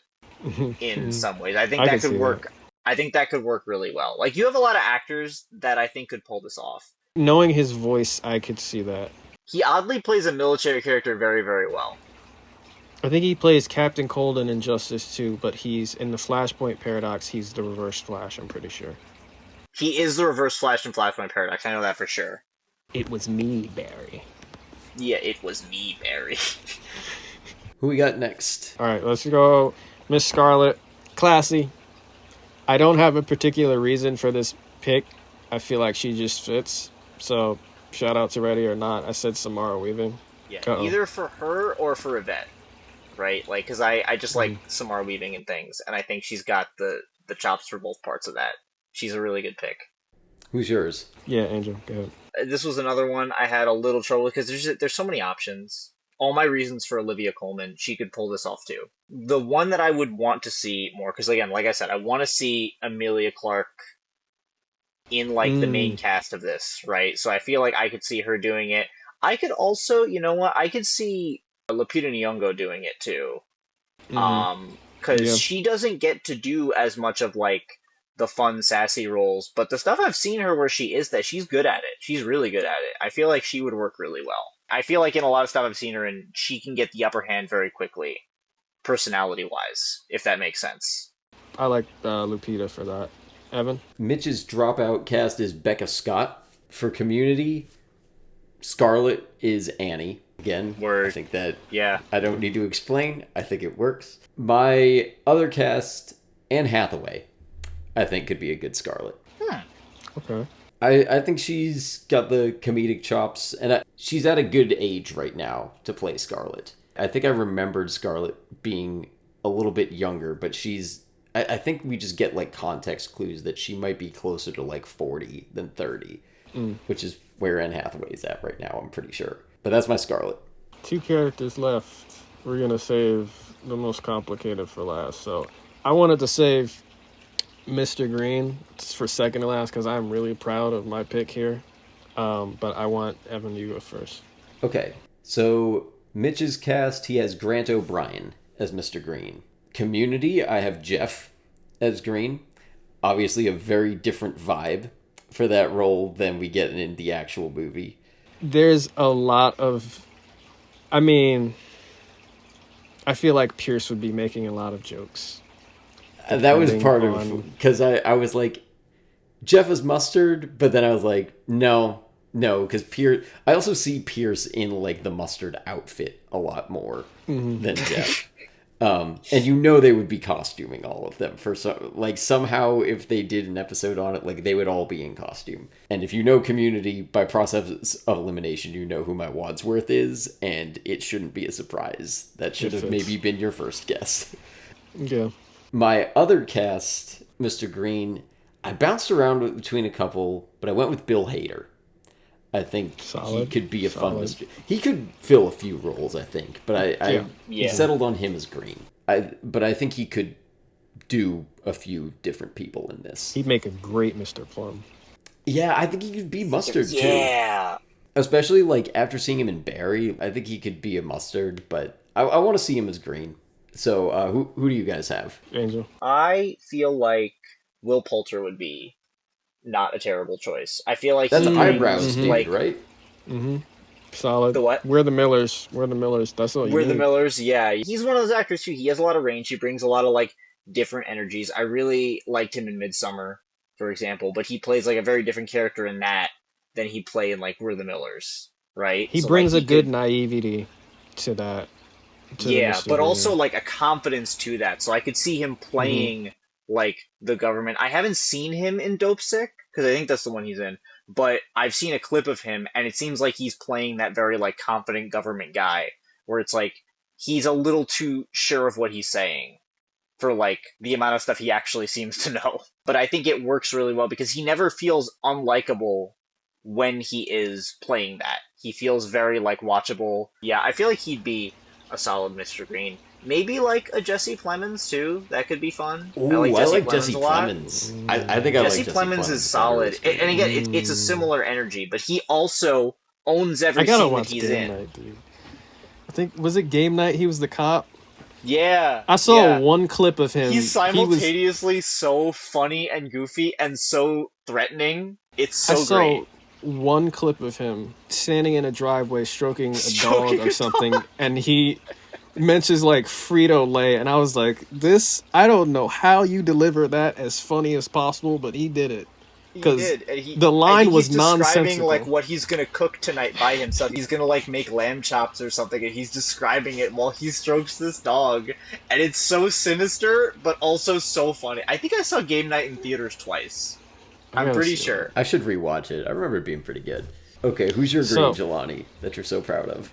[SPEAKER 3] in some ways. I think
[SPEAKER 1] I
[SPEAKER 3] that
[SPEAKER 1] can
[SPEAKER 3] could
[SPEAKER 1] see
[SPEAKER 3] work. I think that could work really well. Like, you have a lot of actors that I think could pull this off.
[SPEAKER 1] Knowing his voice, I could see that.
[SPEAKER 3] He oddly plays a military character very, very well.
[SPEAKER 1] I think he plays Captain Cold in Injustice too, but he's in the Flashpoint Paradox. He's the Reverse Flash, I'm pretty sure.
[SPEAKER 3] He is the Reverse Flash in Flashpoint Paradox. I know that for sure.
[SPEAKER 1] It was me, Barry.
[SPEAKER 3] Yeah, it was me, Barry.
[SPEAKER 2] Who we got next?
[SPEAKER 1] All right, let's go. Miss Scarlet, classy. I don't have a particular reason for this pick. I feel like she just fits. So, shout out to Ready or Not. I said Samara Weaving.
[SPEAKER 3] Yeah,
[SPEAKER 1] Uh-oh.
[SPEAKER 3] either for her or for Yvette, right? Like, because I just like Samara Weaving and things, and I think she's got the chops for both parts of that. She's a really good pick.
[SPEAKER 2] Who's yours?
[SPEAKER 1] Yeah, Angel, go ahead.
[SPEAKER 3] This was another one I had a little trouble because there's so many options. All my reasons for Olivia Colman, she could pull this off too. The one that I would want to see more, because again, like I said, I want to see Emilia Clarke in like the main cast of this, right? So I feel like I could see her doing it. I could also, you know what? I could see Lupita Nyong'o doing it too. Because
[SPEAKER 1] Yeah.
[SPEAKER 3] she doesn't get to do as much of like the fun, sassy roles, but the stuff I've seen her where she is that she's good at it. She's really good at it. I feel like she would work really well. I feel like in a lot of stuff I've seen her in, she can get the upper hand very quickly, personality-wise, if that makes sense.
[SPEAKER 1] I like Lupita for that. Evan?
[SPEAKER 2] Mitch's dropout cast is Becca Scott. For Community, Scarlet is Annie. Again,
[SPEAKER 3] Word.
[SPEAKER 2] I think that
[SPEAKER 3] Yeah.
[SPEAKER 2] I don't need to explain. I think it works. My other cast, Anne Hathaway, I think could be a good Scarlet.
[SPEAKER 1] Okay.
[SPEAKER 2] I think she's got the comedic chops, and she's at a good age right now to play Scarlet. I think I remembered Scarlet being a little bit younger, but I think we just get like context clues that she might be closer to like 40 than 30, which is where Anne Hathaway's at right now, I'm pretty sure. But that's my Scarlet.
[SPEAKER 1] 2 characters left. We're gonna save the most complicated for last. So I wanted to save Mr. Green for second to last because I'm really proud of my pick here. But I want Evan, you go first.
[SPEAKER 2] Okay, so Mitch's cast, he has Grant O'Brien as Mr. Green. Community, I have Jeff as Green. Obviously, a very different vibe for that role than we get in the actual movie.
[SPEAKER 1] There's a lot of, I mean, I feel like Pierce would be making a lot of jokes.
[SPEAKER 2] That was part of, because I was like, Jeff is Mustard, but then I was like, no, because Pierce, I also see Pierce in like the Mustard outfit a lot more than Jeff. And you know they would be costuming all of them for some, like somehow if they did an episode on it, like they would all be in costume. And if you know Community by process of elimination, you know who my Wadsworth is, and it shouldn't be a surprise. That should have maybe been your first guess.
[SPEAKER 1] Yeah.
[SPEAKER 2] My other cast, Mr. Green, I bounced around between a couple, but I went with Bill Hader. I think he could be a fun Mr. He could fill a few roles, I think, but I settled on him as Green. But I think he could do a few different people in this.
[SPEAKER 1] He'd make a great Mr. Plum.
[SPEAKER 2] Yeah, I think he could be Mustard too.
[SPEAKER 3] Yeah.
[SPEAKER 2] Especially like after seeing him in Barry, I think he could be a Mustard, but I want to see him as Green. So who do you guys have?
[SPEAKER 1] Angel.
[SPEAKER 3] I feel like Will Poulter would be not a terrible choice. I feel like
[SPEAKER 2] that's eyebrows,
[SPEAKER 3] like,
[SPEAKER 2] right?
[SPEAKER 1] Mm-hmm. Solid.
[SPEAKER 3] The what?
[SPEAKER 1] We're the Millers. That's all you
[SPEAKER 3] We're
[SPEAKER 1] need.
[SPEAKER 3] the Millers, yeah. He's one of those actors too. He has a lot of range. He brings a lot of like different energies. I really liked him in Midsummer, for example, but he plays like a very different character in that than he'd play in like We're the Millers, right?
[SPEAKER 1] He brings a good naivety to that.
[SPEAKER 3] Yeah, but also like a confidence to that. So I could see him playing like the government. I haven't seen him in Dope Sick because I think that's the one he's in, but I've seen a clip of him and it seems like he's playing that very like confident government guy where it's like he's a little too sure of what he's saying for like the amount of stuff he actually seems to know. But I think it works really well because he never feels unlikable when he is playing that. He feels very like watchable. Yeah, I feel like he'd be a solid Mr. Green. Maybe like a Jesse Plemons too. That could be fun.
[SPEAKER 2] Ooh, I like Jesse Plemons. I think I like
[SPEAKER 3] Jesse Plemons is solid. And again, it's a similar energy, but he also owns every scene that he's in.
[SPEAKER 1] Night, dude. I think, was it Game Night? He was the cop.
[SPEAKER 3] Yeah.
[SPEAKER 1] I saw one clip of him.
[SPEAKER 3] He's simultaneously so funny and goofy and so threatening. It's so great.
[SPEAKER 1] I saw one clip of him standing in a driveway stroking a dog or something, and he mentions like Frito-Lay, and I was like, I don't know how you deliver that as funny as possible, but he did it. Because the line was nonsensical.
[SPEAKER 3] Describing like what he's gonna cook tonight by himself. He's gonna like make lamb chops or something, and he's describing it while he strokes this dog, and it's so sinister but also so funny. I think I saw Game Night in theaters twice. I'm pretty sure.
[SPEAKER 2] I should rewatch it. I remember it being pretty good. Okay, who's your Green Jelani that you're so proud of?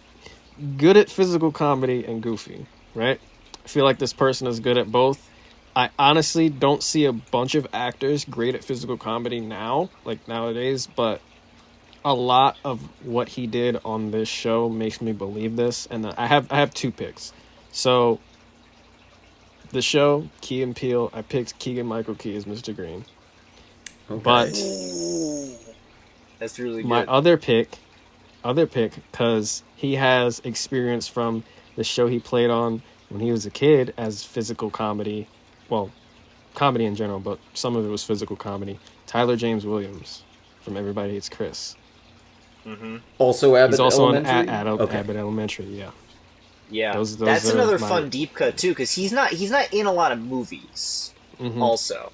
[SPEAKER 1] Good at physical comedy and goofy, right? I feel like this person is good at both. I honestly don't see a bunch of actors great at physical comedy now, like nowadays, but a lot of what he did on this show makes me believe this. And I have 2 picks. So the show, Key and Peele, I picked Keegan-Michael Key as Mr. Green. Okay. But
[SPEAKER 3] that's really good.
[SPEAKER 1] My other pick, because he has experience from the show he played on when he was a kid as physical comedy. Well, comedy in general, but some of it was physical comedy. Tyler James Williams from Everybody Hates Chris.
[SPEAKER 3] Mm-hmm.
[SPEAKER 2] Also Abbott
[SPEAKER 1] He's also
[SPEAKER 2] Elementary?
[SPEAKER 1] on Abbott Elementary, yeah.
[SPEAKER 3] Yeah, that's another fun deep cut, too, because he's not in a lot of movies, also.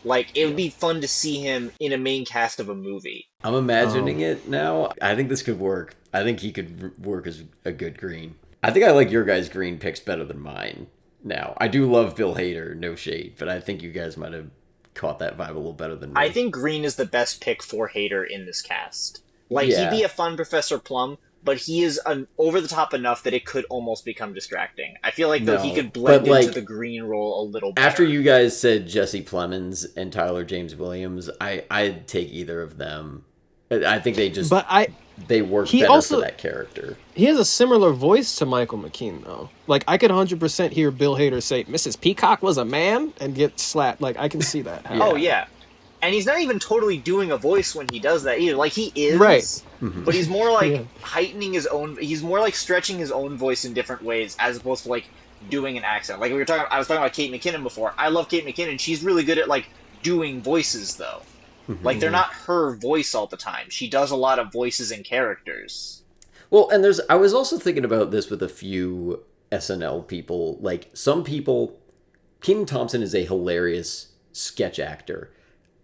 [SPEAKER 3] Like, it would be fun to see him in a main cast of a movie.
[SPEAKER 2] I'm imagining it now. I think this could work. I think he could work as a good Green. I think I like your guys' Green picks better than mine now. I do love Bill Hader, no shade, but I think you guys might have caught that vibe a little better than
[SPEAKER 3] I
[SPEAKER 2] me.
[SPEAKER 3] think Green is the best pick for Hater in this cast. Like, he'd be
[SPEAKER 2] Yeah.
[SPEAKER 3] a fun Professor Plum, but he is over the top enough that it could almost become distracting. I feel like, though, he
[SPEAKER 2] No.
[SPEAKER 3] could
[SPEAKER 2] But
[SPEAKER 3] blend into the
[SPEAKER 2] like
[SPEAKER 3] Green role a little
[SPEAKER 2] after
[SPEAKER 3] better.
[SPEAKER 2] you guys said Jesse Plemons and Tyler James Williams, I'd take either of them. I think
[SPEAKER 1] But
[SPEAKER 2] they work
[SPEAKER 1] he
[SPEAKER 2] better for
[SPEAKER 1] also
[SPEAKER 2] that character.
[SPEAKER 1] he has a similar voice to Michael McKean though. Like I could 100% hear Bill Hader say Mrs. Peacock was a man and get slapped. Like I can see that
[SPEAKER 3] Oh,
[SPEAKER 1] happening.
[SPEAKER 2] Yeah.
[SPEAKER 3] yeah. And he's not even totally doing a voice when he does that either. Like, he
[SPEAKER 1] Right.
[SPEAKER 3] is, but he's more like
[SPEAKER 1] Yeah.
[SPEAKER 3] heightening his own. He's more like stretching his own voice in different ways, as opposed to like doing an accent. Like I was talking about Kate McKinnon before. I love Kate McKinnon. She's really good at like doing voices, though. Like, they're not her voice all the time. She does a lot of voices and characters.
[SPEAKER 2] Well, and I was also thinking about this with a few SNL people. Like some people, Kenan Thompson is a hilarious sketch actor.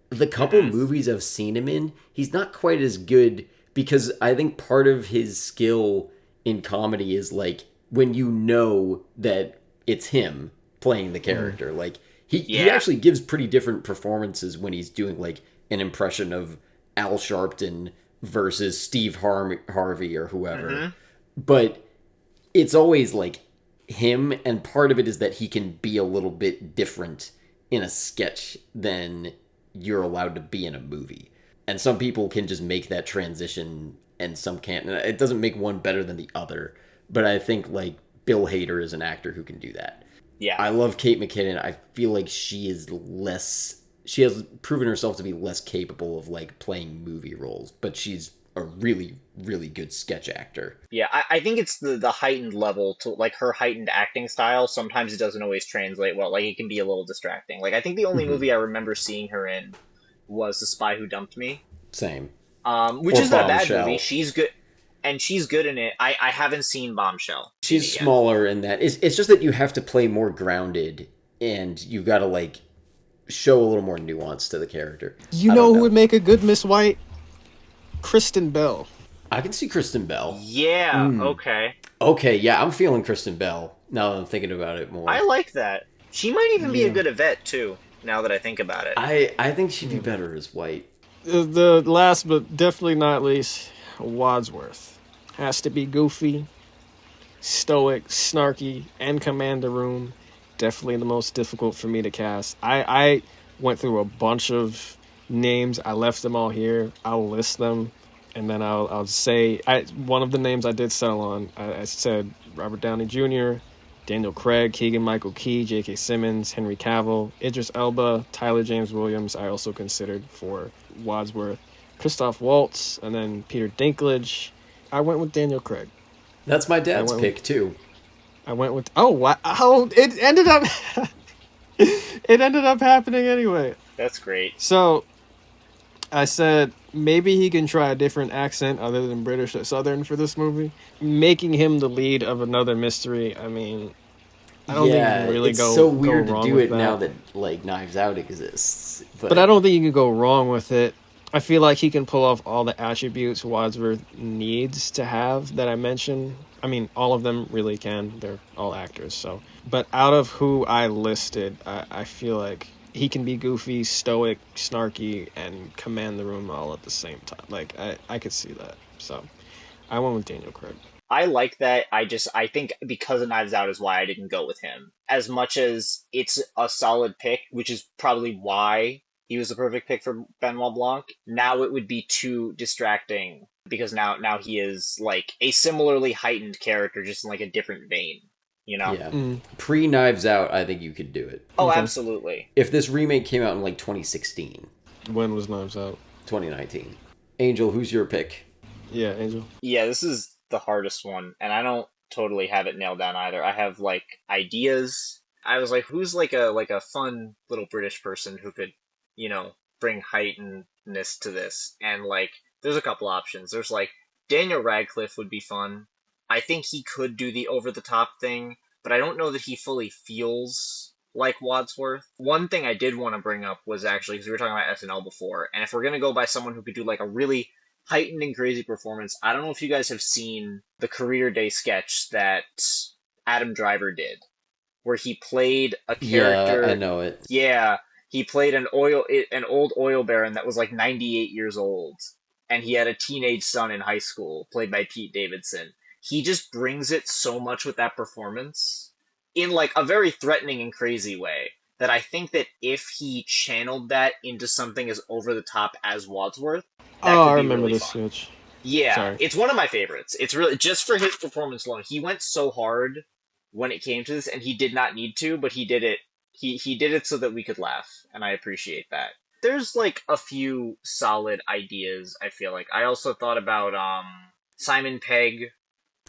[SPEAKER 2] The couple
[SPEAKER 3] Mm-hmm.
[SPEAKER 2] movies I've seen him in, he's not quite as good because I think part of his skill in comedy is like when you know that it's him playing the character. Like he
[SPEAKER 3] Yeah.
[SPEAKER 2] actually gives pretty different performances when he's doing like an impression of Al Sharpton versus Harvey or whoever.
[SPEAKER 3] Mm-hmm.
[SPEAKER 2] But it's always like him, and part of it is that he can be a little bit different in a sketch than you're allowed to be in a movie. And some people can just make that transition and some can't. And it doesn't make one better than the other. But I think like Bill Hader is an actor who can do that.
[SPEAKER 3] Yeah.
[SPEAKER 2] I love Kate McKinnon. I feel like she has proven herself to be less capable of like playing movie roles, but she's a really, really good sketch actor.
[SPEAKER 3] Yeah, I think it's the heightened level to like her heightened acting style. Sometimes it doesn't always translate well. Like, it can be a little distracting. Like, I think the only
[SPEAKER 2] Mm-hmm.
[SPEAKER 3] movie I remember seeing her in was The Spy Who Dumped Me.
[SPEAKER 2] Same.
[SPEAKER 3] Which
[SPEAKER 2] Or
[SPEAKER 3] isn't a bad movie.
[SPEAKER 2] Bombshell.
[SPEAKER 3] She's good, and she's good in it. I haven't seen Bombshell. Seen
[SPEAKER 2] She's
[SPEAKER 3] it yet.
[SPEAKER 2] smaller in that. It's just that you have to play more grounded and you've got to like show a little more nuance to the character.
[SPEAKER 1] You
[SPEAKER 2] I don't
[SPEAKER 1] know who
[SPEAKER 2] know.
[SPEAKER 1] would make a good Miss White? Kristen Bell.
[SPEAKER 2] I can see Kristen Bell.
[SPEAKER 3] Yeah. Okay.
[SPEAKER 2] Okay, yeah, I'm feeling Kristen Bell now that I'm thinking about it
[SPEAKER 3] I
[SPEAKER 2] more.
[SPEAKER 3] like that. She might even be a
[SPEAKER 1] Yeah.
[SPEAKER 3] good Yvette too. Now that I think about it.
[SPEAKER 2] I think she'd be better as White.
[SPEAKER 1] The last but definitely not least, Wadsworth. Has to be goofy, stoic, snarky, and command the room. Definitely the most difficult for me to cast. I went through a bunch of names. I left them all here. I'll list them, and then I'll say one of the names I did settle on. I said Robert Downey Jr., Daniel Craig, Keegan-Michael Key, J.K. Simmons, Henry Cavill, Idris Elba, Tyler James Williams. I also considered for Wadsworth, Christoph Waltz, and then Peter Dinklage. I went with Daniel Craig.
[SPEAKER 2] That's my dad's
[SPEAKER 1] went-
[SPEAKER 2] pick too.
[SPEAKER 1] I went with wow. It ended up it ended up happening anyway.
[SPEAKER 3] That's great.
[SPEAKER 1] So I said maybe he can try a different accent other than British or Southern for this movie, making him the lead of another mystery. I mean, I don't think you can really
[SPEAKER 2] it's
[SPEAKER 1] go
[SPEAKER 2] so
[SPEAKER 1] go
[SPEAKER 2] weird to
[SPEAKER 1] wrong
[SPEAKER 2] do
[SPEAKER 1] with
[SPEAKER 2] it now that like Knives Out exists.
[SPEAKER 1] But I don't think you can go wrong with it. I feel like he can pull off all the attributes Wadsworth needs to have that I mentioned. I mean, all of them really can. They're all actors, so. But out of who I listed, I feel like he can be goofy, stoic, snarky, and command the room all at the same time. Like, I could see that. So, I went with Daniel Craig.
[SPEAKER 3] I like that. I think because of Knives Out is why I didn't go with him. As much as it's a solid pick, which is probably why he was the perfect pick for Benoit Blanc, now it would be too distracting because now he is like a similarly heightened character, just in like a different vein, you know?
[SPEAKER 2] Yeah. Pre Knives Out, I think you could do it.
[SPEAKER 3] Oh,
[SPEAKER 1] Okay.
[SPEAKER 3] absolutely.
[SPEAKER 2] If this remake came out in like 2016,
[SPEAKER 1] When was Knives Out?
[SPEAKER 2] 2019. Angel, who's your pick?
[SPEAKER 1] Yeah, Angel.
[SPEAKER 3] Yeah, this is the hardest one, and I don't totally have it nailed down either. I have like ideas. I was like, who's like a fun little British person who could, bring heightenedness to this? And like, there's a couple options. There's like Daniel Radcliffe would be fun. I think he could do the over the top thing, but I don't know that he fully feels like Wadsworth. One thing I did want to bring up was actually because we were talking about SNL before, and if we're gonna go by someone who could do like a really heightened and crazy performance, I don't know if you guys have seen the Career Day sketch that Adam Driver did, where he played a
[SPEAKER 2] Yeah, I
[SPEAKER 3] character.
[SPEAKER 2] know it.
[SPEAKER 3] Yeah, He played an old oil baron that was like 98 years old, and he had a teenage son in high school, played by Pete Davidson. He just brings it so much with that performance in like a very threatening and crazy way that I think that if he channeled that into something as over the top as Wadsworth, that
[SPEAKER 1] Oh,
[SPEAKER 3] could
[SPEAKER 1] I
[SPEAKER 3] be
[SPEAKER 1] remember
[SPEAKER 3] really
[SPEAKER 1] this
[SPEAKER 3] fun.
[SPEAKER 1] sketch.
[SPEAKER 3] Yeah,
[SPEAKER 1] Sorry.
[SPEAKER 3] it's one of my favorites. It's really just for his performance alone. He went so hard when it came to this, and he did not need to, but he did it. He did it so that we could laugh, and I appreciate that. There's like a few solid ideas. I feel like I also thought about Simon Pegg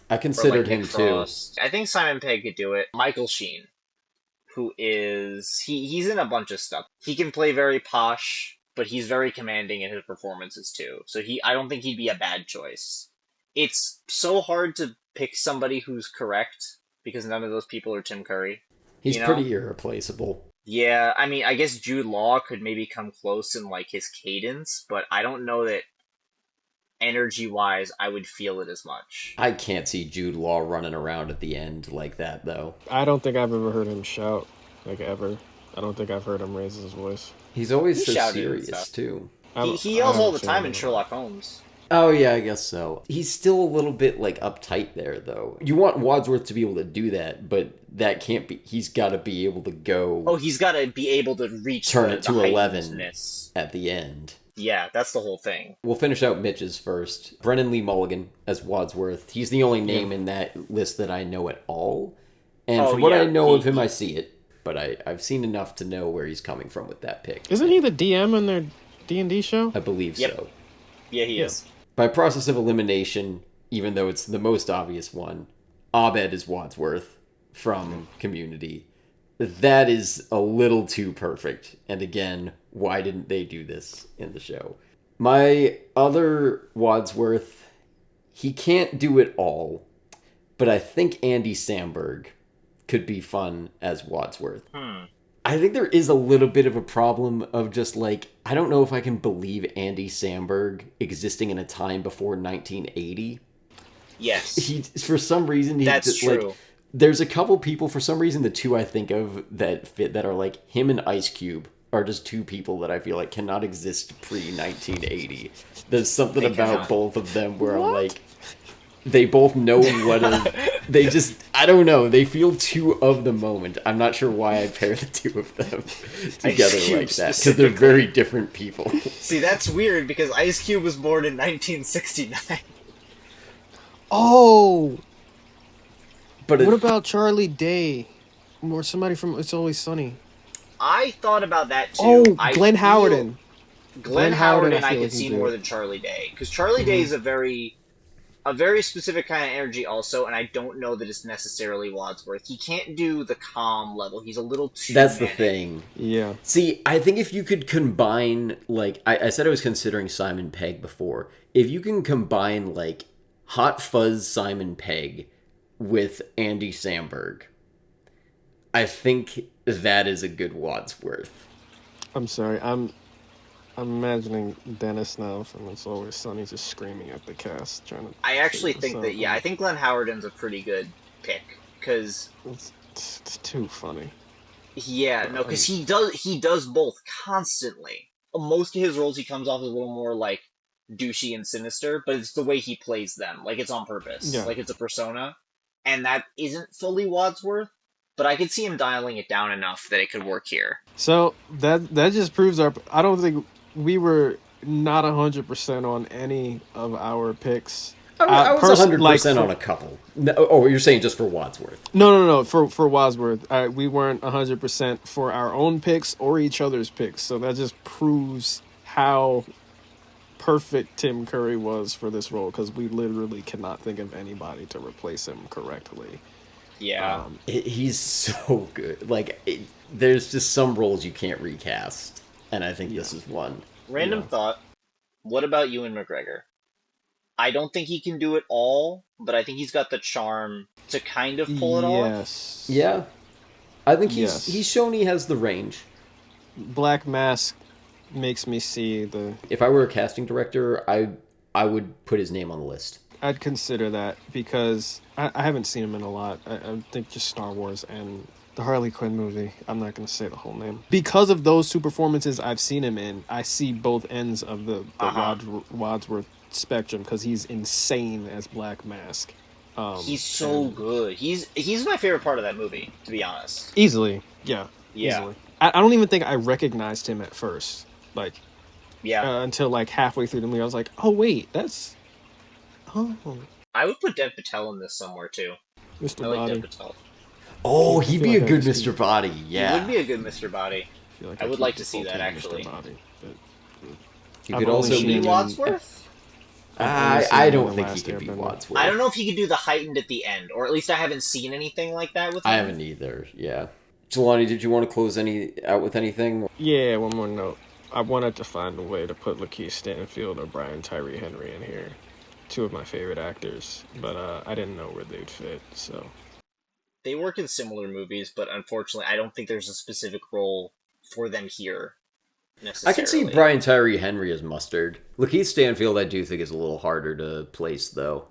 [SPEAKER 2] I
[SPEAKER 3] or like
[SPEAKER 2] considered
[SPEAKER 3] Nick
[SPEAKER 2] him too.
[SPEAKER 3] Frost. I think Simon Pegg could do it. Michael Sheen, who is he's in a bunch of stuff. He can play very posh, but he's very commanding in his performances too. So I don't think he'd be a bad choice. It's so hard to pick somebody who's correct because none of those people are Tim Curry,
[SPEAKER 2] He's
[SPEAKER 3] you know?
[SPEAKER 2] pretty irreplaceable.
[SPEAKER 3] Yeah, I mean, I guess Jude Law could maybe come close in like his cadence, but I don't know that energy wise I would feel it as much.
[SPEAKER 2] I can't see Jude Law running around at the end like that, though.
[SPEAKER 1] I don't think I've ever heard him shout, like ever. I don't think I've heard him raise his voice.
[SPEAKER 2] He's always
[SPEAKER 3] He
[SPEAKER 2] so
[SPEAKER 3] shouted and
[SPEAKER 2] serious,
[SPEAKER 3] stuff.
[SPEAKER 2] too.
[SPEAKER 3] He
[SPEAKER 1] I
[SPEAKER 3] yells all
[SPEAKER 1] haven't
[SPEAKER 3] the
[SPEAKER 1] seen
[SPEAKER 3] time
[SPEAKER 1] him
[SPEAKER 3] in
[SPEAKER 1] in a while.
[SPEAKER 3] Sherlock Holmes.
[SPEAKER 2] Oh, yeah, I guess so. He's still a little bit, like, uptight there, though. You want Wadsworth to be able to do that, but that can't be... He's got to be able to go...
[SPEAKER 3] Oh, he's got to be able to reach
[SPEAKER 2] turn
[SPEAKER 3] the,
[SPEAKER 2] it
[SPEAKER 3] the
[SPEAKER 2] to 11
[SPEAKER 3] heightenedness.
[SPEAKER 2] at the end.
[SPEAKER 3] Yeah, that's the whole thing.
[SPEAKER 2] We'll finish out Mitch's first. Brennan Lee Mulligan as Wadsworth. He's the only name in that list that I know at all. And
[SPEAKER 3] Oh,
[SPEAKER 2] from what I
[SPEAKER 3] yeah,
[SPEAKER 2] know of him, I see it. But I've seen enough to know where he's coming from with that pick.
[SPEAKER 1] Isn't he the DM in their D&D show?
[SPEAKER 2] I believe
[SPEAKER 3] Yep.
[SPEAKER 2] so.
[SPEAKER 3] Yeah, he is.
[SPEAKER 2] By process of elimination, even though it's the most obvious one, Abed is Wadsworth from Community. That is a little too perfect. And again, why didn't they do this in the show? My other Wadsworth, he can't do it all, but I think Andy Samberg could be fun as Wadsworth. I think there is a little bit of a problem of just like, I don't know if I can believe Andy Samberg existing in a time before 1980.
[SPEAKER 3] Yes.
[SPEAKER 2] He, for some reason,
[SPEAKER 3] That's true.
[SPEAKER 2] Like, there's a couple people, for some reason, the two I think of that fit that are like him and Ice Cube are just two people that I feel like cannot exist pre 1980. There's something
[SPEAKER 3] They
[SPEAKER 2] about
[SPEAKER 3] cannot.
[SPEAKER 2] both of them where I'm like, they both know they just, I don't know, they feel too of the moment. I'm not sure why I pair the two of them together
[SPEAKER 3] Cube
[SPEAKER 2] like that, because they're very different people.
[SPEAKER 3] See, that's weird because Ice Cube was born in 1969.
[SPEAKER 1] Oh!
[SPEAKER 2] But
[SPEAKER 1] What about Charlie Day? Or somebody from It's Always Sunny.
[SPEAKER 3] I thought about that too.
[SPEAKER 1] Oh,
[SPEAKER 3] I
[SPEAKER 1] Glenn
[SPEAKER 3] feel-
[SPEAKER 1] Howerton.
[SPEAKER 3] Glenn Howerton I
[SPEAKER 1] feel
[SPEAKER 3] could
[SPEAKER 1] like
[SPEAKER 3] see
[SPEAKER 1] can do
[SPEAKER 3] more
[SPEAKER 1] it.
[SPEAKER 3] than Charlie Day because Charlie Day is a very specific kind of energy also, and I don't know that it's necessarily Wadsworth. He can't do the calm level. He's a little too
[SPEAKER 2] that's the
[SPEAKER 3] manic.
[SPEAKER 2] thing.
[SPEAKER 1] Yeah.
[SPEAKER 2] See, I think if you could combine, like, I said I was considering Simon Pegg before. If you can combine, like, Hot Fuzz Simon Pegg with Andy Samberg, I think that is a good Wadsworth.
[SPEAKER 1] I'm sorry. I'm imagining Dennis now from It's Always Sunny just screaming at the cast, trying to.
[SPEAKER 3] I actually
[SPEAKER 1] figure this
[SPEAKER 3] think that
[SPEAKER 1] out.
[SPEAKER 3] I think Glenn Howerton's a pretty good pick because
[SPEAKER 1] It's too funny.
[SPEAKER 3] because he does both constantly. Most of his roles he comes off as a little more like douchey and sinister, but it's the way he plays them. Like it's on purpose.
[SPEAKER 1] Yeah.
[SPEAKER 3] Like it's a persona. And that isn't fully Wadsworth, but I could see him dialing it down enough that it could work here.
[SPEAKER 1] So that just proves our. I don't think we were not 100% on any of our picks.
[SPEAKER 2] I was
[SPEAKER 1] Person-
[SPEAKER 2] 100%
[SPEAKER 1] like,
[SPEAKER 2] on a couple. No, oh, you're saying just for Wadsworth.
[SPEAKER 1] No. For Wadsworth, we weren't 100% for our own picks or each other's picks. So that just proves how perfect Tim Curry was for this role because we literally cannot think of anybody to replace him correctly.
[SPEAKER 3] Yeah.
[SPEAKER 2] He's so good. Like, there's just some roles you can't recast, and I think this is one.
[SPEAKER 3] Random thought. What about Ewan McGregor? I don't think he can do it all, but I think he's got the charm to kind of pull it off.
[SPEAKER 1] Yes.
[SPEAKER 2] Yeah. I think
[SPEAKER 1] Yes.
[SPEAKER 2] he's shown he has the range.
[SPEAKER 1] Black Mask makes me see the.
[SPEAKER 2] If I were a casting director, I would put his name on the list.
[SPEAKER 1] I'd consider that because I haven't seen him in a lot. I think just Star Wars and The Harley Quinn movie. I'm not going to say the whole name. Because of those two performances I've seen him in, I see both ends of the Wadsworth spectrum because he's insane as Black Mask.
[SPEAKER 3] He's so good. He's my favorite part of that movie, to be honest.
[SPEAKER 1] Easily. Yeah.
[SPEAKER 3] Yeah.
[SPEAKER 1] Easily. I don't even think I recognized him at first. Like, until like halfway through the movie, I was like, oh, wait, that's... Oh.
[SPEAKER 3] I would put Dev Patel in this somewhere, too.
[SPEAKER 1] Mr.
[SPEAKER 3] I like
[SPEAKER 1] Body.
[SPEAKER 3] Dev Patel.
[SPEAKER 2] Oh, he'd be a good Mr. Body, yeah.
[SPEAKER 3] He would be a good Mr. Body. I would like to see that, actually.
[SPEAKER 2] He could also
[SPEAKER 3] be Wadsworth?
[SPEAKER 2] I don't think he could be Wadsworth.
[SPEAKER 3] I don't know if he could do the heightened at the end, or at least I haven't seen anything like that with him.
[SPEAKER 2] I haven't either, yeah. Jelani, did you want to close out with anything?
[SPEAKER 1] Yeah, one more note. I wanted to find a way to put Lakeith Stanfield or Brian Tyree Henry in here. Two of my favorite actors, but I didn't know where they'd fit, so...
[SPEAKER 3] They work in similar movies, but unfortunately, I don't think there's a specific role for them here, necessarily.
[SPEAKER 2] I can see Brian Tyree Henry as Mustard. Lakeith Stanfield, I do think, is a little harder to place, though.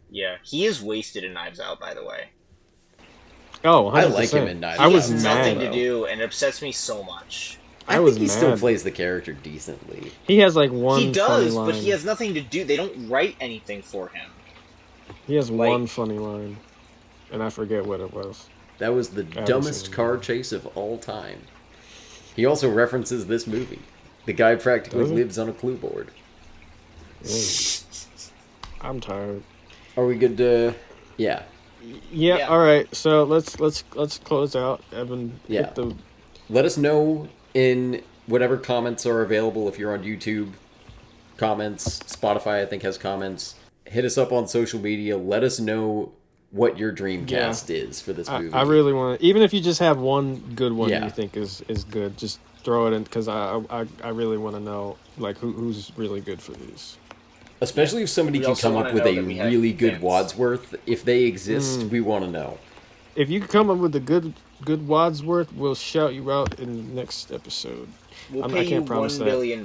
[SPEAKER 3] Yeah, he is wasted in Knives Out, by the way.
[SPEAKER 1] Oh, 100%.
[SPEAKER 2] I like him in Knives Out.
[SPEAKER 1] I was
[SPEAKER 3] mad, nothing to
[SPEAKER 2] though.
[SPEAKER 3] do, and it upsets me so much.
[SPEAKER 2] I think he still plays the character decently.
[SPEAKER 1] He has like one.
[SPEAKER 3] He does,
[SPEAKER 1] funny line.
[SPEAKER 3] but he has nothing to do. They don't write anything for him.
[SPEAKER 1] He has one funny line, and I forget what it was.
[SPEAKER 2] That was the dumbest car chase of all time. He also references this movie. The guy practically lives on a clue board.
[SPEAKER 1] I'm tired.
[SPEAKER 2] Are we good to? Yeah.
[SPEAKER 1] Yeah. All right. So let's close out. Evan.
[SPEAKER 2] Yeah. Let us know in whatever comments are available. If you're on YouTube, comments. Spotify, I think, has comments. Hit us up on social media. Let us know what your dream cast is for this movie.
[SPEAKER 1] I really want to, even if you just have one good one you think is good, just throw it in, because I really want to know like who's really good for these.
[SPEAKER 2] Especially if somebody can come up with a really good Wadsworth. If they exist, we want to know.
[SPEAKER 1] If you can come up with a good Wadsworth, we'll shout you out in the next episode.
[SPEAKER 3] We'll pay you $1 billion,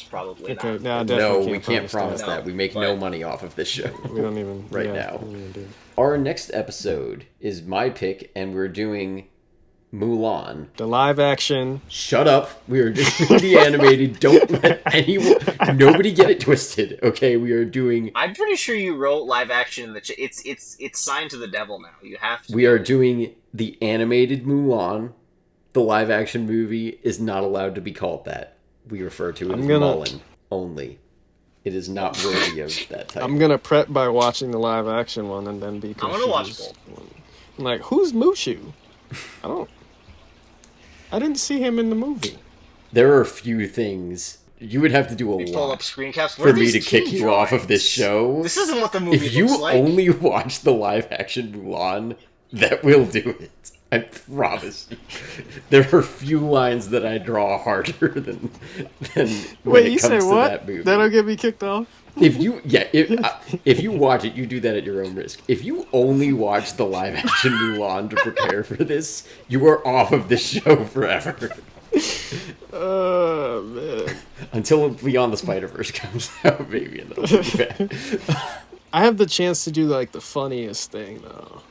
[SPEAKER 3] probably.
[SPEAKER 1] Okay,
[SPEAKER 2] no, we can't promise that. We make no money off of this show.
[SPEAKER 1] We don't even
[SPEAKER 2] now.
[SPEAKER 1] We don't even do.
[SPEAKER 2] Our next episode is my pick, and we're doing Mulan.
[SPEAKER 1] The live action.
[SPEAKER 2] Shut up. We are doing the animated. Don't let nobody get it twisted. Okay, we are doing.
[SPEAKER 3] I'm pretty sure you wrote live action in the. It's signed to the devil now. You have to.
[SPEAKER 2] We are doing the animated Mulan. The live action movie is not allowed to be called that. We refer to it as Mullen only. It is not worthy of that title.
[SPEAKER 1] I'm gonna prep by watching the live action one and then be confused.
[SPEAKER 3] I'm gonna watch both.
[SPEAKER 1] I'm like, who's Mushu? I didn't see him in the movie.
[SPEAKER 2] There are a few things. You would have to do a lot for me to kick you off of this show.
[SPEAKER 3] This isn't what the movie
[SPEAKER 2] looks like. If you only watch the live action Mulan, that will do it. I promise you. There are few lines that I draw harder than when it comes to that movie.
[SPEAKER 1] That'll get me kicked off?
[SPEAKER 2] If you watch it, you do that at your own risk. If you only watch the live action Mulan to prepare for this, you are off of this show forever.
[SPEAKER 1] Oh, man.
[SPEAKER 2] Until Beyond the Spider-Verse comes out, maybe, and that'll be bad.
[SPEAKER 1] I have the chance to do like the funniest thing though.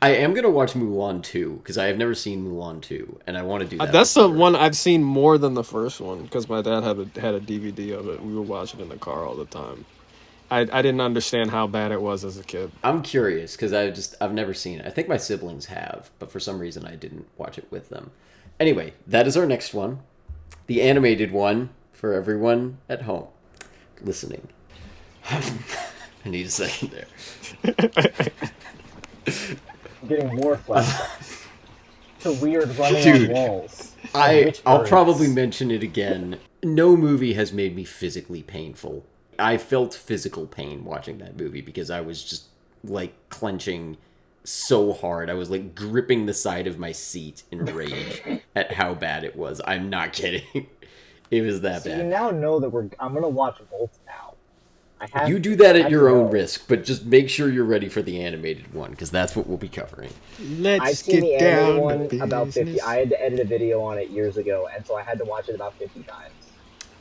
[SPEAKER 2] I am going to watch Mulan 2, because I have never seen Mulan 2, and I want to do that.
[SPEAKER 1] That's the one I've seen more than the first one, because my dad had a DVD of it. We were watching it in the car all the time. I didn't understand how bad it was as a kid.
[SPEAKER 2] I'm curious, because I've never seen it. I think my siblings have, but for some reason I didn't watch it with them. Anyway, that is our next one. The animated one for everyone at home listening. I need a second there.
[SPEAKER 4] Getting more flashbacks to weird running on walls.
[SPEAKER 2] I'll probably mention it again. No movie has made me physically painful. I felt physical pain watching that movie because I was just like clenching so hard. I was like gripping the side of my seat in rage at how bad it was. I'm not kidding. It was that bad.
[SPEAKER 4] You now know that I'm gonna watch both now.
[SPEAKER 2] You do that at your own risk, but just make sure you're ready for the animated one, because that's what we'll be covering.
[SPEAKER 4] I've seen the animated one about 50. I had to edit a video on it years ago, and so I had to watch it about 50 times.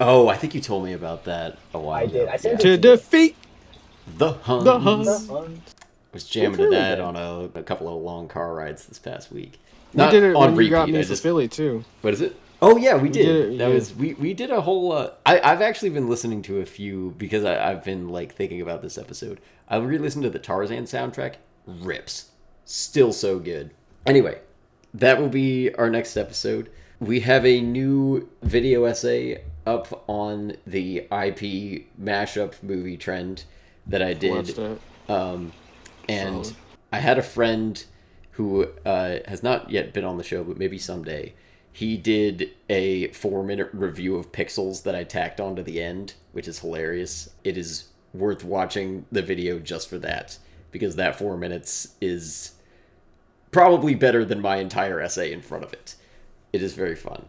[SPEAKER 2] Oh, I think you told me about that a while ago.
[SPEAKER 4] I did. I said
[SPEAKER 1] to defeat
[SPEAKER 2] the Huns. Was jamming to
[SPEAKER 1] really
[SPEAKER 2] that
[SPEAKER 1] good.
[SPEAKER 2] on a couple of long car rides this past week.
[SPEAKER 1] We
[SPEAKER 2] Not
[SPEAKER 1] did it
[SPEAKER 2] on
[SPEAKER 1] when
[SPEAKER 2] repeat.
[SPEAKER 1] you got me
[SPEAKER 2] I
[SPEAKER 1] for
[SPEAKER 2] just
[SPEAKER 1] Philly too.
[SPEAKER 2] What is it? Oh yeah, we did.
[SPEAKER 1] did it,
[SPEAKER 2] That
[SPEAKER 1] yeah.
[SPEAKER 2] was we did a whole. I've actually been listening to a few because I've been like thinking about this episode. I re-listened to the Tarzan soundtrack. Rips, still so good. Anyway, that will be our next episode. We have a new video essay up on the IP mashup movie trend that I
[SPEAKER 1] Watched
[SPEAKER 2] did.
[SPEAKER 1] that.
[SPEAKER 2] And
[SPEAKER 1] Solid.
[SPEAKER 2] I had a friend who has not yet been on the show, but maybe someday. He did a 4-minute review of Pixels that I tacked onto the end, which is hilarious. It is worth watching the video just for that, because that 4 minutes is probably better than my entire essay in front of it. It is very fun.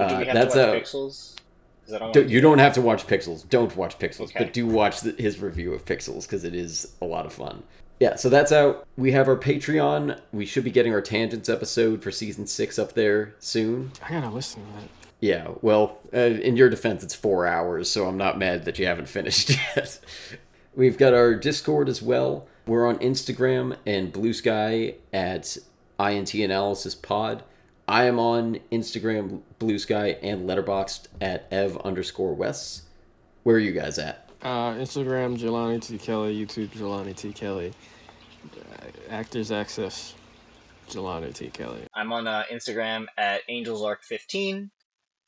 [SPEAKER 3] Do we have
[SPEAKER 2] That's
[SPEAKER 3] to watch
[SPEAKER 2] a.
[SPEAKER 3] Pixels? 'Cause I don't wanna
[SPEAKER 2] You
[SPEAKER 3] do
[SPEAKER 2] don't have to watch Pixels. Don't watch Pixels,
[SPEAKER 3] Okay.
[SPEAKER 2] but do watch his review of Pixels because it is a lot of fun. Yeah, so that's out. We have our Patreon. We should be getting our Tangents episode for season 6 up there soon.
[SPEAKER 1] I gotta listen to that.
[SPEAKER 2] Yeah, well, in your defense, it's 4 hours, so I'm not mad that you haven't finished yet. We've got our Discord as well. We're on Instagram and Blue Sky at INT Analysis Pod. I am on Instagram, Blue Sky, and Letterboxd at ev_Wes. Where are you guys at?
[SPEAKER 1] Instagram Jelani T Kelly, YouTube Jelani T Kelly, Actors Access Jelani T Kelly.
[SPEAKER 3] I'm on Instagram at AngelsArc15.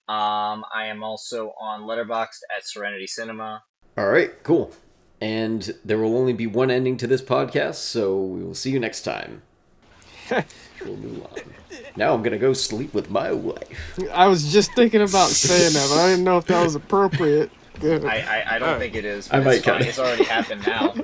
[SPEAKER 3] I am also on Letterboxd at Serenity Cinema.
[SPEAKER 2] All right, cool. And there will only be one ending to this podcast, so we will see you next time. We'll move on. Now I'm going to go sleep with my wife.
[SPEAKER 1] I was just thinking about saying that, but I didn't know if that was appropriate. Good.
[SPEAKER 3] I don't think it is.
[SPEAKER 2] I
[SPEAKER 3] But
[SPEAKER 2] might
[SPEAKER 3] it's fine.
[SPEAKER 2] cut it.
[SPEAKER 3] It's already happened now.